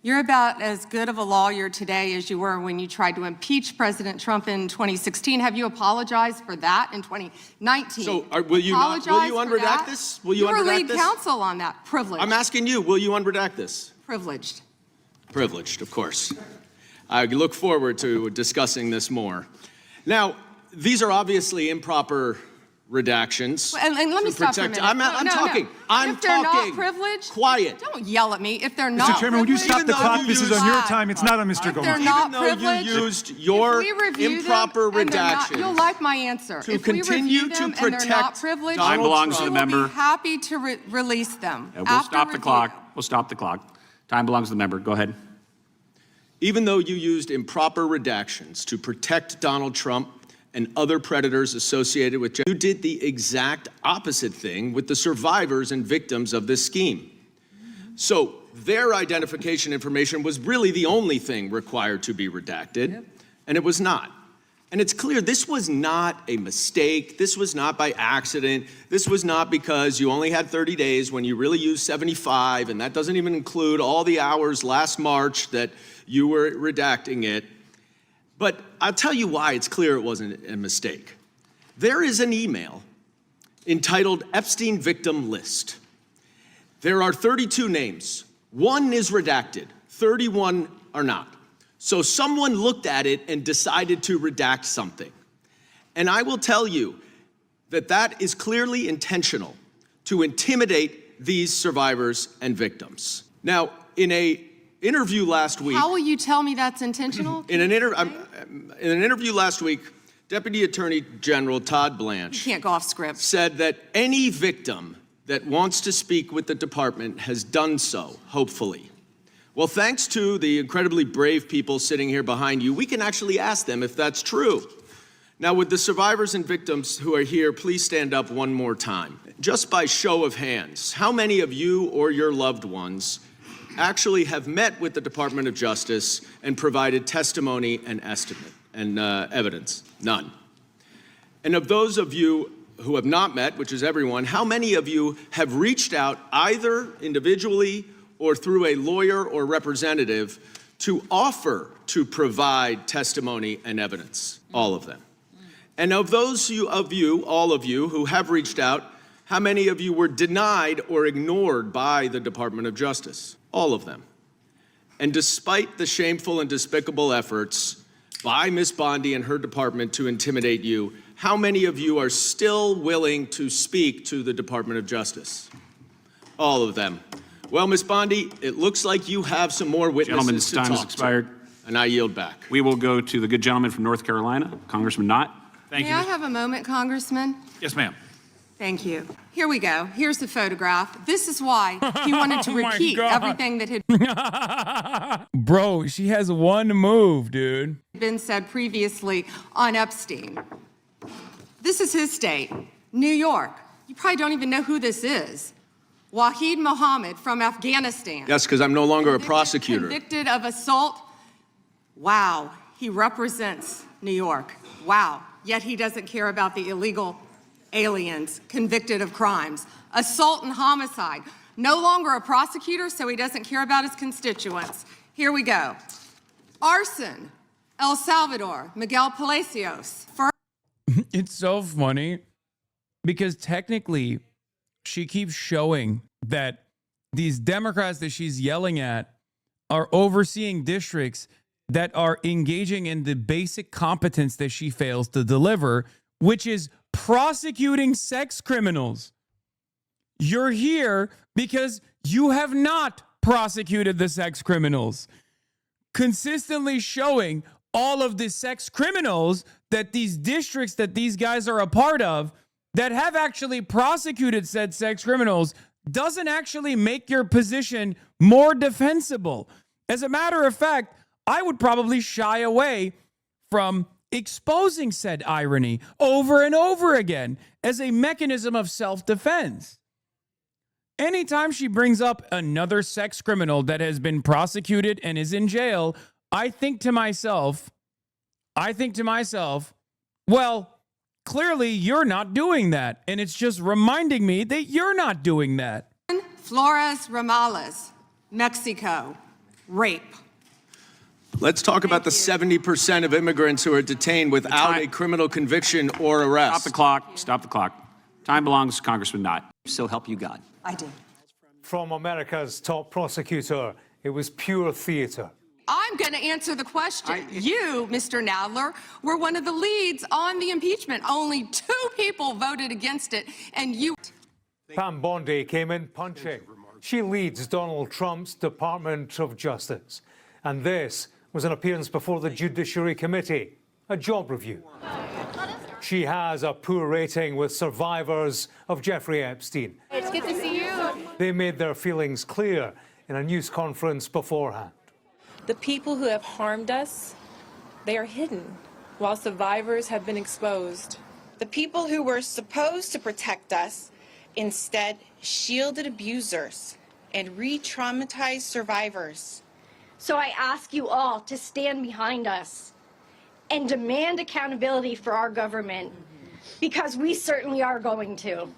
You're about as good of a lawyer today as you were when you tried to impeach President Trump in 2016. Have you apologized for that in 2019? So will you unredact this? Will you were unredact lead this? counsel on that. Privileged. I'm asking you, will you unredact this? Privileged. Privileged, of course. I look forward to discussing this more. Now, these are obviously improper redactions. And let me stop for a minute. I'm talking. If they're not privileged, quiet. Don't yell at me. If they're not Mr. Chairman, would you stop the clock? This is on your time. It's not on Mr. If Goldman. they're not Even though privileged, you used your improper redactions, you'll like my answer. to If we continue review to them and they're not protect privileged, Time belongs to the we will member. be happy to release them. We'll after stop the review. clock. We'll stop the clock. Time belongs to the member. Go ahead. even though you used improper redactions to protect Donald Trump and other predators associated with you did the exact opposite thing with the survivors and victims of this scheme. So their identification information was really the only thing required to be redacted, and it was not. And it's clear this was not a mistake. This was not by accident. This was not because you only had 30 days when you really used 75, and that doesn't even include all the hours last March that you were redacting it. But I'll tell you why it's clear it wasn't a mistake. There is an email entitled Epstein Victim List. There are 32 names. 1 is redacted, 31 are not. So someone looked at it and decided to redact something. And I will tell you that that is clearly intentional to intimidate these survivors and victims. Now, in an interview last week— How will you tell me that's intentional? In an interview last week, Deputy Attorney General Todd Blanche— You can't go off script. —said that any victim that wants to speak with the department has done so, hopefully. Well, thanks to the incredibly brave people sitting here behind you, we can actually ask them if that's true. Now, would the survivors and victims who are here please stand up one more time? Just by show of hands, how many of you or your loved ones actually have met with the Department of Justice and provided testimony and estimate and evidence? None. And of those of you who have not met, which is everyone, how many of you have reached out either individually or through a lawyer or representative to offer to provide testimony and evidence? All of them. And of those of you, all of you who have reached out, how many of you were denied or ignored by the Department of Justice? All of them. And despite the shameful and despicable efforts by Ms. Bondi and her department to intimidate you, how many of you are still willing to speak to the Department of Justice? All of them. Well, Ms. Bondi, it looks like you have some more witnesses to talk to. Gentleman's time has expired. And I yield back. We will go to the good gentleman from North Carolina, Congressman Knott. May I have a moment, Congressman? Yes, ma'am. Thank you. Here we go. Here's the photograph. This is why he wanted to repeat everything that had Bro, she has one move, dude. been said previously on Epstein. This is his state, New York. You probably don't even know who this is. Wahid Mohammed from Afghanistan. Yes, because I'm no longer a prosecutor. Convicted of assault. Wow, he represents New York. Wow, yet he doesn't care about the illegal aliens convicted of crimes. Assault and homicide. No longer a prosecutor, so he doesn't care about his constituents. Here we go. Arson, El Salvador, Miguel Palacios. It's so funny because technically she keeps showing that these Democrats that she's yelling at are overseeing districts that are engaging in the basic competence that she fails to deliver, which is prosecuting sex criminals. You're here because you have not prosecuted the sex criminals, consistently showing all of the sex criminals that these districts that these guys are a part of that have actually prosecuted said sex criminals doesn't actually make your position more defensible. As a matter of fact, I would probably shy away from exposing said irony over and over again as a mechanism of self-defense. Anytime she brings up another sex criminal that has been prosecuted and is in jail, I think to myself, well, clearly you're not doing that. And it's just reminding me that you're not doing that. Flores Ramales, Mexico, rape. Let's talk about the 70% of immigrants who are detained without a criminal conviction or arrest. Stop the clock. Stop the clock. Time belongs to Congressman Knott. So help you God. I did. From America's top prosecutor, it was pure theater. I'm going to answer the question. You, Mr. Nadler, were one of the leads on the impeachment. Only 2 people voted against it, and you... Pam Bondi came in punching. She leads Donald Trump's Department of Justice. And this was an appearance before the Judiciary Committee, a job review. She has a poor rating with survivors of Jeffrey Epstein. It's good to see you. They made their feelings clear in a news conference beforehand. The people who have harmed us, they are hidden, while survivors have been exposed. The people who were supposed to protect us instead shielded abusers and re-traumatized survivors. So I ask you all to stand behind us and demand accountability for our government, because we certainly are going to.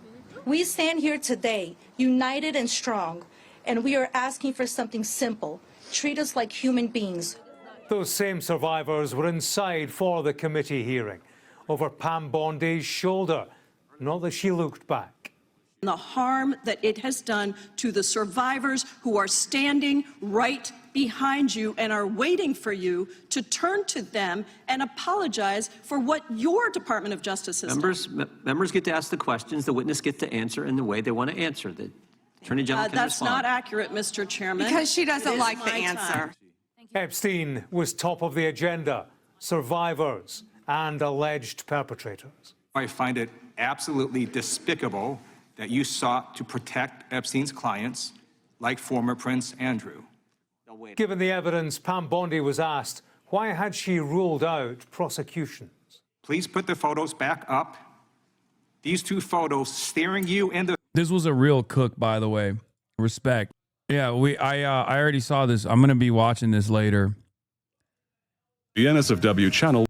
We stand here today, united and strong, and we are asking for something simple. Treat us like human beings. Those same survivors were inside for the committee hearing over Pam Bondi's shoulder, not that she looked back. The harm that it has done to the survivors who are standing right behind you and are waiting for you to turn to them and apologize for what your Department of Justice has done. Members get to ask the questions, the witness get to answer in the way they want to answer. The Attorney General can That's respond. not accurate, Mr. Chairman. Because she doesn't like the my answer. time. Epstein was top of the agenda, survivors and alleged perpetrators. I find it absolutely despicable that you sought to protect Epstein's clients like former Prince Andrew. Given the evidence, Pam Bondi was asked, why had she ruled out prosecutions? Please put the photos back up. These 2 photos staring you in the... This was a real cook, by the way. Respect. Yeah, I already saw this. I'm going to be watching this later. The NSFW channel.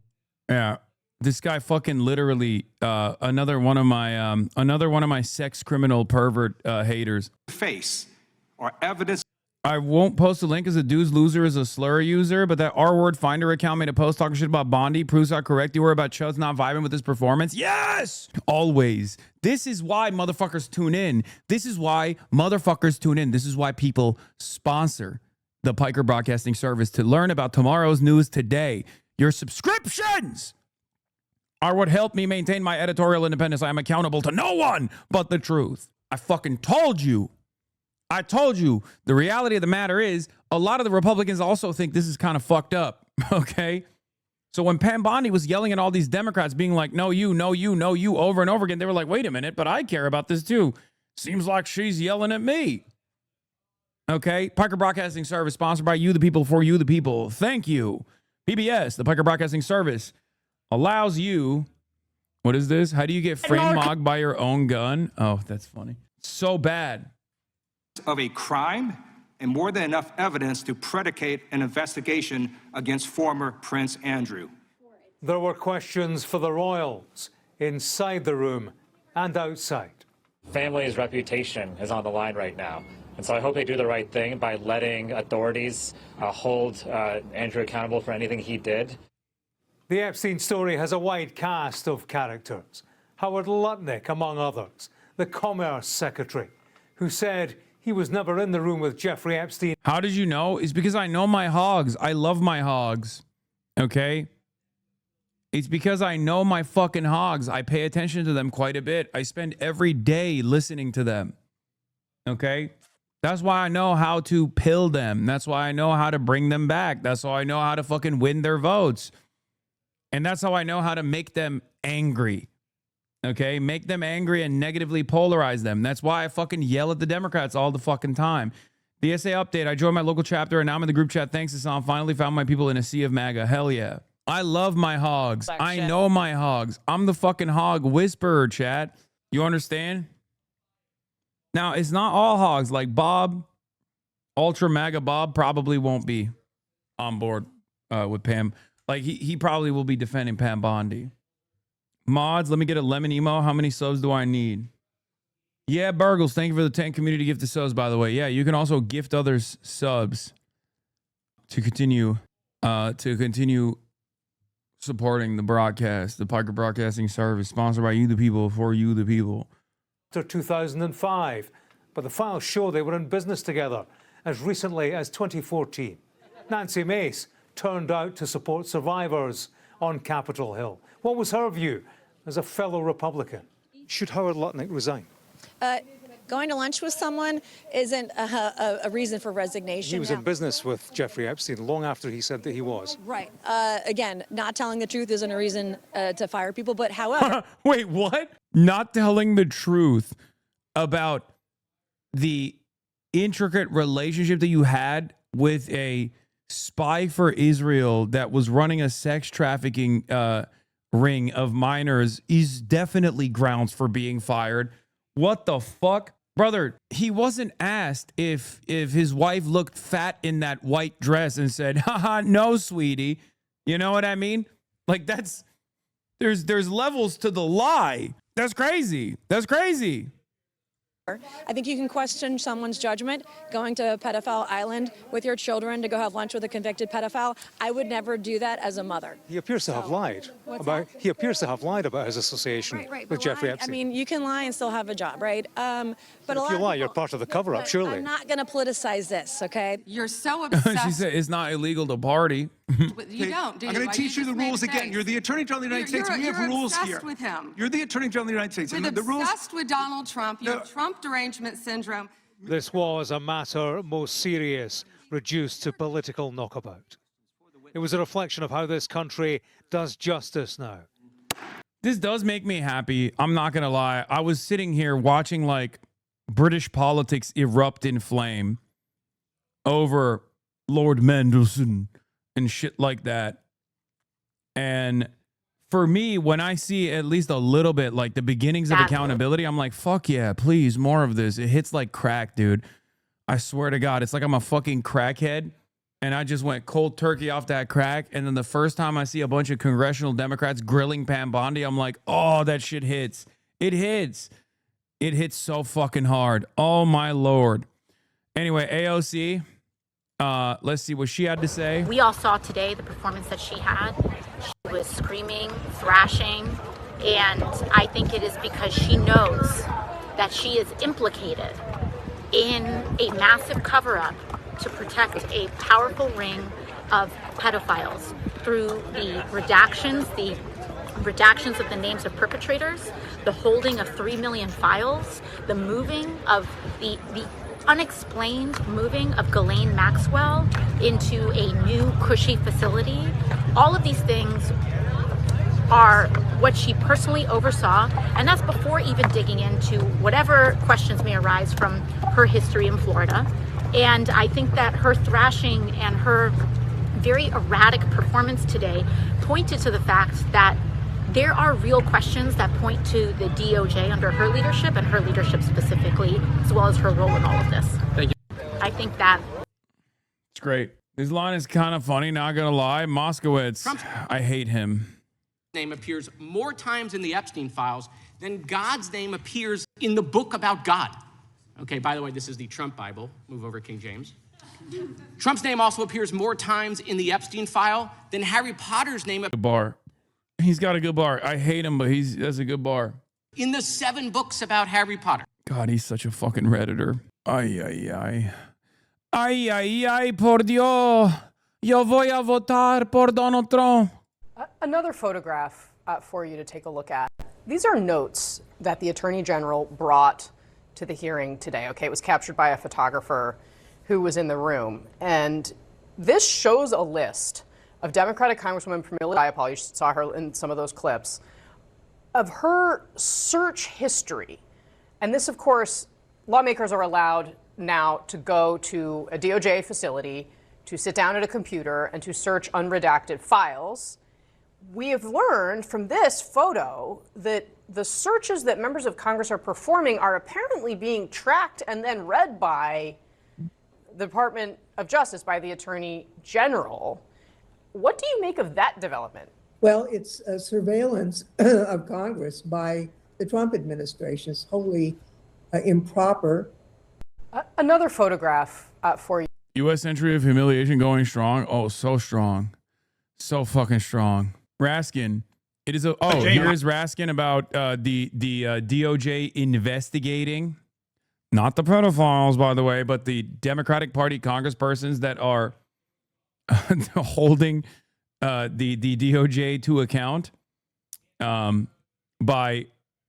Yeah. This guy fucking literally another one of my sex criminal pervert haters. Face or evidence. I won't post a link as a dude's loser is a slur user, but that R-word finder account made a post talking shit about Bondi proves how correct you were about Chud's not vibing with his performance. Yes! Always. This is why motherfuckers tune in. This is why motherfuckers tune in. This is why people sponsor the Piker Broadcasting Service to learn about tomorrow's news today. Your subscriptions are what help me maintain my editorial independence. I am accountable to no one but the truth. I fucking told you. I told you. The reality of the matter is a lot of the Republicans also think this is kind of fucked up, okay? So when Pam Bondi was yelling at all these Democrats being like, no, you, no, you, no, you, over and over again, they were like, wait a minute, but I care about this too. Seems like she's yelling at me. Okay? Piker Broadcasting Service, sponsored by you, the people, for you, the people. Thank you. PBS, the Piker Broadcasting Service, allows you, what is this? How do you get frame mogged by your own gun? Oh, that's funny. So bad. Of a crime and more than enough evidence to predicate an investigation against former Prince Andrew. There were questions for the royals inside the room and outside. Family's reputation is on the line right now. And so I hope they do the right thing by letting authorities hold Andrew accountable for anything he did. The Epstein story has a wide cast of characters. Howard Lutnick, among others, the Commerce Secretary, who said he was never in the room with Jeffrey Epstein. How did you know? It's because I know my hogs. I love my hogs. Okay? It's because I know my fucking hogs. I pay attention to them quite a bit. I spend every day listening to them. Okay? That's why I know how to pill them. That's why I know how to bring them back. That's why I know how to fucking win their votes. And that's how I know how to make them angry. Okay? Make them angry and negatively polarize them. That's why I fucking yell at the Democrats all the fucking time. The SA update. I joined my local chapter and now I'm in the group chat. Thanks, Hasan. Finally found my people in a sea of MAGA. Hell yeah. I love my hogs. I know my hogs. I'm the fucking hog whisperer, chat. You understand? Now, it's not all hogs. Like Bob, Ultra MAGA Bob, probably won't be on board with Pam. Like, he probably will be defending Pam Bondi. Mods, let me get a lemon emo. How many subs do I need? Yeah, Burgles, thank you for the 10 community gift of subs, by the way. Yeah, you can also gift others subs to continue supporting the broadcast, the Parker Broadcasting Service, sponsored by you, the people, for you, the people. After 2005, but the files show they were in business together as recently as 2014. Nancy Mace turned out to support survivors on Capitol Hill. What was her view as a fellow Republican? Should Howard Lutnick resign? Going to lunch with someone isn't a reason for resignation. He was in business with Jeffrey Epstein long after he said that he was. Right. Again, not telling the truth isn't a reason to fire people, but however... Wait, what? Not telling the truth about the intricate relationship that you had with a spy for Israel that was running a sex trafficking ring of minors is definitely grounds for being fired. What the fuck? Brother, he wasn't asked if his wife looked fat in that white dress and said, haha, no, sweetie. You know what I mean? Like, there's levels to the lie. That's crazy. That's crazy. I think you can question someone's judgment going to a pedophile island with your children to go have lunch with a convicted pedophile. I would never do that as a mother. He appears to have lied about. He appears to have lied about his association with Jeffrey Epstein. I mean, you can lie and still have a job, right? But if you lie, you're part of the cover-up, surely. I'm not going to politicize this, okay? You're so obsessed. She said it's not illegal to party. You don't, do you? I'm going to teach you the rules again. You're the Attorney General of the United States. We have rules here. You're obsessed with him. You're the Attorney General of the United States. You're the rules. obsessed with Donald Trump. You have Trump derangement syndrome. This was a matter most serious, reduced to political knockabout. It was a reflection of how this country does justice now. This does make me happy. I'm not going to lie. I was sitting here watching like British politics erupt in flame over Lord Mandelson and shit like that. And for me, when I see at least a little bit like the beginnings of accountability, I'm like, fuck yeah, please, more of this. It hits like crack, dude. I swear to God, it's like I'm a fucking crackhead and I just went cold turkey off that crack. And then the first time I see a bunch of congressional Democrats grilling Pam Bondi, I'm like, oh, that shit hits. It hits. It hits so fucking hard. Oh, my Lord. Anyway, AOC, let's see what she had to say. We all saw today the performance that she had. She was screaming, thrashing, and I think it is because she knows that she is implicated in a massive cover-up to protect a powerful ring of pedophiles through the redactions of the names of perpetrators, the holding of 3 million files, the moving of the unexplained moving of Ghislaine Maxwell into a new cushy facility. All of these things are what she personally oversaw, and that's before even digging into whatever questions may arise from her history in Florida. And I think that her thrashing and her very erratic performance today pointed to the fact that there are real questions that point to the DOJ under her leadership and her leadership specifically, as well as her role in all of this. Thank you. I think that it's great. This line is kind of funny, not gonna lie. Moskowitz, I hate him. Name appears more times in the Epstein files than God's name appears in the book about God. Okay, by the way, this is the Trump Bible. Move over, King James. Trump's name also appears more times in the Epstein file than Harry Potter's name. Bar. He's got a good bar. I hate him, but that's a good bar. in the 7 books about Harry Potter. God, he's such a fucking Redditor. Ay, ay, ay. Ay, ay, ay, por Dios. Yo voy a votar por Donald Trump. Another photograph for you to take a look at. These are notes that the Attorney General brought to the hearing today. Okay, it was captured by a photographer who was in the room. And this shows a list of Democratic Congresswoman Pramila Jayapal, you saw her in some of those clips, of her search history. And this, of course, lawmakers are allowed now to go to a DOJ facility, to sit down at a computer and to search unredacted files. We have learned from this photo that the searches that members of Congress are performing are apparently being tracked and then read by the Department of Justice, by the Attorney General. What do you make of that development? Well, it's a surveillance of Congress by the Trump administration. It's wholly improper. Another photograph for you. U.S. entry of humiliation going strong. Oh, so strong. So fucking strong. Raskin. It is a, oh, here is Raskin about the DOJ investigating, not the pedophiles, by the way, but the Democratic Party congresspersons that are holding the DOJ to account by,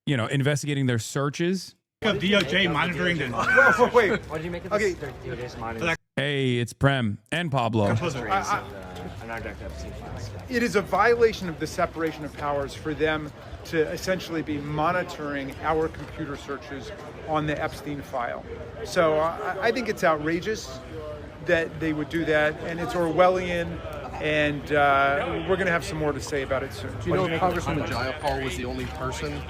investigating their searches. Of DOJ monitoring the. Wait. What did you make of this? DOJ's monitoring? Hey, it's Prem and Pablo. It is a violation of the separation of powers for them to essentially be monitoring our computer searches on the Epstein file. So I think it's outrageous that they would do that, and it's Orwellian, and we're going to have some more to say about it soon. Do you know if Congresswoman Jayapal was the only person?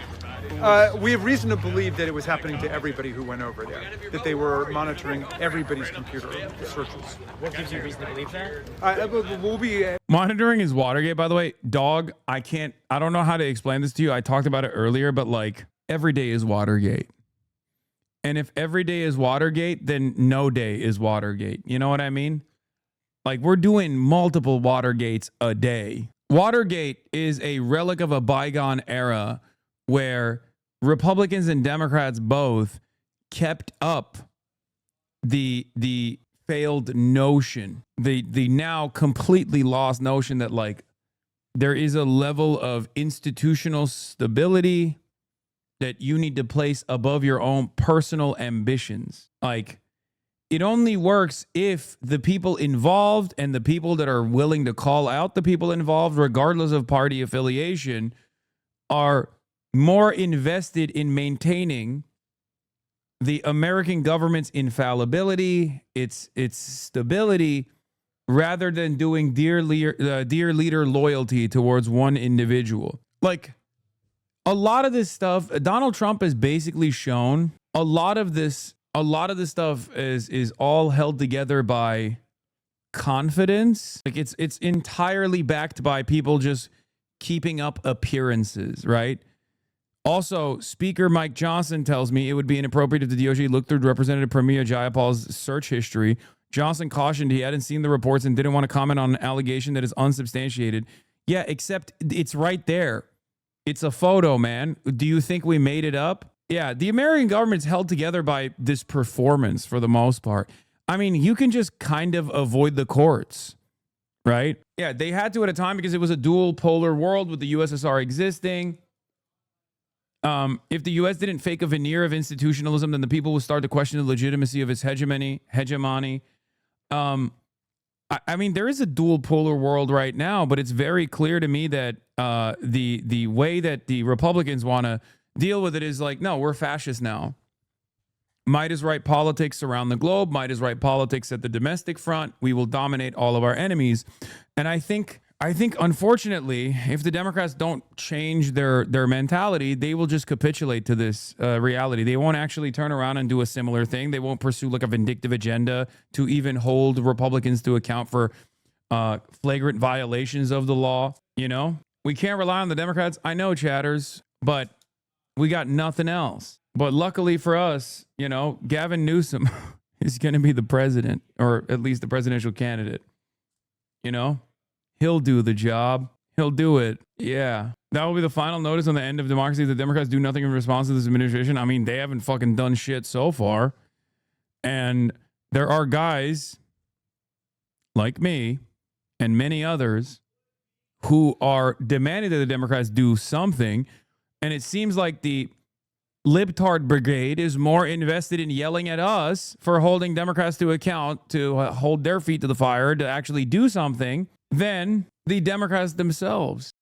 We have reason to believe that it was happening to everybody who went over there, that they were monitoring everybody's computer searches. What gives you reason to believe that? We'll be... Monitoring is Watergate, by the way. Dog, I don't know how to explain this to you. I talked about it earlier, but every day is Watergate. And if every day is Watergate, then no day is Watergate. You know what I mean? We're doing multiple Watergates a day. Watergate is a relic of a bygone era where Republicans and Democrats both kept up the failed notion, the now completely lost notion that there is a level of institutional stability that you need to place above your own personal ambitions. It only works if the people involved and the people that are willing to call out the people involved, regardless of party affiliation, are more invested in maintaining the American government's infallibility, its stability, rather than doing dear leader loyalty towards one individual. A lot of this stuff, Donald Trump has basically shown a lot of this stuff is all held together by confidence. It's entirely backed by people just keeping up appearances, right? Also, Speaker Mike Johnson tells me it would be inappropriate if the DOJ looked through Representative Pramila Jayapal's search history. Johnson cautioned he hadn't seen the reports and didn't want to comment on an allegation that is unsubstantiated. Yeah, except it's right there. It's a photo, man. Do you think we made it up? Yeah, the American government's held together by this performance for the most part. I mean, you can just kind of avoid the courts, right? Yeah, they had to at a time because it was a dual polar world with the USSR existing. If the U.S. didn't fake a veneer of institutionalism, then the people would start to question the legitimacy of its hegemony. I mean, there is a dual polar world right now, but it's very clear to me that the way that the Republicans want to deal with it is no, we're fascists now. Might is right politics around the globe. Might is right politics at the domestic front. We will dominate all of our enemies. And I think unfortunately, if the Democrats don't change their mentality, they will just capitulate to this reality. They won't actually turn around and do a similar thing. They won't pursue a vindictive agenda to even hold Republicans to account for flagrant violations of the law. We can't rely on the Democrats. I know, chatters, but we got nothing else. But luckily for us, Gavin Newsom is going to be the president, or at least the presidential candidate. He'll do the job. He'll do it. Yeah. That will be the final notice on the end of democracy. The Democrats do nothing in response to this administration. I mean, they haven't fucking done shit so far. And there are guys like me and many others who are demanding that the Democrats do something. And it seems like the libtard brigade is more invested in yelling at us for holding Democrats to account, to hold their feet to the fire, to actually do something, than the Democrats themselves.